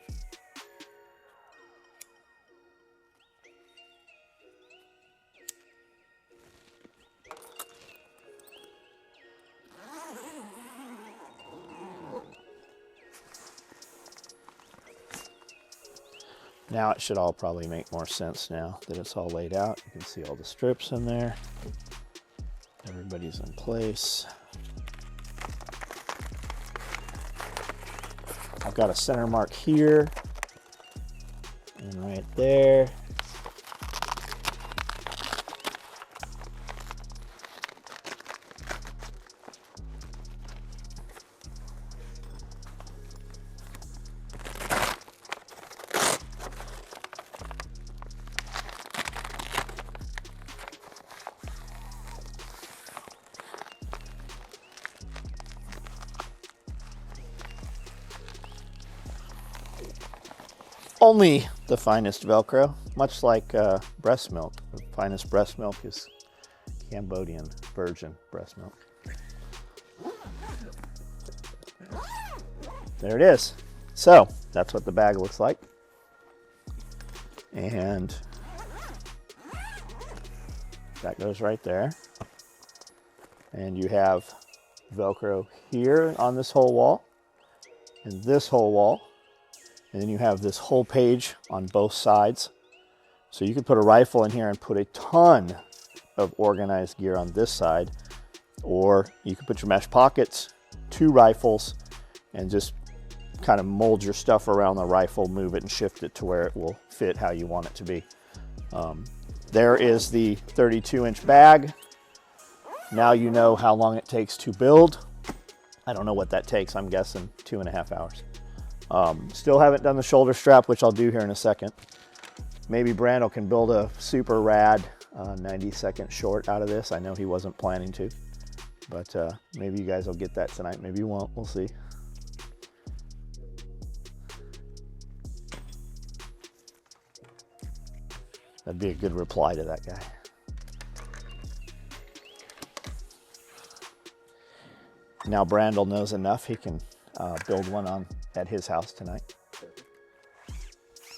Speaker 1: Now it should all probably make more sense now that it's all laid out. You can see all the strips in there. Everybody's in place. I've got a center mark here and right there. Only the finest Velcro, much like breast milk. The finest breast milk is Cambodian virgin breast milk. There it is. So that's what the bag looks like. And that goes right there. And you have Velcro here on this whole wall and this whole wall. And then you have this whole page on both sides. So you could put a rifle in here and put a ton of organized gear on this side. Or you could put your mesh pockets, 2 rifles, and just kind of mold your stuff around the rifle, move it and shift it to where it will fit how you want it to be. There is the 32-inch bag. Now you know how long it takes to build. I don't know what that takes. I'm guessing 2.5 hours. Still haven't done the shoulder strap, which I'll do here in a second. Maybe Brandel can build a super rad 90-second short out of this. I know he wasn't planning to, but maybe you guys will get that tonight. Maybe you won't. We'll see. That'd be a good reply to that guy. Now Brandel knows enough. He can build one at his house tonight.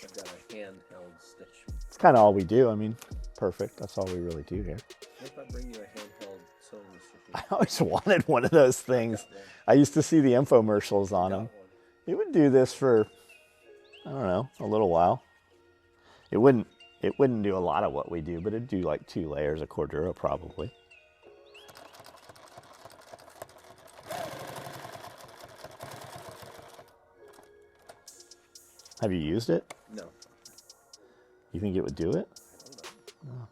Speaker 2: I've got a handheld stitch.
Speaker 1: It's kind of all we do. I mean, perfect. That's all we really do here.
Speaker 2: What if I bring you a handheld sewing machine?
Speaker 1: I always wanted one of those things. I used to see the infomercials on them. It would do this for, I don't know, a little while. It wouldn't do a lot of what we do, but it'd do like 2 layers of Cordura probably. Have you used it?
Speaker 2: No.
Speaker 1: You think it would do it?
Speaker 2: I don't know.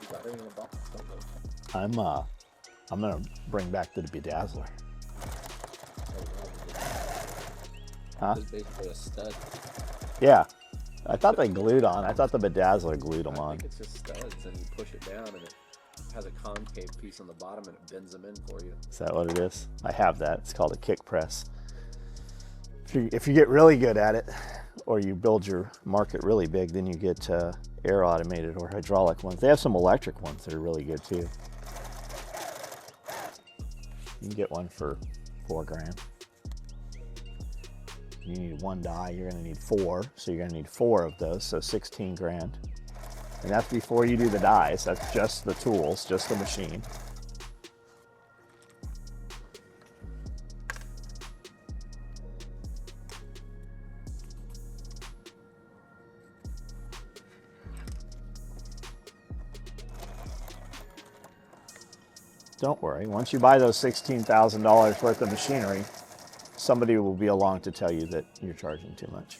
Speaker 2: You got it in the box? Don't know.
Speaker 1: I'm gonna bring back the bedazzler. Huh?
Speaker 2: It's basically a stud.
Speaker 1: Yeah. I thought they glued on. I thought the bedazzler glued them
Speaker 2: I
Speaker 1: on.
Speaker 2: think it's just studs, and you push it down, and it has a concave piece on the bottom, and it bends them in for you.
Speaker 1: Is that what it is? I have that. It's called a kick press. If you get really good at it, or you build your market really big, then you get air automated or hydraulic ones. They have some electric ones that are really good too. You can get one for $4 grand. You need 1 die, you're gonna need 4, so you're gonna need 4 of those, so 16 grand. And that's before you do the dies. That's just the tools, just the machine. Don't worry, once you buy those $16,000 worth of machinery, somebody will be along to tell you that you're charging too much.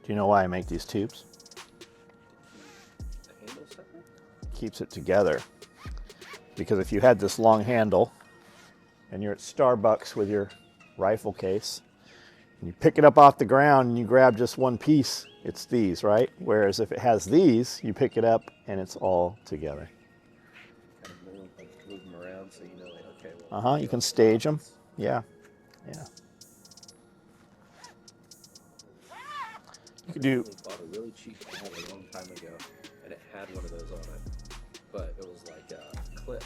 Speaker 1: Do you know why I make these tubes?
Speaker 2: The handle separate?
Speaker 1: Keeps it together. Because if you had this long handle and you're at Starbucks with your rifle case and you pick it up off the ground and you grab just one piece, it's these, right? Whereas if it has these, you pick it up and it's all together.
Speaker 2: Kind of move them around so you know, like, okay, well,
Speaker 1: Uh-huh, you can stage them. Yeah, yeah. You could do.
Speaker 2: I bought a really cheap pad a long time ago, and it had one of those on it, but it was like a clip.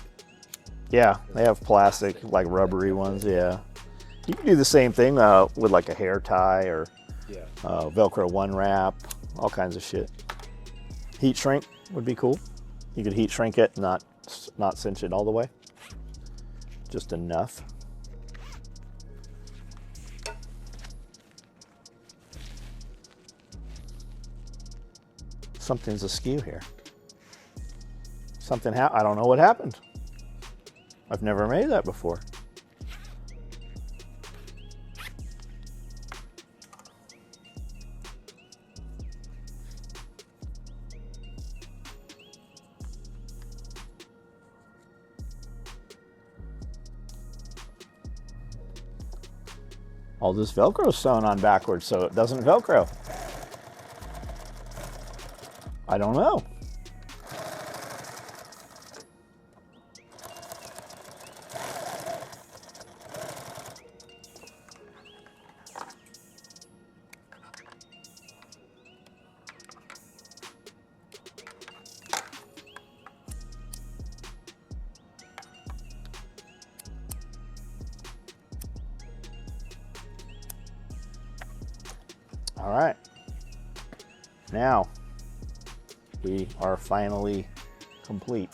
Speaker 1: Yeah, they have plastic, like rubbery ones. Yeah, you can do the same thing with like a hair tie or
Speaker 2: Yeah.
Speaker 1: Velcro one wrap, all kinds of shit. Heat shrink would be cool. You could heat shrink it, not cinch it all the way, just enough. Something's askew here. I don't know what happened. I've never made that before. All this Velcro is sewn on backwards, so it doesn't Velcro. I don't know. All right. Now, we are finally complete.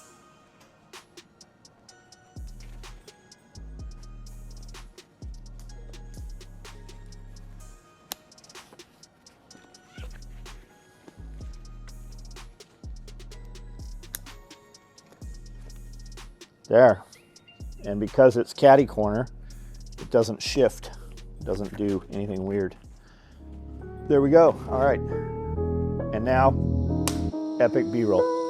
Speaker 1: There. And because it's catty corner, it doesn't shift doesn't do anything weird. There we go. All right. And now, epic B-roll.